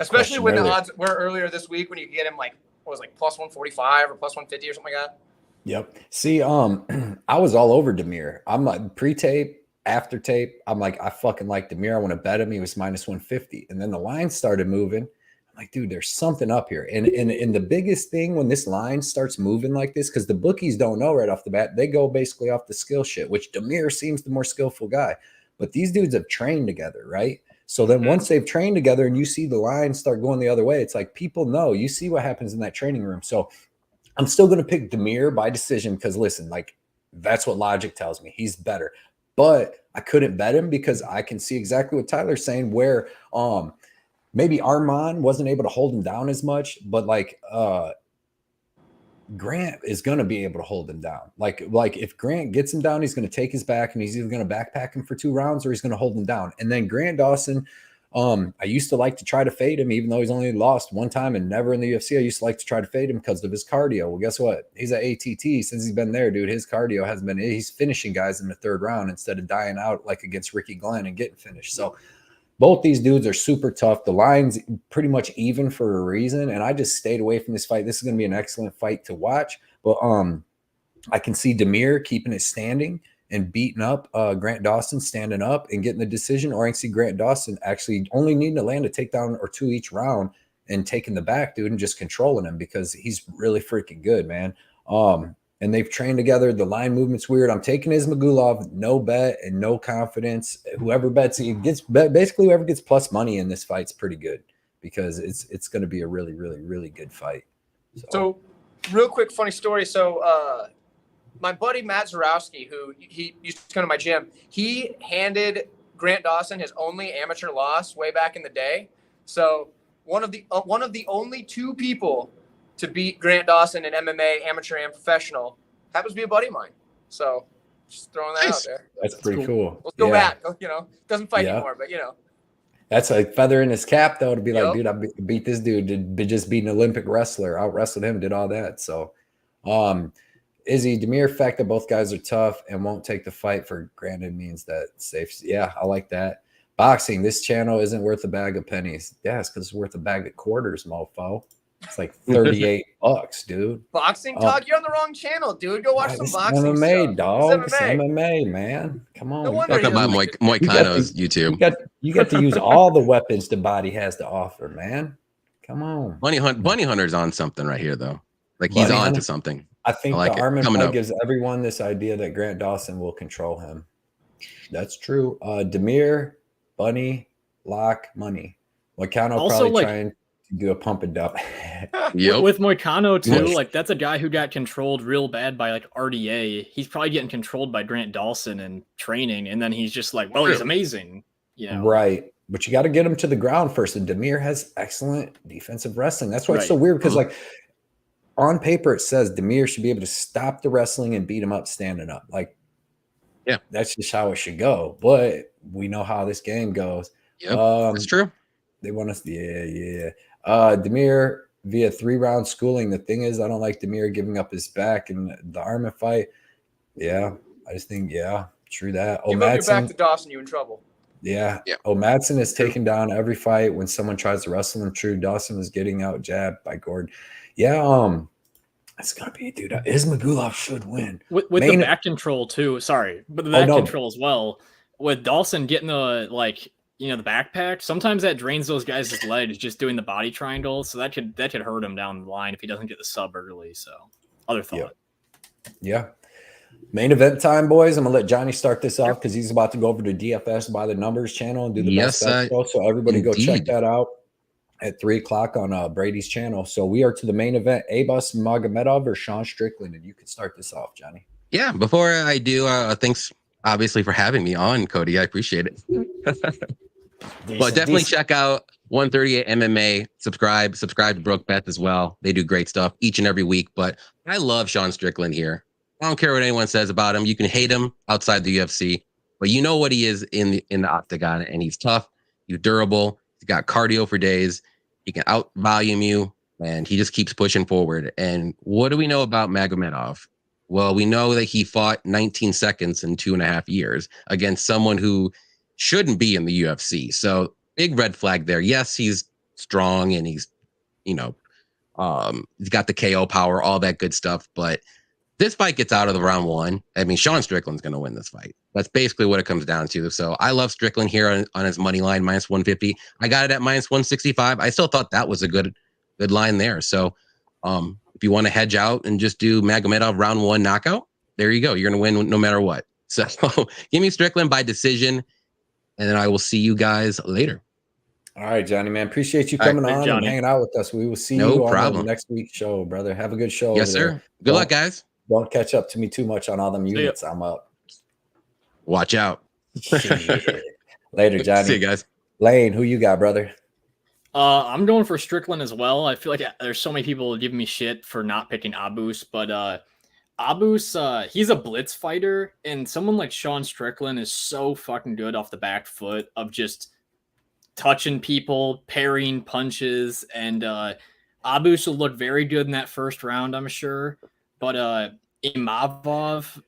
Especially Question when earlier. the odds were earlier this week when you could get him like what was it, like plus 145 or plus 150 or something like that. Yep. See, I was all over Damir. I'm like pre-tape, after tape. I'm like, I fucking like Damir. I want to bet him. He was minus 150. And then the line started moving. I'm like, dude, there's something up here. And the biggest thing when this line starts moving like this, because the bookies don't know right off the bat, they go basically off the skill shit, which Damir seems the more skillful guy. But these dudes have trained together, right? So then once they've trained together and you see the line start going the other way, it's like people know. You see what happens in that training room. So I'm still going to pick Damir by decision because, listen, like that's what logic tells me. He's better. But I couldn't bet him because I can see exactly what Tyler's saying where maybe Arman wasn't able to hold him down as much, but like Grant is going to be able to hold him down. Like if Grant gets him down, he's going to take his back and he's either going to backpack him for 2 rounds or he's going to hold him down. And then Grant Dawson, I used to like to try to fade him, even though he's only lost 1 time and never in the UFC. I used to like to try to fade him because of his cardio. Well, guess what? He's at ATT. Since he's been there, dude, his cardio has been, he's finishing guys in the 3rd round instead of dying out like against Ricky Glenn and getting finished. So both these dudes are super tough. The line's pretty much even for a reason. And I just stayed away from this fight. This is going to be an excellent fight to watch. But I can see Demir keeping it standing and beating up Grant Dawson, standing up and getting the decision. Or I can see Grant Dawson actually only needing to land a takedown or 2 each round and taking the back, dude, and just controlling him because he's really freaking good, man. And they've trained together. The line movement's weird. I'm taking Ismagulov, no bet and no confidence. Whoever bets, basically whoever gets plus money in this fight's pretty good because it's going to be a really, really, really good fight. So real quick, funny story. So my buddy Matt Zarowski, who he used to come to my gym, he handed Grant Dawson his only amateur loss way back in the day. So one of the only 2 people to beat Grant Dawson in MMA, amateur and professional, happens to be a buddy of mine. So just throwing that out there. That's pretty cool. Let's go back. You know, doesn't fight anymore, but you know. That's a feather in his cap, though, to be like, dude, I beat this dude. Just beat an Olympic wrestler, out wrestled him, did all that. So, Izzy, Demir, fact that both guys are tough and won't take the fight for granted means that safe. Yeah, I like that. Boxing, this channel isn't worth a bag of pennies. Yeah, it's because it's worth a bag of quarters, mofo. It's like $38, dude. Boxing talk? You're on the wrong channel, dude. Go watch some boxing MMA, stuff. dog. It's MMA, man. Come on. No wonder Talking about Moicano's YouTube. You got to use all the weapons the body has to offer, man. Come on. Bunny Hunter's on something right here, though. Like he's on to something. I think the Arman fight gives everyone this idea that Grant Dawson will control him. That's true. Demir, Bunny, lock, money. Moicano also, probably trying to do a pump and dump. Yep. With Moicano too, like that's a guy who got controlled real bad by like RDA. He's probably getting controlled by Grant Dawson in training, and then he's just like, well, he's amazing. You know? Right. But you got to get him to the ground first. And Demir has excellent defensive wrestling. That's why it's so weird because like on paper, it says Demir should be able to stop the wrestling and beat him up standing up. Like, yeah, that's just how it should go. But we know how this game goes. Yep, that's true. They want us, Demir via 3-round schooling. The thing is, I don't like Demir giving up his back in the Arman fight. Yeah, I just think, true that. Give up your back to Dawson, you in trouble. Yeah. Madsen is taken down every fight when someone tries to wrestle him. True. Dawson is getting out jabbed by Gordon. Yeah. It's gonna be, dude. Ismagulov should win with the back control too. Sorry, but the back control as well. With Dawson getting the the backpack, sometimes that drains those guys' legs just doing the body triangle. So that could hurt him down the line if he doesn't get the sub early. So other thought. Yeah. Main event time, boys. I'm gonna let Johnny start this off because he's about to go over to DFS by the Numbers channel and do the best bet show. So everybody go check that out at 3:00 on Brady's channel. So we are to the main event: Abus Magomedov or Sean Strickland, and you can start this off, Johnny. Yeah. Before I do, thanks obviously for having me on, Cody. I appreciate it. But definitely check out 138 MMA. Subscribe to Brooke Beth as well. They do great stuff each and every week. But I love Sean Strickland here. I don't care what anyone says about him. You can hate him outside the UFC, but you know what he is in the octagon, and he's tough. He's durable. He's got cardio for days. He can out volume you, and he just keeps pushing forward. And what do we know about Magomedov? Well, we know that he fought 19 seconds in 2.5 years against someone who shouldn't be in the UFC. So big red flag there. Yes, he's strong and he's, he's got the KO power, all that good stuff, but this fight gets out of the round 1. I mean, Sean Strickland's going to win this fight. That's basically what it comes down to. So I love Strickland here on his money line, -150. I got it at -165. I still thought that was a good line there. So if you want to hedge out and just do Magomedov round 1 knockout, there you go. You're going to win no matter what. So give me Strickland by decision, and then I will see you guys later. All right, Johnny, man. Appreciate you coming on and hanging out with us. We will see you on the next week's show, brother. Have a good show. Yes, sir. Good luck, guys. Don't catch up to me too much on all them units. I'm up. Watch out. Later, Johnny. See you guys. Lane, who you got, brother? I'm going for Strickland as well. I feel like there's so many people giving me shit for not picking Abus, but Abus, he's a blitz fighter, and someone like Sean Strickland is so fucking good off the back foot of just touching people, parrying punches, and Abus will look very good in that first round, I'm sure. But Imavov,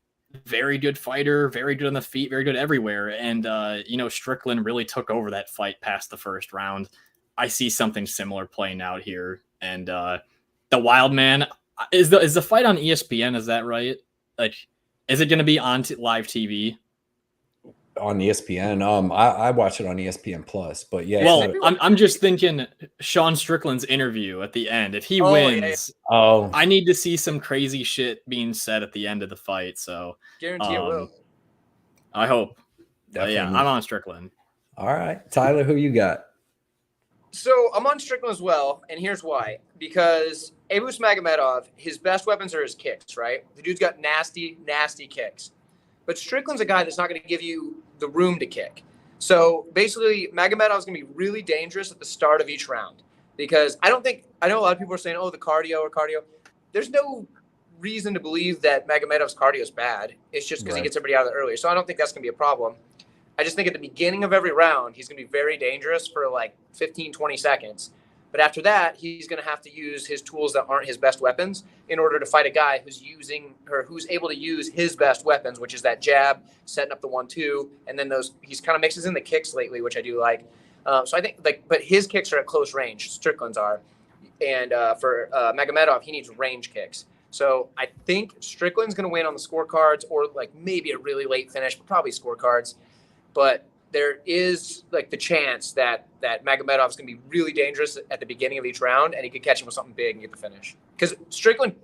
very good fighter, very good on the feet, very good everywhere. And Strickland really took over that fight past the first round. I see something similar playing out here. And the Wild Man is the fight on ESPN, is that right? Like, is it going to be on live TV? On ESPN, I watch it on ESPN Plus, but yeah. Well, I'm just thinking Sean Strickland's interview at the end. If he wins, I need to see some crazy shit being said at the end of the fight. So guarantee it will. I hope. Yeah, I'm on Strickland. All right, Tyler, who you got? So I'm on Strickland as well, and here's why. Because Abus Magomedov, his best weapons are his kicks, right? The dude's got nasty, nasty kicks. But Strickland's a guy that's not going to give you the room to kick. So basically, Magomedov's going to be really dangerous at the start of each round. Because I know a lot of people are saying, the cardio. There's no reason to believe that Magomedov's cardio is bad. It's just because he gets everybody out of there earlier. So I don't think that's going to be a problem. I just think at the beginning of every round, he's going to be very dangerous for like 15, 20 seconds. But after that, he's going to have to use his tools that aren't his best weapons in order to fight a guy who's able to use his best weapons, which is that jab, setting up the 1-2, and then he's kind of mixes in the kicks lately, which I do like. So I think but his kicks are at close range. Strickland's are, and for Magomedov, he needs range kicks. So I think Strickland's going to win on the scorecards, or like maybe a really late finish, but probably scorecards. But there is like the chance that Magomedov is going to be really dangerous at the beginning of each round, and he could catch him with something big and get the finish. Because Strickland,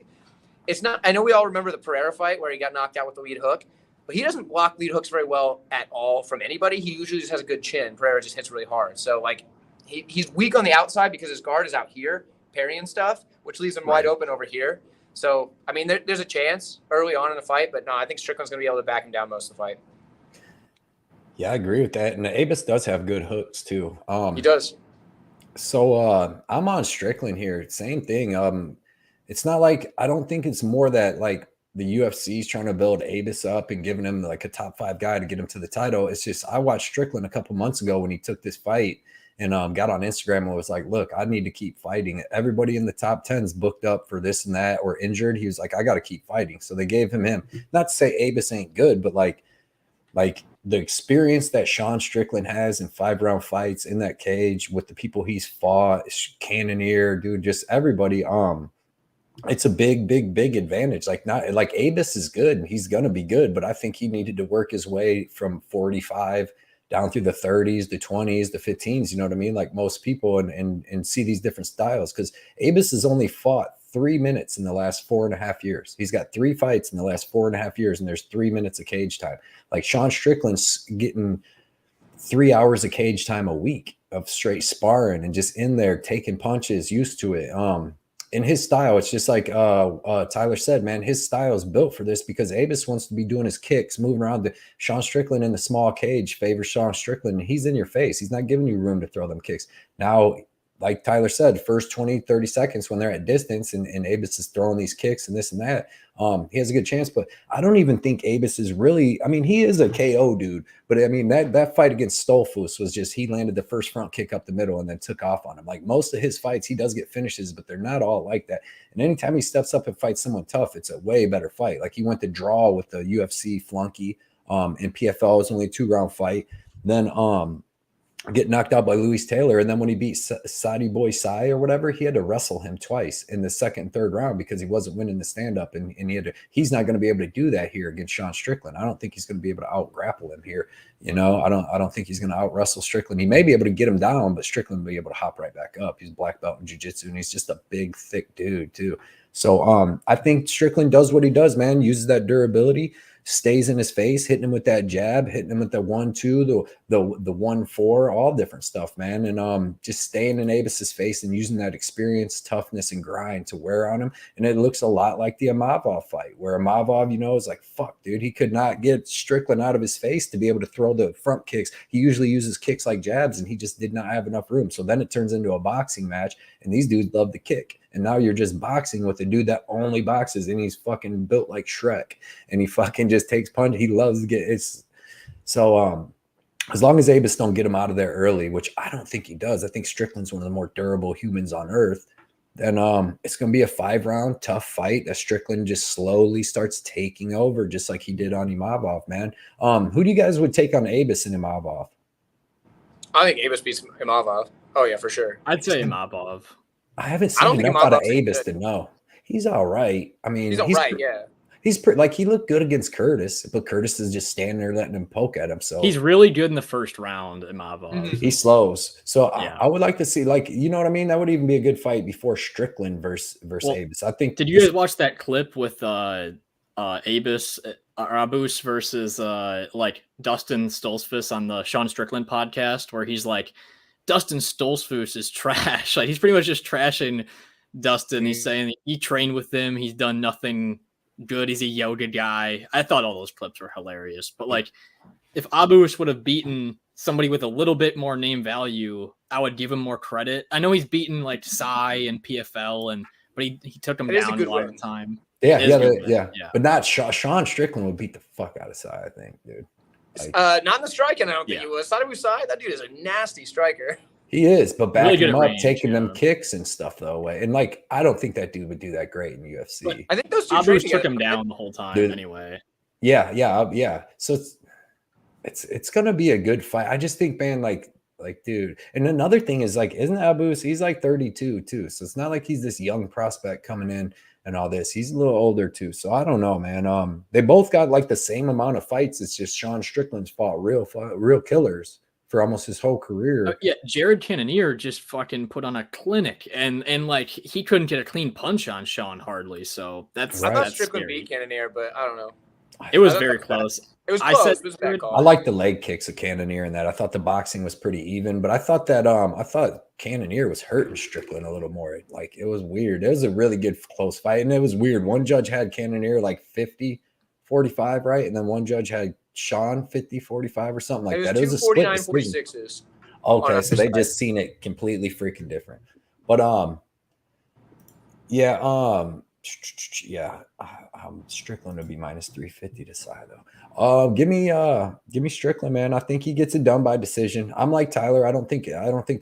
it's not. I know we all remember the Ferreira fight where he got knocked out with the lead hook, but he doesn't block lead hooks very well at all from anybody. He usually just has a good chin. Ferreira just hits really hard. So like he's weak on the outside because his guard is out here parrying stuff, which leaves him wide open over here. So I mean, there's a chance early on in the fight, but no, I think Strickland's going to be able to back him down most of the fight. Yeah, I agree with that. And Abus does have good hooks too. He does. So I'm on Strickland here. Same thing. It's not like, I don't think it's more that like the UFC is trying to build Abus up and giving him like a top 5 guy to get him to the title. It's just, I watched Strickland a couple months ago when he took this fight and got on Instagram and was like, look, I need to keep fighting. Everybody in the top 10 is booked up for this and that or injured. He was like, I got to keep fighting. So they gave him. Not to say Abus ain't good, but like the experience that Sean Strickland has in 5-round fights in that cage with the people he's fought, Cannonier, dude, just everybody. It's a big advantage. Like Abus is good and he's gonna be good, but I think he needed to work his way from 45 down through the 30s, the 20s, the 15s. You know what I mean? Like most people, and see these different styles. Because Abus has only fought 3 minutes in the last 4.5 years. He's got 3 fights in the last 4.5 years, and there's 3 minutes of cage time. Like Sean Strickland's getting 3 hours of cage time a week of straight sparring and just in there taking punches, used to it. In his style, it's just like Tyler said, man, his style is built for this because Abus wants to be doing his kicks, moving around. Sean Strickland in the small cage favors Sean Strickland, and he's in your face. He's not giving you room to throw them kicks. Now, like Tyler said, first 20, 30 seconds when they're at distance and Abus is throwing these kicks and this and that, he has a good chance. But I don't even think Abus is really – I mean, he is a KO dude. But, I mean, that fight against Stolfus was just he landed the first front kick up the middle and then took off on him. Like most of his fights, he does get finishes, but they're not all like that. And anytime he steps up and fights someone tough, it's a way better fight. Like he went to draw with the UFC flunky in PFL. It was only a 2-round fight. Then get knocked out by Luis Taylor, and then when he beat Saudi Boy Sai or whatever, he had to wrestle him twice in the second and third round because he wasn't winning the stand-up, and he's not going to be able to do that here against Sean Strickland. I don't think he's going to be able to out-grapple him here. You know, I don't think he's going to out-wrestle Strickland. He may be able to get him down, but Strickland will be able to hop right back up. He's black belt in jiu-jitsu, and he's just a big, thick dude too. So I think Strickland does what he does, man, uses that durability, stays in his face, hitting him with that jab, hitting him with the 1-2, the the 1-4, all different stuff, man. And just staying in Abus's face and using that experience, toughness, and grind to wear on him. And it looks a lot like the Imavov fight, where Imavov, is like, fuck, dude, he could not get Strickland out of his face to be able to throw the front kicks. He usually uses kicks like jabs, and he just did not have enough room. So then it turns into a boxing match, and these dudes love the kick. And now you're just boxing with a dude that only boxes, and he's fucking built like Shrek, and he fucking just takes punch. He loves to get it's so as long as Abus don't get him out of there early, which I don't think he does. I think Strickland's one of the more durable humans on earth. Then it's gonna be a 5-round tough fight that Strickland just slowly starts taking over, just like he did on Imavov, man. Who do you guys would take on Abus and Imavov? I think Abus beats Imavov. Oh yeah, for sure. I'd say Imavov. I haven't seen enough out of Abus to know. He's all right. I mean, he's all right, yeah. He's pretty, like, he looked good against Curtis, but Curtis is just standing there letting him poke at him. So he's really good in the first round, Imavov. Mm-hmm. He slows. So yeah. I would like to see, like, you know what I mean? That would even be a good fight before Strickland versus Abus. I think. Did you guys watch that clip with Abus versus like Dustin Stoltzfus on the Sean Strickland podcast, where he's like, Dustin Stoltzfus is trash. Like, he's pretty much just trashing Dustin. He's saying he trained with him. He's done nothing good. He's a yoga guy. I thought all those clips were hilarious. But like, if Abus would have beaten somebody with a little bit more name value, I would give him more credit. I know he's beaten like Sai and PFL, but he took him down a lot of the time. Yeah. But not Sean Strickland would beat the fuck out of Sai, I think, dude. Like, not in the striking, I don't think he was. Sai, that dude is a nasty striker. He is, but backing really him up, range, taking them kicks and stuff though away. And like, I don't think that dude would do that great in UFC. But I think those two Abus took him down the whole time, dude. Anyway. Yeah. So it's gonna be a good fight. I just think, man, like, dude. And another thing is, like, isn't Abus? He's like 32 too, so it's not like he's this young prospect coming in and all this. He's a little older too, so I don't know, man. They both got like the same amount of fights. It's just Sean Strickland's fought real killers for almost his whole career. Jared Cannonier just fucking put on a clinic, and like, he couldn't get a clean punch on Sean hardly. So that's I thought that's Strickland scary. beat Cannonier, but I don't know. It was very close. It was close. It was a bad call. I like the leg kicks of Cannonier in that. I thought the boxing was pretty even, but I thought that Cannonier was hurting Strickland a little more. Like, it was weird. It was a really good close fight, and it was weird. One judge had Cannonier like 50-45, right? And then one judge had Sean 50-45 or something like that. It was a split 46s. Okay, so they just seen it completely freaking different. But Strickland would be minus 350 to Sai though. Give me Strickland, man. I think he gets it done by decision. I'm like Tyler. I don't think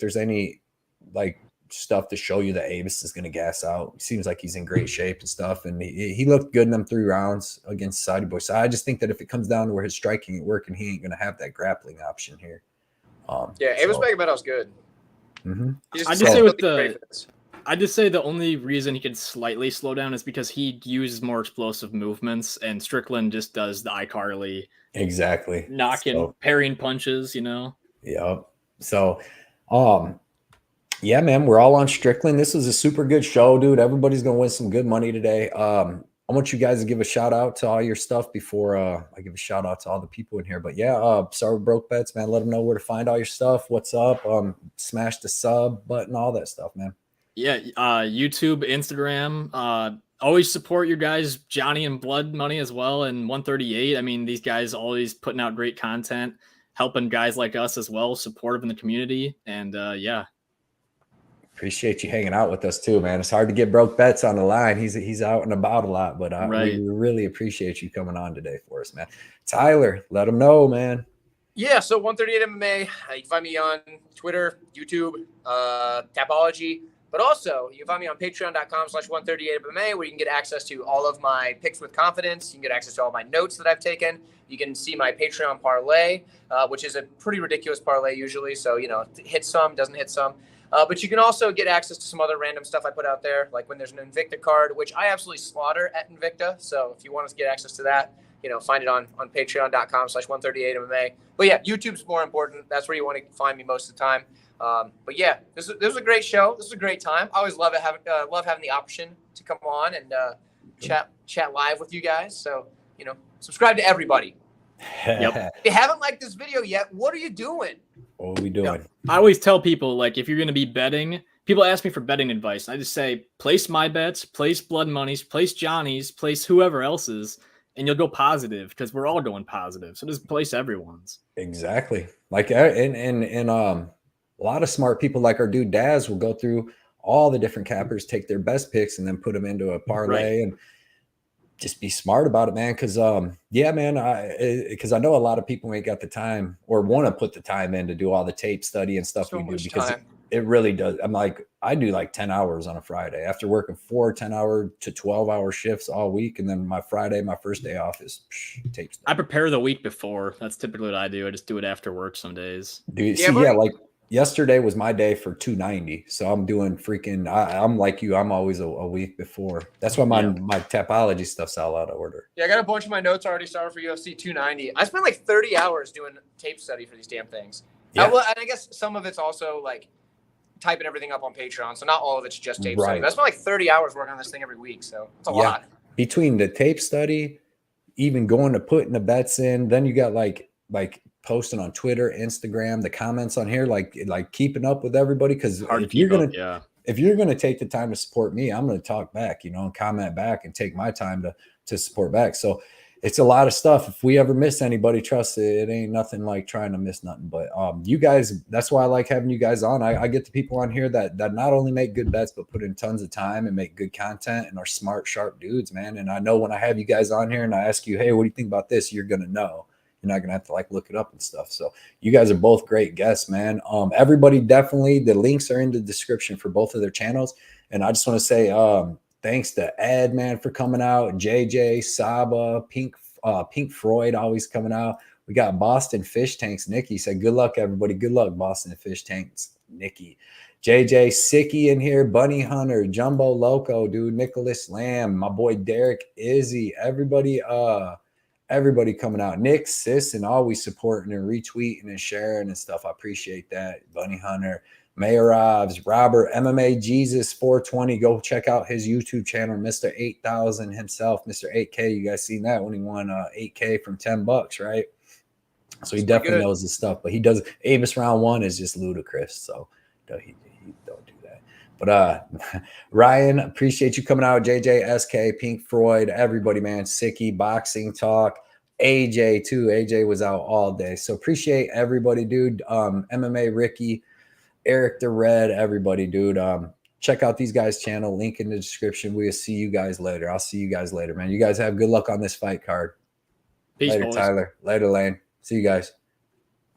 there's any like stuff to show you that Abus is going to gas out. He seems like he's in great shape and stuff, and he looked good in them 3 rounds against Saudi Boy. So I just think that if it comes down to where his striking ain't working, he ain't going to have that grappling option here. Abus Magomedov's good. Mm-hmm. I just say the only reason he could slightly slow down is because he uses more explosive movements, and Strickland just does the iCarly. Exactly. Knocking, parrying punches, Yep. So, yeah, man, we're all on Strickland. This was a super good show, dude. Everybody's going to win some good money today. I want you guys to give a shout out to all your stuff before I give a shout out to all the people in here. But yeah, sorry we broke bets, man. Let them know where to find all your stuff. What's up? Smash the sub button, all that stuff, man. Yeah, YouTube, Instagram. Always support your guys, Johnny and Blood Money as well, and 138. I mean, these guys always putting out great content, helping guys like us as well, supportive in the community, and yeah. Appreciate you hanging out with us too, man. It's hard to get broke bets on the line. He's out and about a lot, but we really appreciate you coming on today for us, man. Tyler, let them know, man. Yeah, so 138 MMA. You can find me on Twitter, YouTube, Tapology. But also, you can find me on patreon.com/138MMA, where you can get access to all of my picks with confidence. You can get access to all my notes that I've taken. You can see my Patreon parlay, which is a pretty ridiculous parlay usually. So, hits some, doesn't hit some. But you can also get access to some other random stuff I put out there, like when there's an Invicta card, which I absolutely slaughter at Invicta. So if you want to get access to that, find it on patreon.com/138MMA. But yeah, YouTube's more important. That's where you want to find me most of the time. But yeah, this was a great show. This was a great time. I always love having the option to come on and chat live with you guys. So, subscribe to everybody. Yep. If you haven't liked this video yet, what are you doing? What are we doing? I always tell people, like, if you're going to be betting, people ask me for betting advice. And I just say, place my bets, place blood monies, place Johnny's, place whoever else's, and you'll go positive because we're all going positive. So just place everyone's. Exactly. Like, and a lot of smart people like our dude Daz will go through all the different cappers, take their best picks, and then put them into a parlay and just be smart about it, man. Because yeah, man, because I know a lot of people ain't got the time or want to put the time in to do all the tape study and stuff we do, because it really does. I'm like, I do like 10 hours on a Friday after working 4 10-hour to 12-hour shifts all week, and then my Friday, my first day off, is tape study. I prepare the week before. That's typically what I do. I just do it after work some days. Dude, see, yeah, like yesterday was my day for 290, so I'm doing freaking. I'm like you. I'm always a week before. That's why my Tapology stuff's all out of order. Yeah, I got a bunch of my notes already started for UFC 290. I spent like 30 hours doing tape study for these damn things. Yeah. And I guess some of it's also like typing everything up on Patreon, so not all of it's just tape study. But I spent like 30 hours working on this thing every week, so it's a lot. Between the tape study, even going to putting the bets in, then you got like posting on Twitter, Instagram, the comments on here, like keeping up with everybody. Because if you're gonna take the time to support me, I'm gonna talk back, and comment back and take my time to support back. So it's a lot of stuff. If we ever miss anybody, trust it ain't nothing like trying to miss nothing. But you guys, that's why I like having you guys on. I get the people on here that not only make good bets, but put in tons of time and make good content and are smart, sharp dudes, man. And I know when I have you guys on here and I ask you, hey, what do you think about this? You're gonna know. You're not gonna have to like look it up and stuff. So you guys are both great guests, man. Everybody, definitely, the links are in the description for both of their channels. And I just want to say thanks to Ed, man, for coming out. JJ, Saba, Pink Floyd always coming out. We got Boston Fish Tanks. Nikki said, good luck, everybody. Good luck, Boston Fish Tanks. Nikki. JJ Sicky in here. Bunny Hunter. Jumbo Loco, dude. Nicholas Lamb. My boy Derek Izzy. Everybody coming out. Nick, Sis, and always supporting and retweeting and sharing and stuff. I appreciate that. Bunny Hunter, Mayor Robs, Robert, MMA Jesus 420. Go check out his YouTube channel, Mr. 8000 himself, Mr. 8K. You guys seen that when he won 8K from $10, right? So he definitely knows his stuff. But he does. Avis round 1 is just ludicrous. So he don't do that. But Ryan, appreciate you coming out. JJ, SK, Pink Floyd, everybody, man. Sicky, Boxing Talk, AJ too. AJ was out all day. So appreciate everybody, dude. MMA Ricky, Eric the Red, everybody, dude. Check out these guys' channel. Link in the description. We'll see you guys later. I'll see you guys later, man. You guys have good luck on this fight card. Peace, later, boys. Tyler. Later, Lane. See you guys.